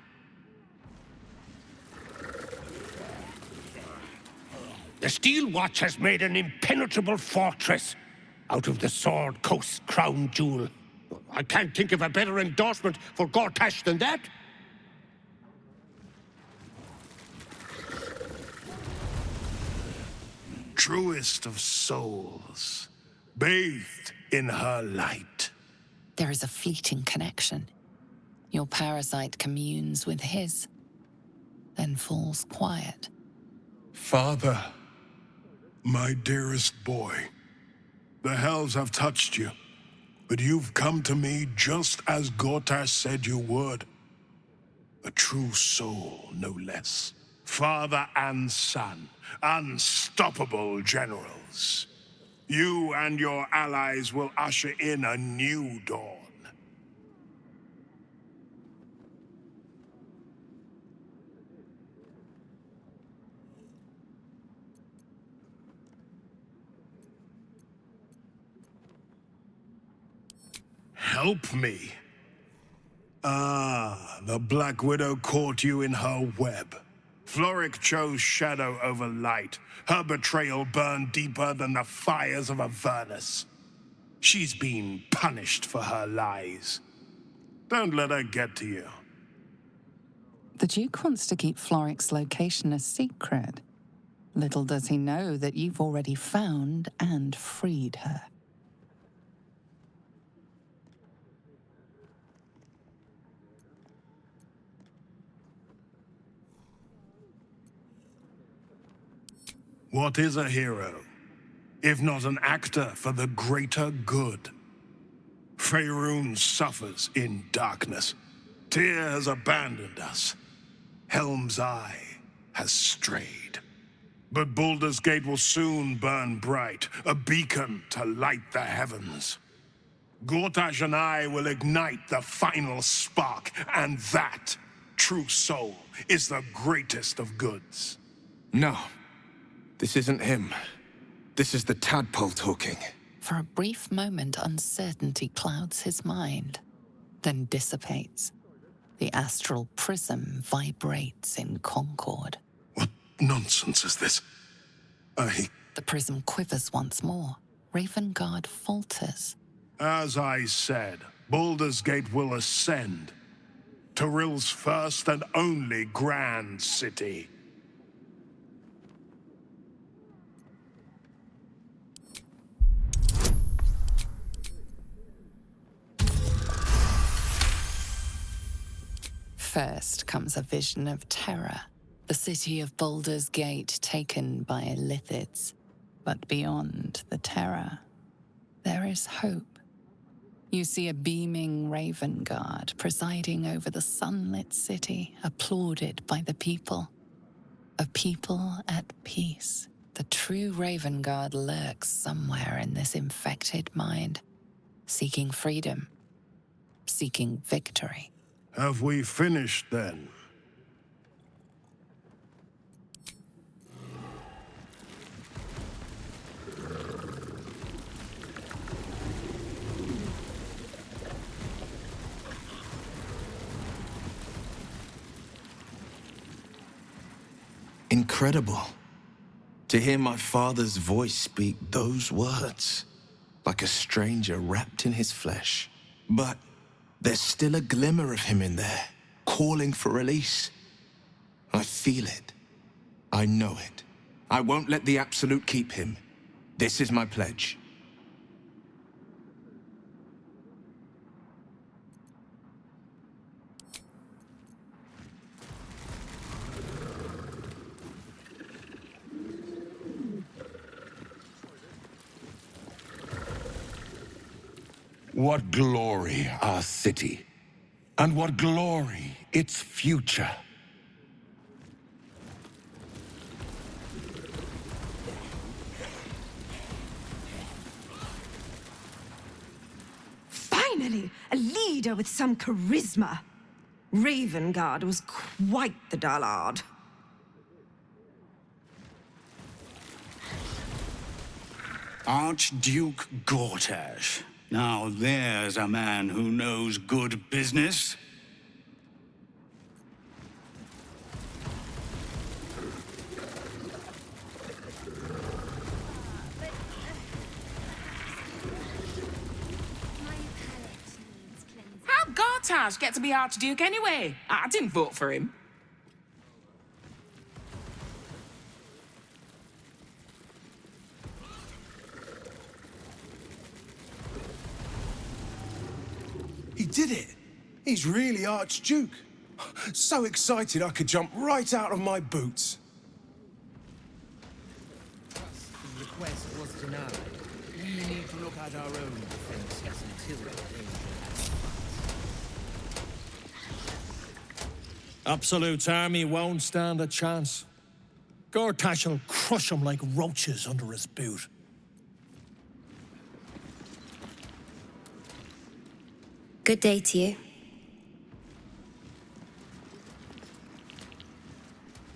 The Steel Watch has made an impenetrable fortress out of the Sword Coast crown jewel. I can't think of a better endorsement for Gortash than that. Truest of souls, bathed in her light. There is a fleeting connection. Your parasite communes with his, then falls quiet. Father, my dearest boy, the hells have touched you, but you've come to me just as Gortash said you would. A true soul, no less. Father and son, unstoppable generals. You and your allies will usher in a new dawn. Help me. Ah, the Black Widow caught you in her web. Floric chose shadow over light. Her betrayal burned deeper than the fires of Avernus. She's been punished for her lies. Don't let her get to you. The Duke wants to keep Floric's location a secret. Little does he know that you've already found and freed her. What is a hero, if not an actor for the greater good? Faerun suffers in darkness. Tyr has abandoned us. Helm's Eye has strayed. But Baldur's Gate will soon burn bright, a beacon to light the heavens. Gortash and I will ignite the final spark, and that, true soul, is the greatest of goods. No. This isn't him. This is the tadpole talking. For a brief moment, uncertainty clouds his mind, then dissipates. The astral prism vibrates in concord. What nonsense is this? The prism quivers once more. Ravengard falters. As I said, Baldur's Gate will ascend. Tyrill's first and only grand city. First comes a vision of terror, the city of Baldur's Gate taken by lithids. But beyond the terror, there is hope. You see a beaming Ravengard presiding over the sunlit city, applauded by the people. A people at peace. The true Ravengard lurks somewhere in this infected mind, seeking freedom, seeking victory. Have we finished, then? Incredible. To hear my father's voice speak those words, like a stranger wrapped in his flesh. But there's still a glimmer of him in there, calling for release. I feel it. I know it. I won't let the Absolute keep him. This is my pledge. What glory our city, and what glory its future. Finally, a leader with some charisma. Ravengard was quite the dullard. Archduke Gortash. Now there's a man who knows good business. How'd Gortash get to be Archduke anyway? I didn't vote for him. He did it! He's really Archduke. So excited I could jump right out of my boots. The request was denied. We need to look at our own defenses until the danger happens. Absolute's army won't stand a chance. Gortash will crush them like roaches under his boot. Good day to you.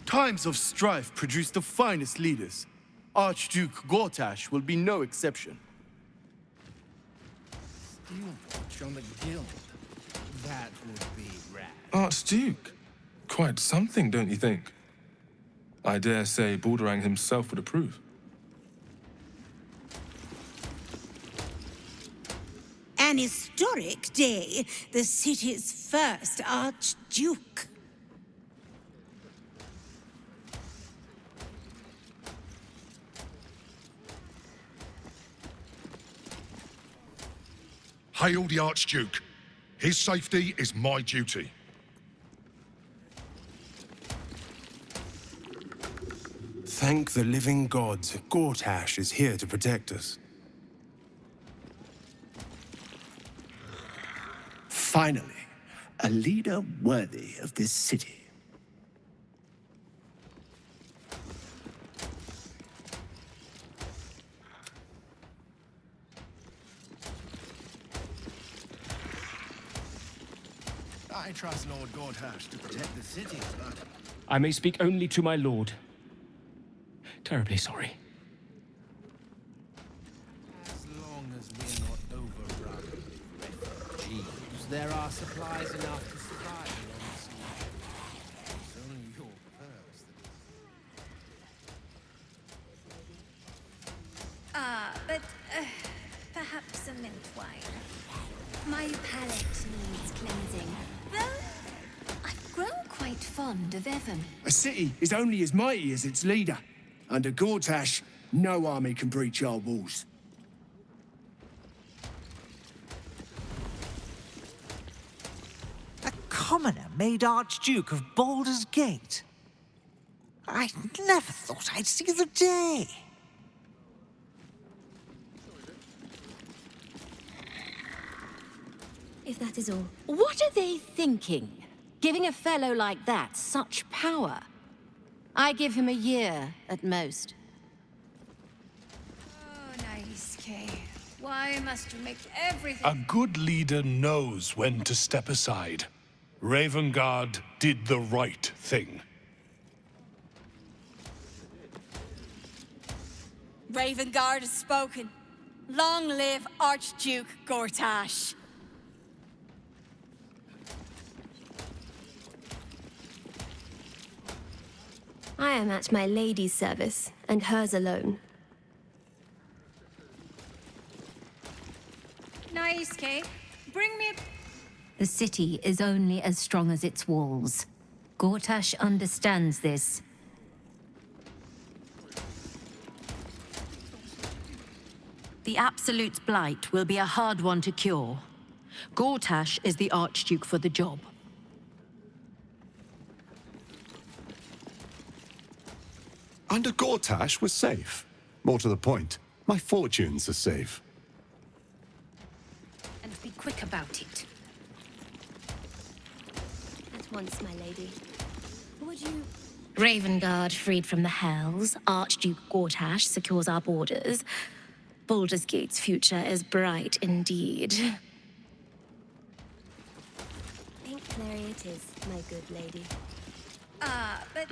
Times of strife produce the finest leaders. Archduke Gortash will be no exception. Steel watch on the guild. That would be rad. Archduke? Quite something, don't you think? I dare say Balderang himself would approve. An historic day, the city's first Archduke. Hail the Archduke. His safety is my duty. Thank the living gods, Gortash is here to protect us. Finally, a leader worthy of this city. I trust Lord Gortash to protect the city, but... I may speak only to my lord. Terribly sorry. As long as we're not overrun with refugees, there are supplies enough to survive along the sea. It's only your purse that... but perhaps a mint wine. My palate needs cleansing. Though I've grown quite fond of Evan. A city is only as mighty as its leader. Under Gortash, no army can breach our walls. A commoner made Archduke of Baldur's Gate. I never thought I'd see the day. If that is all. What are they thinking? Giving a fellow like that such power? I give him a year, at most. Oh, nice, Kay. Why must you make everything... A good leader knows when to step aside. Ravengard did the right thing. Ravengard has spoken. Long live Archduke Gortash. I am at my lady's service, and hers alone. Nice, Kay. Bring me a... The city is only as strong as its walls. Gortash understands this. The Absolute's blight will be a hard one to cure. Gortash is the Archduke for the job. Under Gortash, we're safe. More to the point, my fortunes are safe. And be quick about it. At once, my lady. Would you... Ravengard freed from the Hells, Archduke Gortash secures our borders. Baldur's Gate's future is bright indeed. mercenary it is, my good lady. But...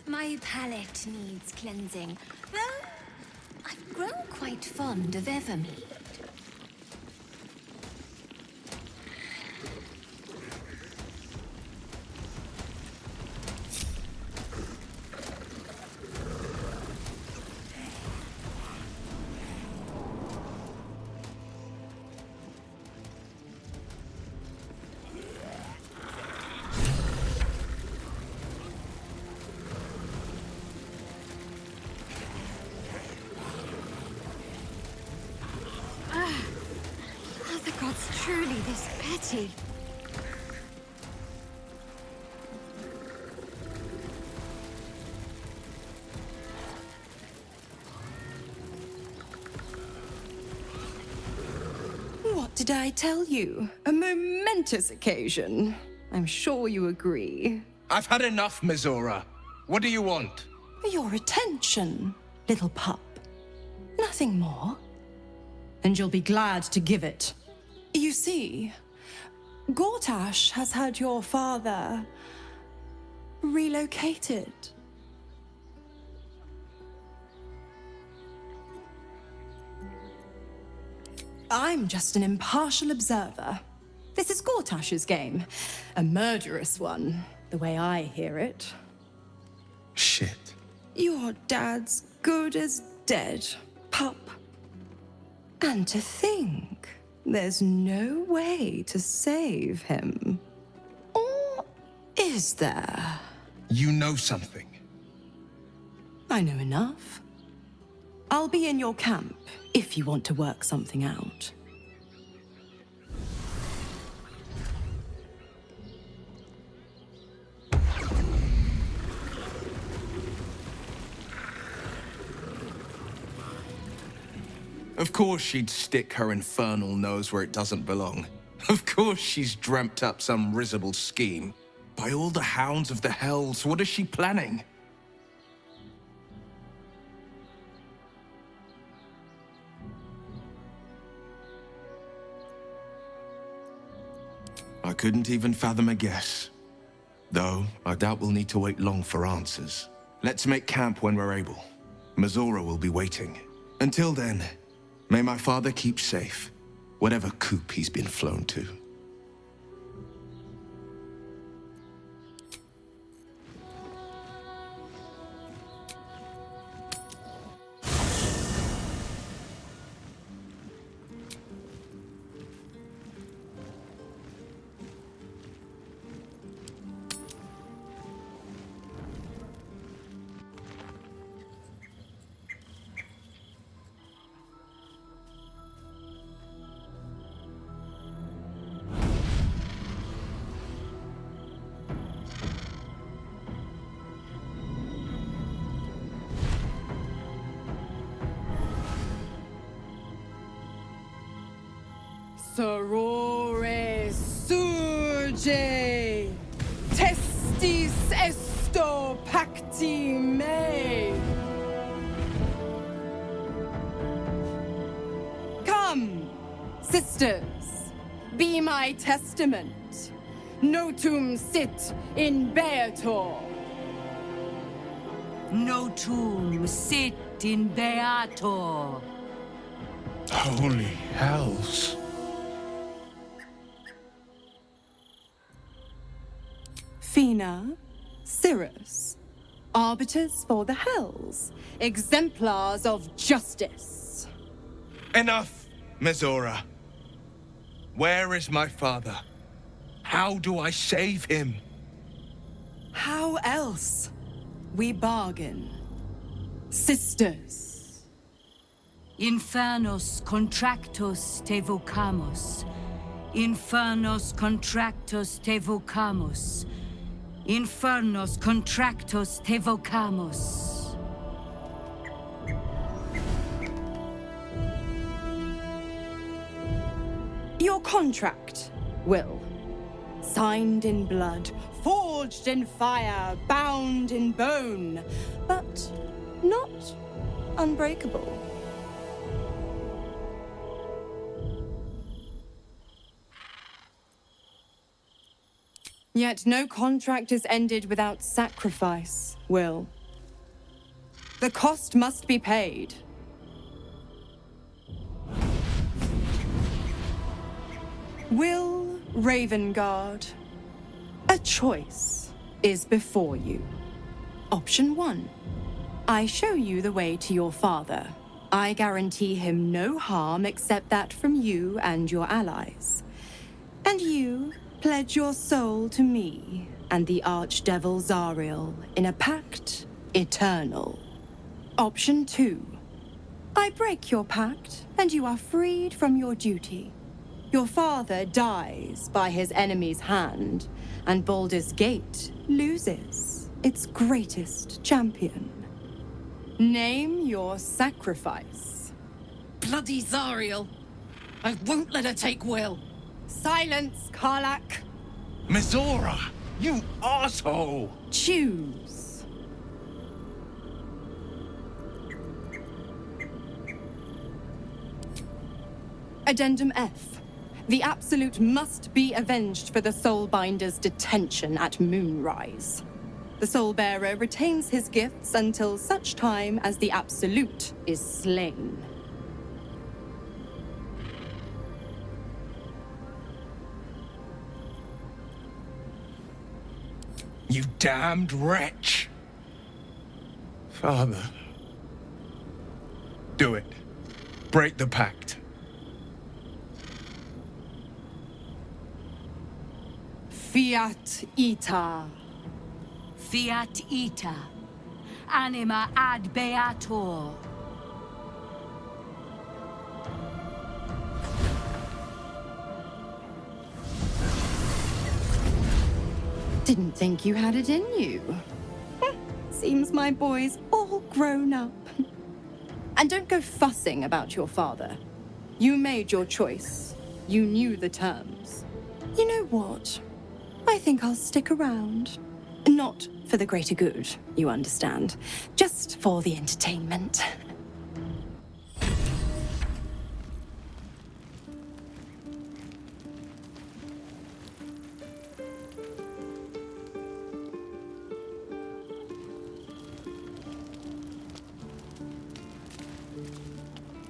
My palate needs cleansing, though I've grown quite fond of Evermead. Are the gods truly this petty? What did I tell you? A momentous occasion. I'm sure you agree. I've had enough, Mizora. What do you want? Your attention, little pup. Nothing more. And you'll be glad to give it. You see, Gortash has had your father relocated. I'm just an impartial observer. This is Gortash's game. A murderous one, the way I hear it. Shit. Your dad's good as dead, pup. And to think, there's no way to save him. Or is there? You know something. I know enough. I'll be in your camp if you want to work something out. Of course she'd stick her infernal nose where it doesn't belong. Of course she's dreamt up some risible scheme. By all the hounds of the hells, what is she planning? I couldn't even fathom a guess. Though, I doubt we'll need to wait long for answers. Let's make camp when we're able. Mizora will be waiting. Until then, may my father keep safe, whatever coop he's been flown to. Sorore surge, testis esto pacti me. Come, sisters, be my testament. Notum sit in beator. Notum sit in beator. Holy hells. Fina, Cirrus, arbiters for the hells, exemplars of justice. Enough, Mizora. Where is my father? How do I save him? How else? We bargain. Sisters. Infernos contractos te vocamus. Infernos contractos te vocamus. Infernos contractos te vocamus. Your contract, Wyll. Signed in blood, forged in fire, bound in bone, but not unbreakable. Yet no contract is ended without sacrifice, Wyll. The cost must be paid. Wyll Ravengard, a choice is before you. Option 1. I show you the way to your father. I guarantee him no harm except that from you and your allies. And you pledge your soul to me and the Archdevil Zariel in a pact eternal. Option 2. I break your pact, and you are freed from your duty. Your father dies by his enemy's hand, and Baldur's Gate loses its greatest champion. Name your sacrifice. Bloody Zariel! I won't let her take Wyll! Silence, Karlach! Mizora! You arsehole! Choose. Addendum F. The Absolute must be avenged for the Soulbinder's detention at Moonrise. The Soulbearer retains his gifts until such time as the Absolute is slain. You damned wretch! Father. Do it. Break the pact. Fiat Ita. Fiat ita, anima ad beator. Didn't think you had it in you. Seems my boy's all grown up. And don't go fussing about your father. You made your choice. You knew the terms. You know what? I think I'll stick around. Not for the greater good, you understand. Just for the entertainment.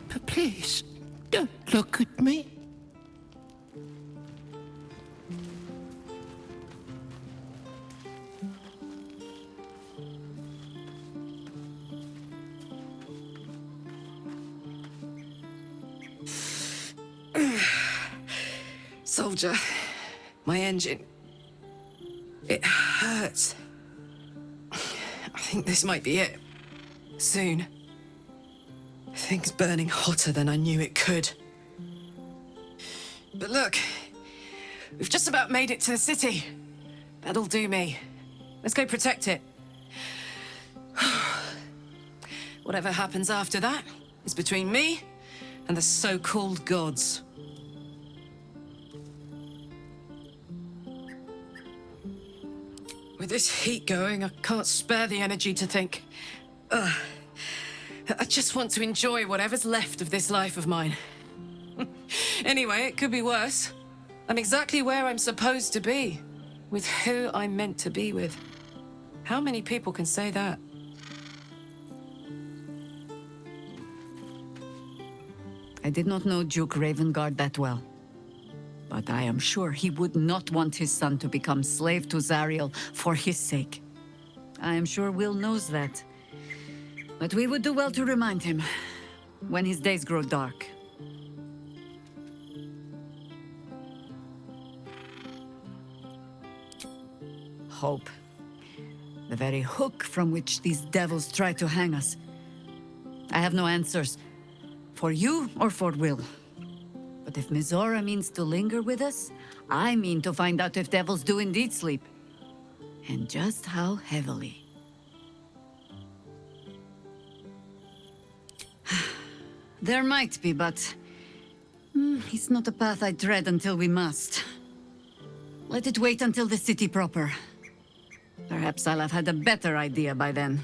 But please, don't look at me. Soldier, my engine. It hurts. I think this might be it. Soon. Things burning hotter than I knew it could. But look, we've just about made it to the city. That'll do me. Let's go protect it. Whatever happens after that is between me and the so-called gods. With this heat going, I can't spare the energy to think. I just want to enjoy whatever's left of this life of mine. Anyway, it could be worse. I'm exactly where I'm supposed to be, with who I'm meant to be with. How many people can say that? I did not know Duke Ravengard that well. But I am sure he would not want his son to become slave to Zariel for his sake. I am sure Wyll knows that. But we would do well to remind him when his days grow dark. Hope. The very hook from which these devils try to hang us. I have no answers. For you or for Wyll. But if Mizora means to linger with us, I mean to find out if devils do indeed sleep. And just how heavily. There might be, but... it's not a path I tread until we must. Let it wait until the city proper. Perhaps I'll have had a better idea by then.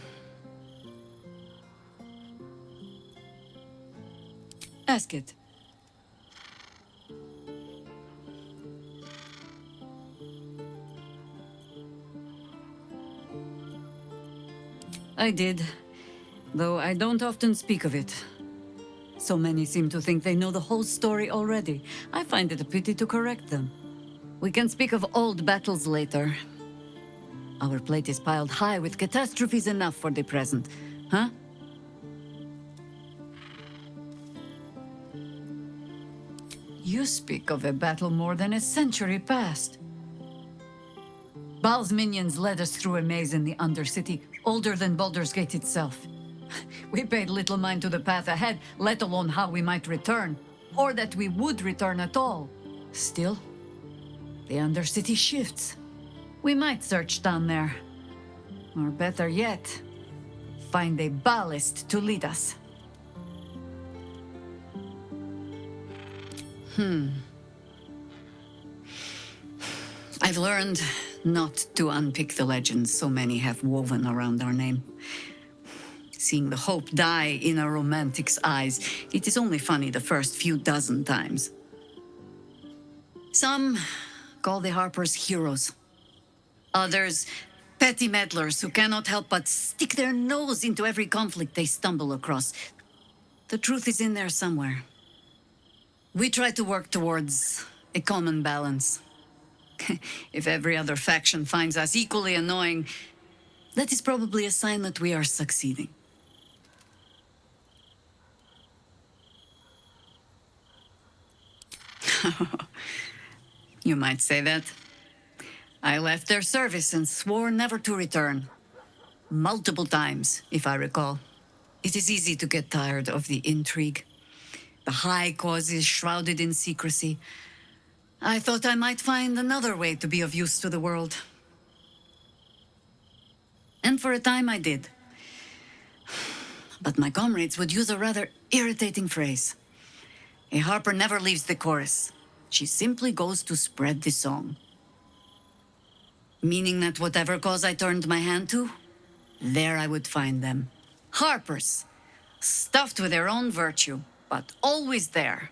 Ask it. I did. Though I don't often speak of it. So many seem to think they know the whole story already. I find it a pity to correct them. We can speak of old battles later. Our plate is piled high with catastrophes enough for the present, huh? You speak of a battle more than a century past. Baal's minions led us through a maze in the Undercity, older than Baldur's Gate itself. We paid little mind to the path ahead, let alone how we might return, or that we would return at all. Still, the Undercity shifts. We might search down there. Or better yet, find a ballast to lead us. I've learned not to unpick the legends so many have woven around our name. Seeing the hope die in a romantic's eyes, it is only funny the first few dozen times. Some call the Harpers heroes. Others, petty meddlers who cannot help but stick their nose into every conflict they stumble across. The truth is in there somewhere. We try to work towards a common balance. If every other faction finds us equally annoying, that is probably a sign that we are succeeding. You might say that. I left their service and swore never to return. Multiple times, if I recall. It is easy to get tired of the intrigue. The high causes shrouded in secrecy. I thought I might find another way to be of use to the world. And for a time I did. But my comrades would use a rather irritating phrase. A harper never leaves the chorus. She simply goes to spread the song. Meaning that whatever cause I turned my hand to, there I would find them. Harpers, stuffed with their own virtue, but always there.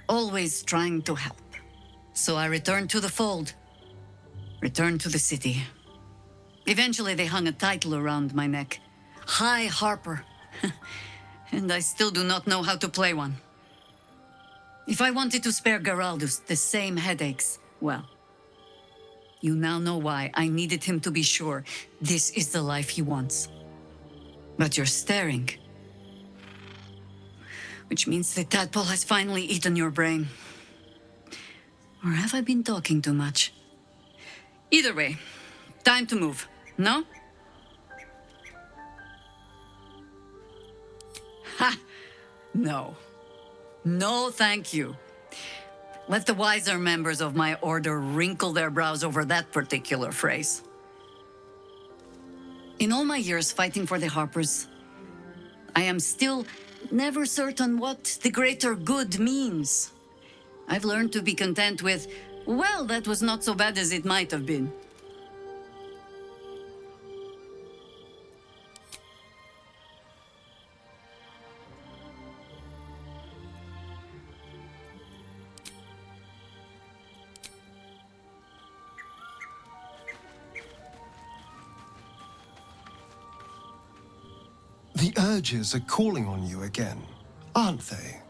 Always trying to help. So I returned to the fold. Returned to the city. Eventually they hung a title around my neck. High Harper. And I still do not know how to play one. If I wanted to spare Geraldus the same headaches, well, you now know why I needed him to be sure this is the life he wants. But you're staring. Which means the tadpole has finally eaten your brain. Or have I been talking too much? Either way, time to move, no? Ha! No. No, thank you. Let the wiser members of my order wrinkle their brows over that particular phrase. In all my years fighting for the Harpers, I am still never certain what the greater good means. I've learned to be content with, well, that was not so bad as it might have been. The urges are calling on you again, aren't they?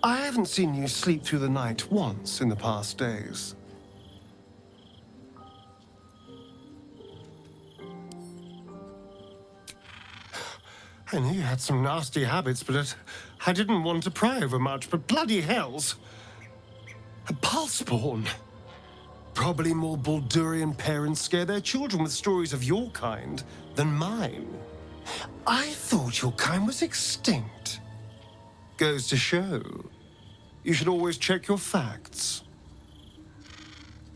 I haven't seen you sleep through the night once in the past days. I knew you had some nasty habits, but I didn't want to pry over much, but bloody hells. A Baalspawn. Probably more Baldurian parents scare their children with stories of your kind than mine. I thought your kind was extinct. Goes to show, you should always check your facts.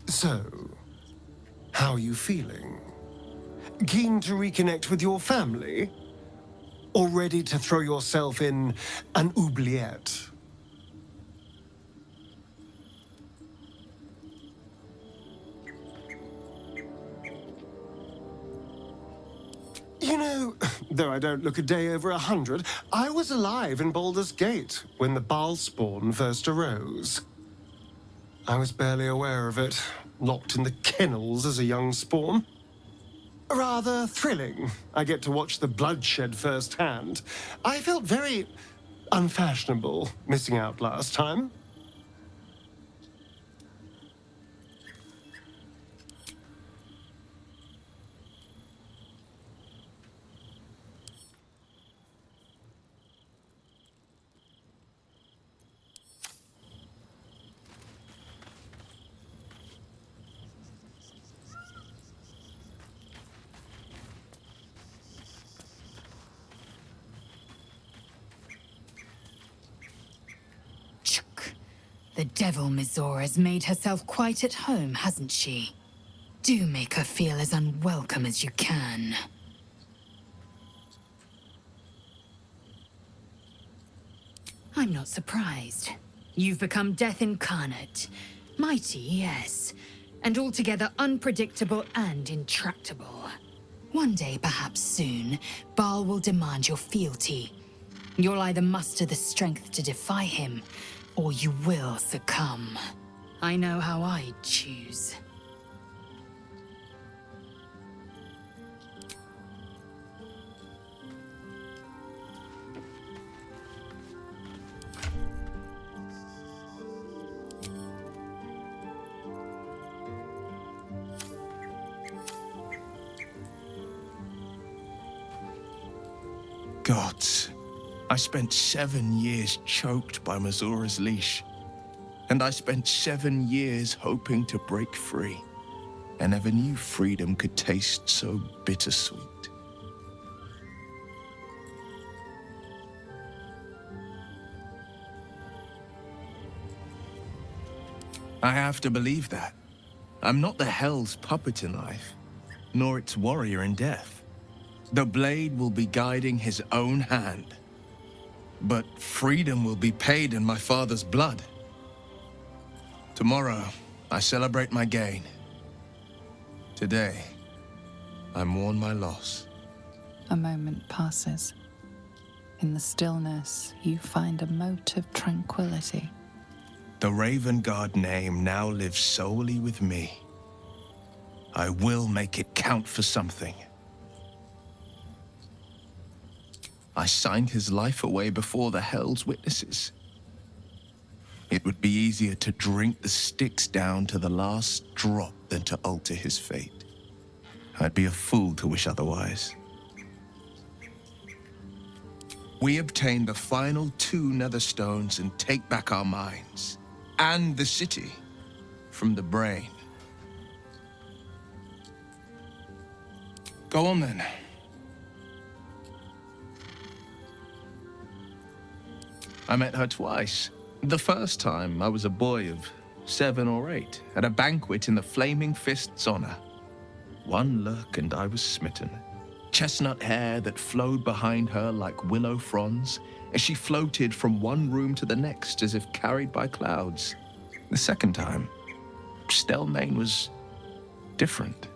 So, how are you feeling? Keen to reconnect with your family? Or ready to throw yourself in an oubliette? You know, though I don't look a day over 100, I was alive in Baldur's Gate when the Baalspawn first arose. I was barely aware of it, locked in the kennels as a young spawn. rather thrilling. I get to watch the bloodshed firsthand. I felt very unfashionable missing out last time. The devil Mizora has made herself quite at home, hasn't she? Do make her feel as unwelcome as you can. I'm not surprised. You've become death incarnate. Mighty, yes, and altogether unpredictable and intractable. One day, perhaps soon, Baal will demand your fealty. You'll either muster the strength to defy him, or you will succumb. I know how I'd choose. Gods, I spent 7 years choked by Mizora's leash. And I spent 7 years hoping to break free. I never knew freedom could taste so bittersweet. I have to believe that. I'm not the Hell's puppet in life, nor its warrior in death. The blade will be guiding his own hand. But freedom will be paid in my father's blood. Tomorrow, I celebrate my gain. Today, I mourn my loss. A moment passes. In the stillness, you find a mote of tranquility. The Raven Guard name now lives solely with me. I will make it count for something. I signed his life away before the Hell's witnesses. It would be easier to drink the sticks down to the last drop than to alter his fate. I'd be a fool to wish otherwise. We obtain the final 2 nether stones and take back our minds, and the city, from the brain. Go on then. I met her twice. The first time, I was a boy of 7 or 8, at a banquet in the Flaming Fist's honor. One look and I was smitten. Chestnut hair that flowed behind her like willow fronds, as she floated from one room to the next as if carried by clouds. The second time, Stelmane was different.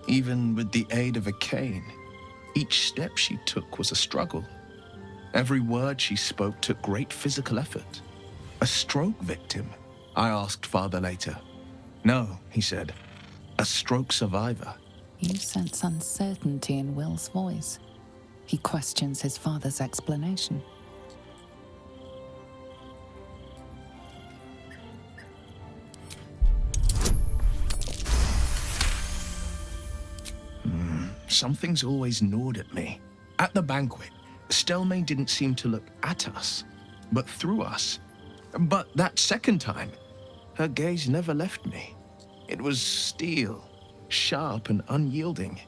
Even with the aid of a cane, each step she took was a struggle. Every word she spoke took great physical effort. A stroke victim? I asked father later. No, he said. A stroke survivor. You sense uncertainty in Wyll's voice. He questions his father's explanation. Something's always gnawed at me. At the banquet, Stelmane didn't seem to look at us, but through us. But that second time, her gaze never left me. It was steel, sharp and unyielding.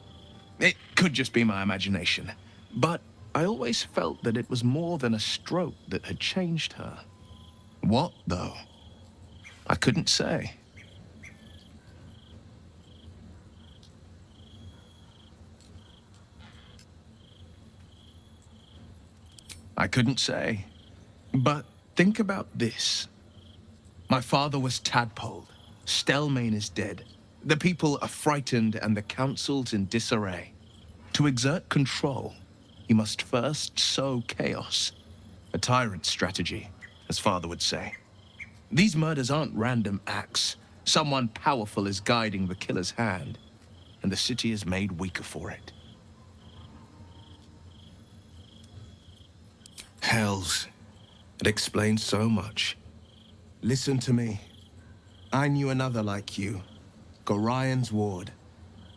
It could just be my imagination, but I always felt that it was more than a stroke that had changed her. What, though? I couldn't say. I couldn't say. But think about this. My father was tadpoled. Stelmane is dead. The people are frightened and the council's in disarray. To exert control, he must first sow chaos. A tyrant's strategy, as father would say. These murders aren't random acts. Someone powerful is guiding the killer's hand. and the city is made weaker for it. Hells. It explains so much. Listen to me. I knew another like you. Gorion's ward.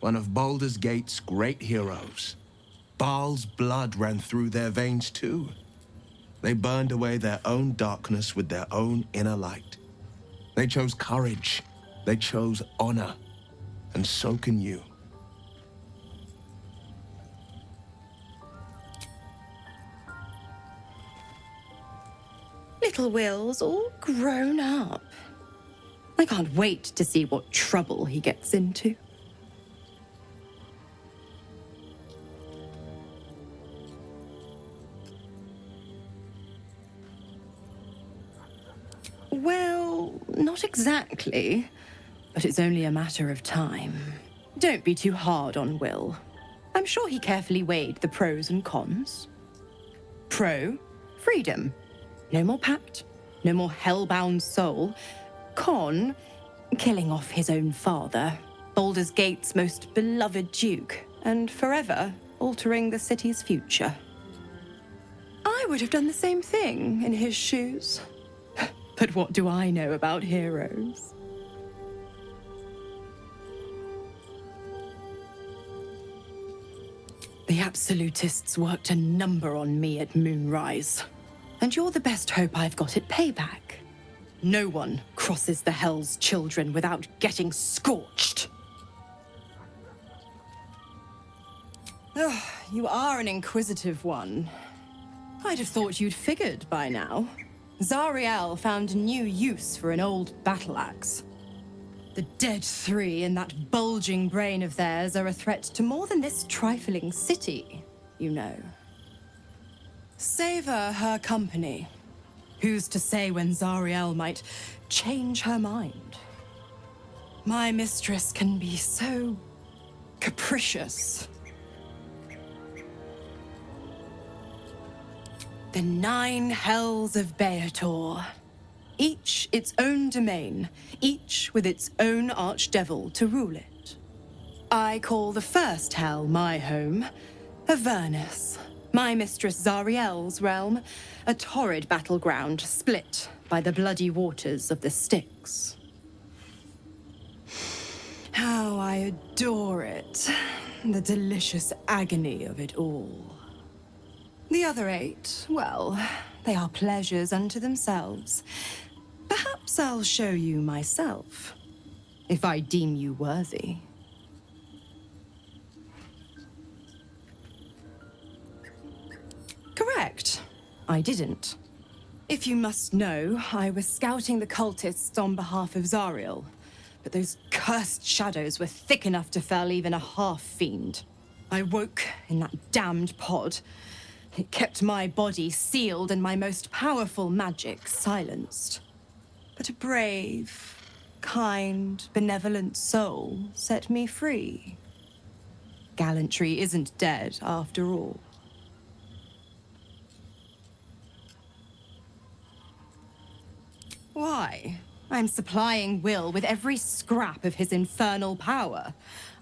One of Baldur's Gate's great heroes. Baal's blood ran through their veins too. They burned away their own darkness with their own inner light. They chose courage. They chose honor. And so can you. Little Wyll's all grown up. I can't wait to see what trouble he gets into. Well, not exactly, but it's only a matter of time. Don't be too hard on Wyll. I'm sure he carefully weighed the pros and cons. Pro, freedom. No more pact, no more hellbound soul. Con, killing off his own father, Baldur's Gate's most beloved duke, and forever altering the city's future. I would have done the same thing in his shoes. But what do I know about heroes? The Absolutists worked a number on me at Moonrise. And you're the best hope I've got at payback. No one crosses the Hell's Children without getting scorched. Oh, you are an inquisitive one. I'd have thought you'd figured by now. Zariel found a new use for an old battle axe. The dead three in that bulging brain of theirs are a threat to more than this trifling city, you know. Savor her company. Who's to say when Zariel might change her mind? My mistress can be so capricious. The 9 hells of Beator. Each its own domain, each with its own archdevil to rule it. I call the first hell my home, Avernus. My mistress Zariel's realm, a torrid battleground split by the bloody waters of the Styx. How I adore it, the delicious agony of it all. The other 8, well, they are pleasures unto themselves. Perhaps I'll show you myself, if I deem you worthy. Correct. I didn't. If you must know, I was scouting the cultists on behalf of Zariel, but those cursed shadows were thick enough to fell even a half-fiend. I woke in that damned pod. It kept my body sealed and my most powerful magic silenced. But a brave, kind, benevolent soul set me free. Gallantry isn't dead after all. Why? I'm supplying Wyll with every scrap of his infernal power.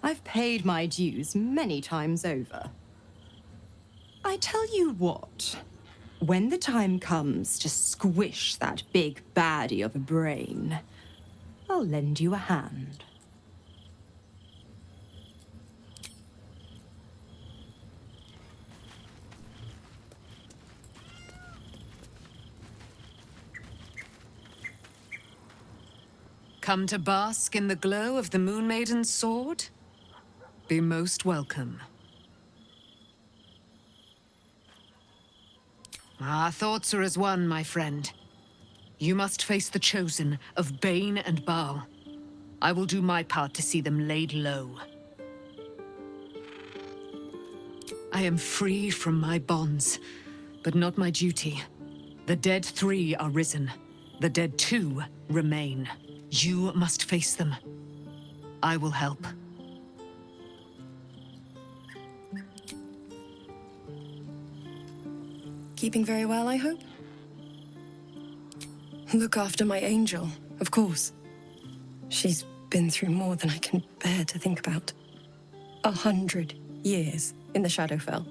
I've paid my dues many times over. I tell you what, when the time comes to squish that big baddie of a brain, I'll lend you a hand. Come to bask in the glow of the Moon Maiden's sword? Be most welcome. Our thoughts are as one, my friend. You must face the chosen of Bane and Baal. I will do my part to see them laid low. I am free from my bonds, but not my duty. The dead 3 are risen. The dead 2 remain. You must face them. I will help. Keeping very well, I hope? Look after my angel, of course. She's been through more than I can bear to think about. 100 years in the Shadowfell.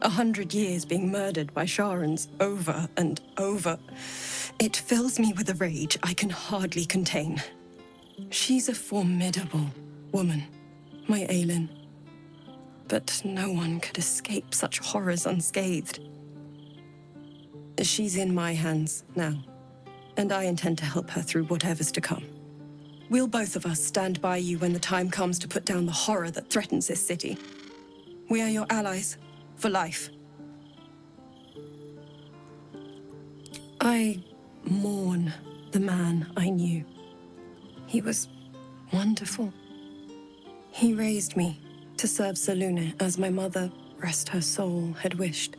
100 years being murdered by Sharans over and over. It fills me with a rage I can hardly contain. She's a formidable woman, my Aelin. But no one could escape such horrors unscathed. She's in my hands now, and I intend to help her through whatever's to come. We'll both of us stand by you when the time comes to put down the horror that threatens this city. We are your allies, for life. I mourn the man I knew. He was wonderful. He raised me to serve Selûne as my mother, rest her soul, had wished.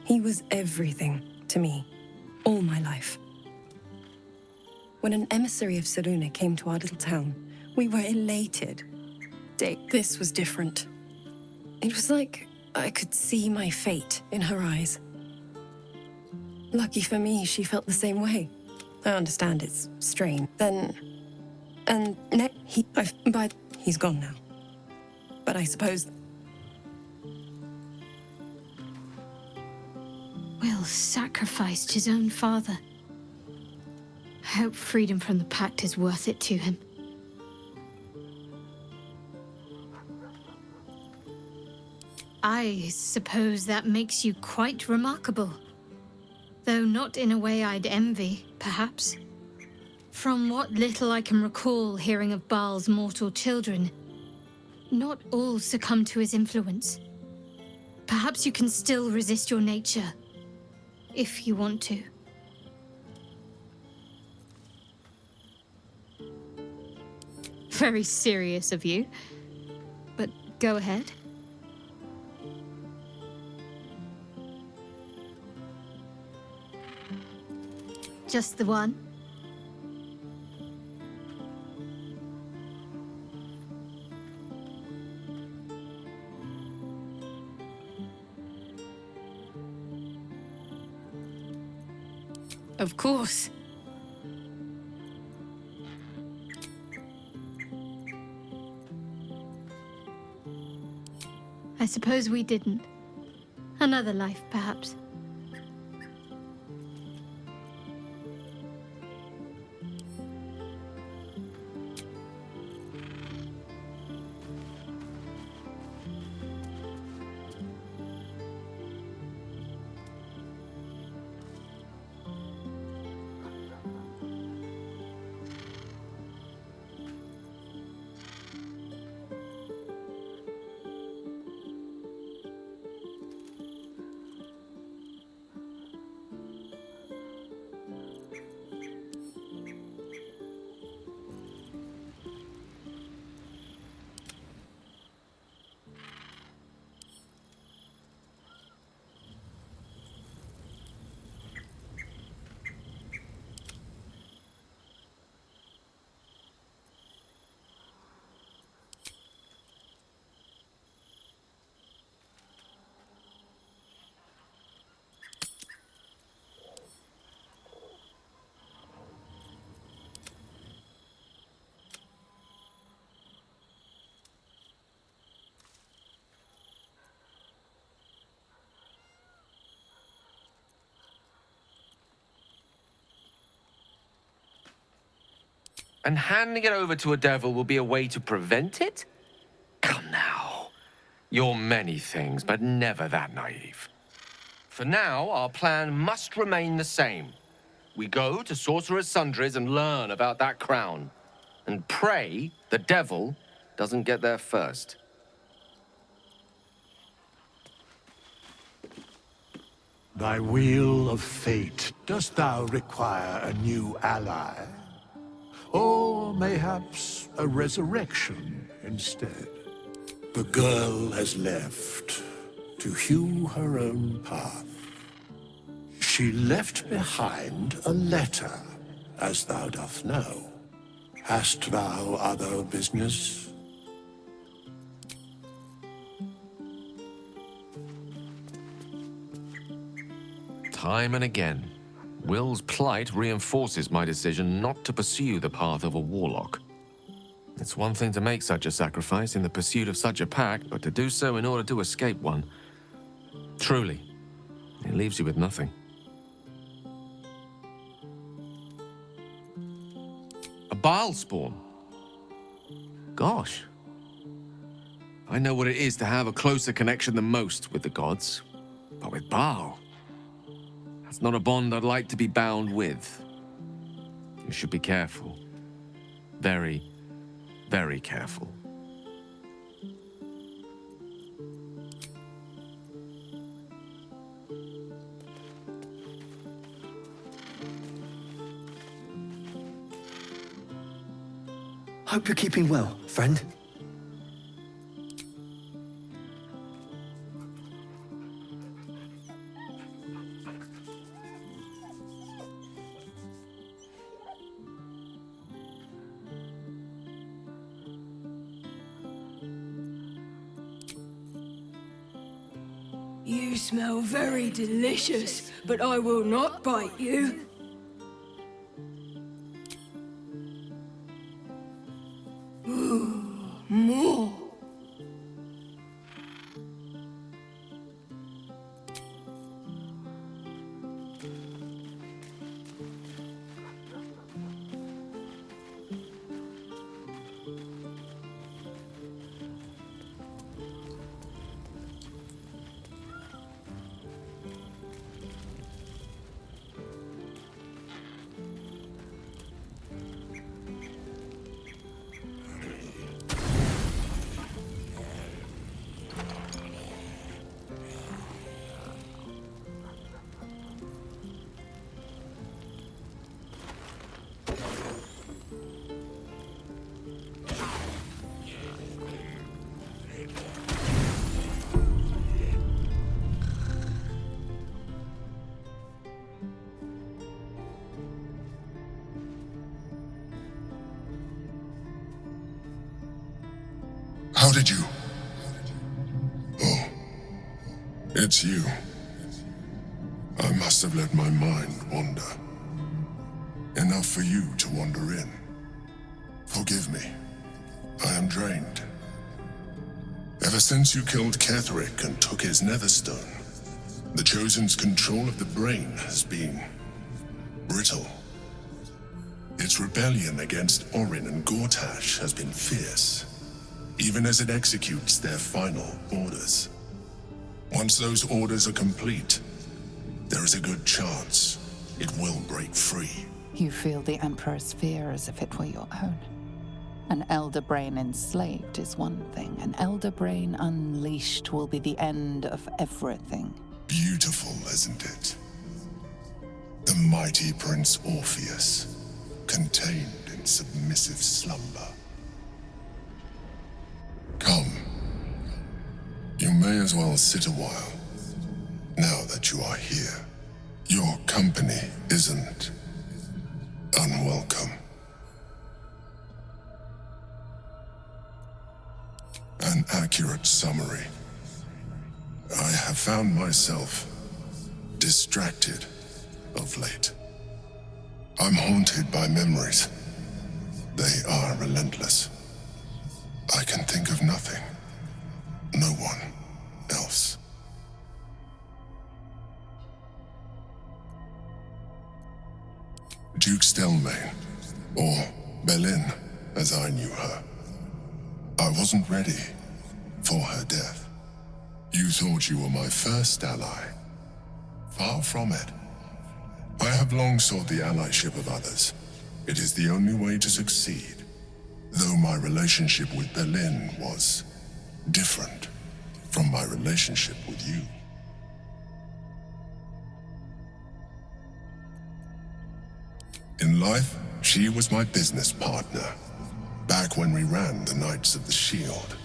He was everything to me, all my life. When an emissary of Selûne came to our little town, we were elated. This was different. It was like I could see my fate in her eyes. Lucky for me, she felt the same way. I understand it's strange. He's gone now. But I suppose... Wyll sacrificed his own father. I hope freedom from the pact is worth it to him. I suppose that makes you quite remarkable. Though not in a way I'd envy, perhaps. From what little I can recall hearing of Baal's mortal children, not all succumb to his influence. Perhaps you can still resist your nature, if you want to. Very serious of you, but go ahead. Just the one? Of course. I suppose we didn't. Another life, perhaps. And handing it over to a devil will be a way to prevent it? Come now. You're many things, but never that naive. For now, our plan must remain the same. We go to Sorcerer's Sundries and learn about that crown. And pray the devil doesn't get there first. Thy wheel of fate, dost thou require a new ally? Or mayhaps a resurrection instead? The girl has left to hew her own path. She left behind a letter, as thou dost know. Hast thou other business? Time and again, Wyll's plight reinforces my decision not to pursue the path of a warlock. It's one thing to make such a sacrifice in the pursuit of such a pact, but to do so in order to escape one. Truly, it leaves you with nothing. A Baal spawn? Gosh. I know what it is to have a closer connection than most with the gods. But with Baal, that's not a bond I'd like to be bound with. You should be careful. Very, very careful. Hope you're keeping well, friend. You smell very delicious, but I will not bite you. Ooh, more. How did you? Oh, it's you. I must have let my mind wander. Enough for you to wander in. Forgive me. I am drained. Ever since you killed Ketheric and took his netherstone, the Chosen's control of the brain has been brittle. Its rebellion against Orin and Gortash has been fierce, even as it executes their final orders. Once those orders are complete, there is a good chance it will break free. You feel the Emperor's fear as if it were your own. An elder brain enslaved is one thing. An elder brain unleashed will be the end of everything. Beautiful, isn't it? The mighty Prince Orpheus, contained in submissive slumber. Come. You may as well sit a while, now that you are here. Your company isn't unwelcome. An accurate summary. I have found myself distracted of late. I'm haunted by memories. They are relentless. I can think of nothing. No one else. Duke Stelmane, or Belin, as I knew her. I wasn't ready for her death. You thought you were my first ally. Far from it. I have long sought the allyship of others. It is the only way to succeed. Though my relationship with Belin was different from my relationship with you. In life, she was my business partner, back when we ran the Knights of the Shield.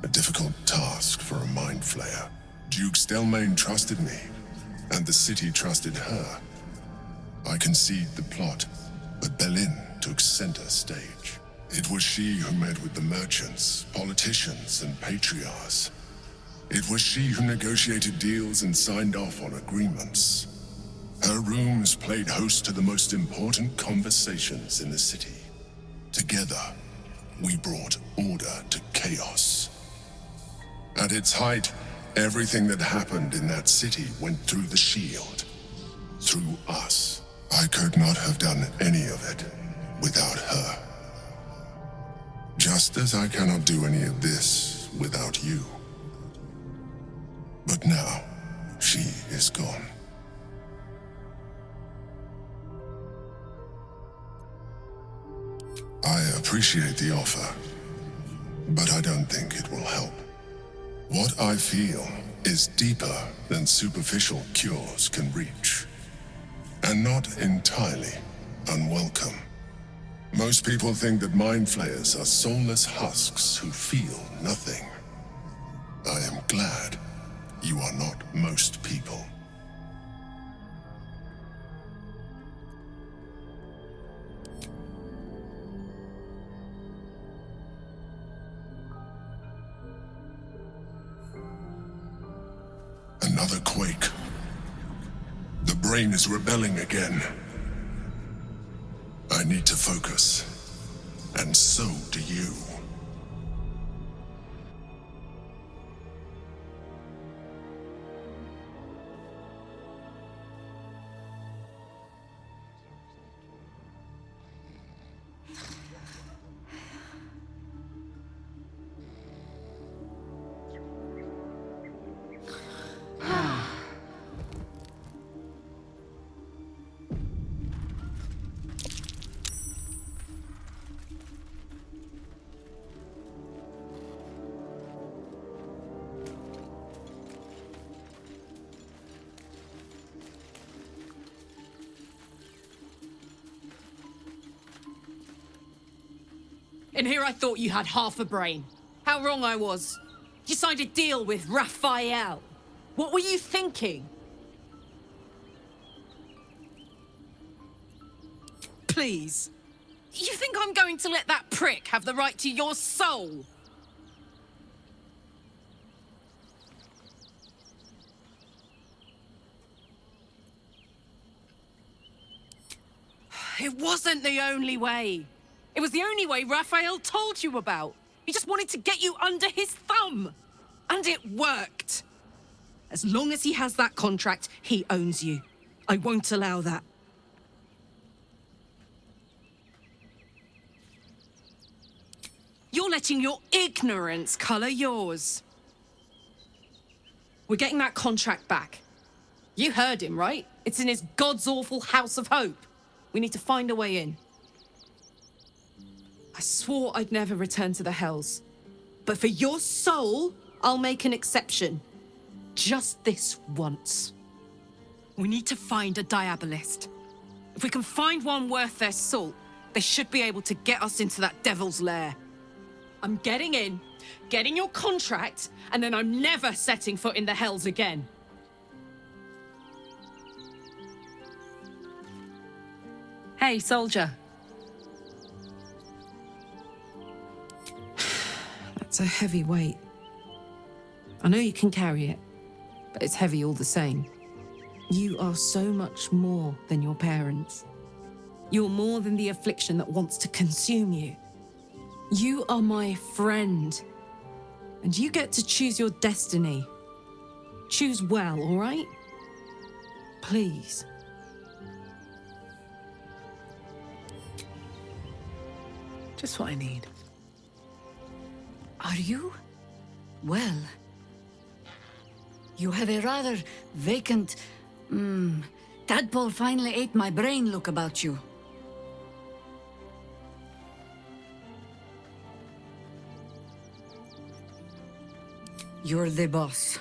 A difficult task for a mind flayer. Duke Stelmane trusted me, and the city trusted her. I conceived the plot, but Belin took center stage. It was she who met with the merchants, politicians, and patriarchs. It was she who negotiated deals and signed off on agreements. Her rooms played host to the most important conversations in the city. Together, we brought order to chaos. At its height, everything that happened in that city went through the shield. Through us. I could not have done any of it without her. Just as I cannot do any of this without you. But now, she is gone. I appreciate the offer, but I don't think it will help. What I feel is deeper than superficial cures can reach, and not entirely unwelcome. Most people think that mind flayers are soulless husks who feel nothing. I am glad you are not most people. Another quake. The brain is rebelling again. I need to focus. And so do you. In here I thought you had half a brain. How wrong I was. You signed a deal with Raphael. What were you thinking? Please. You think I'm going to let that prick have the right to your soul? It wasn't the only way. It was the only way Raphael told you about. He just wanted to get you under his thumb. And it worked. As long as he has that contract, he owns you. I won't allow that. You're letting your ignorance color yours. We're getting that contract back. You heard him, right? It's in his God's awful House of Hope. We need to find a way in. I swore I'd never return to the Hells. But for your soul, I'll make an exception. Just this once. We need to find a Diabolist. If we can find one worth their salt, they should be able to get us into that devil's lair. I'm getting in, getting your contract, and then I'm never setting foot in the Hells again. Hey, soldier. That's a heavy weight. I know you can carry it, but it's heavy all the same. You are so much more than your parents. You're more than the affliction that wants to consume you. You are my friend, and you get to choose your destiny. Choose well, all right? Please. Just what I need. Are you? Well, you have a rather vacant, tadpole finally ate my brain look about you. You're the boss.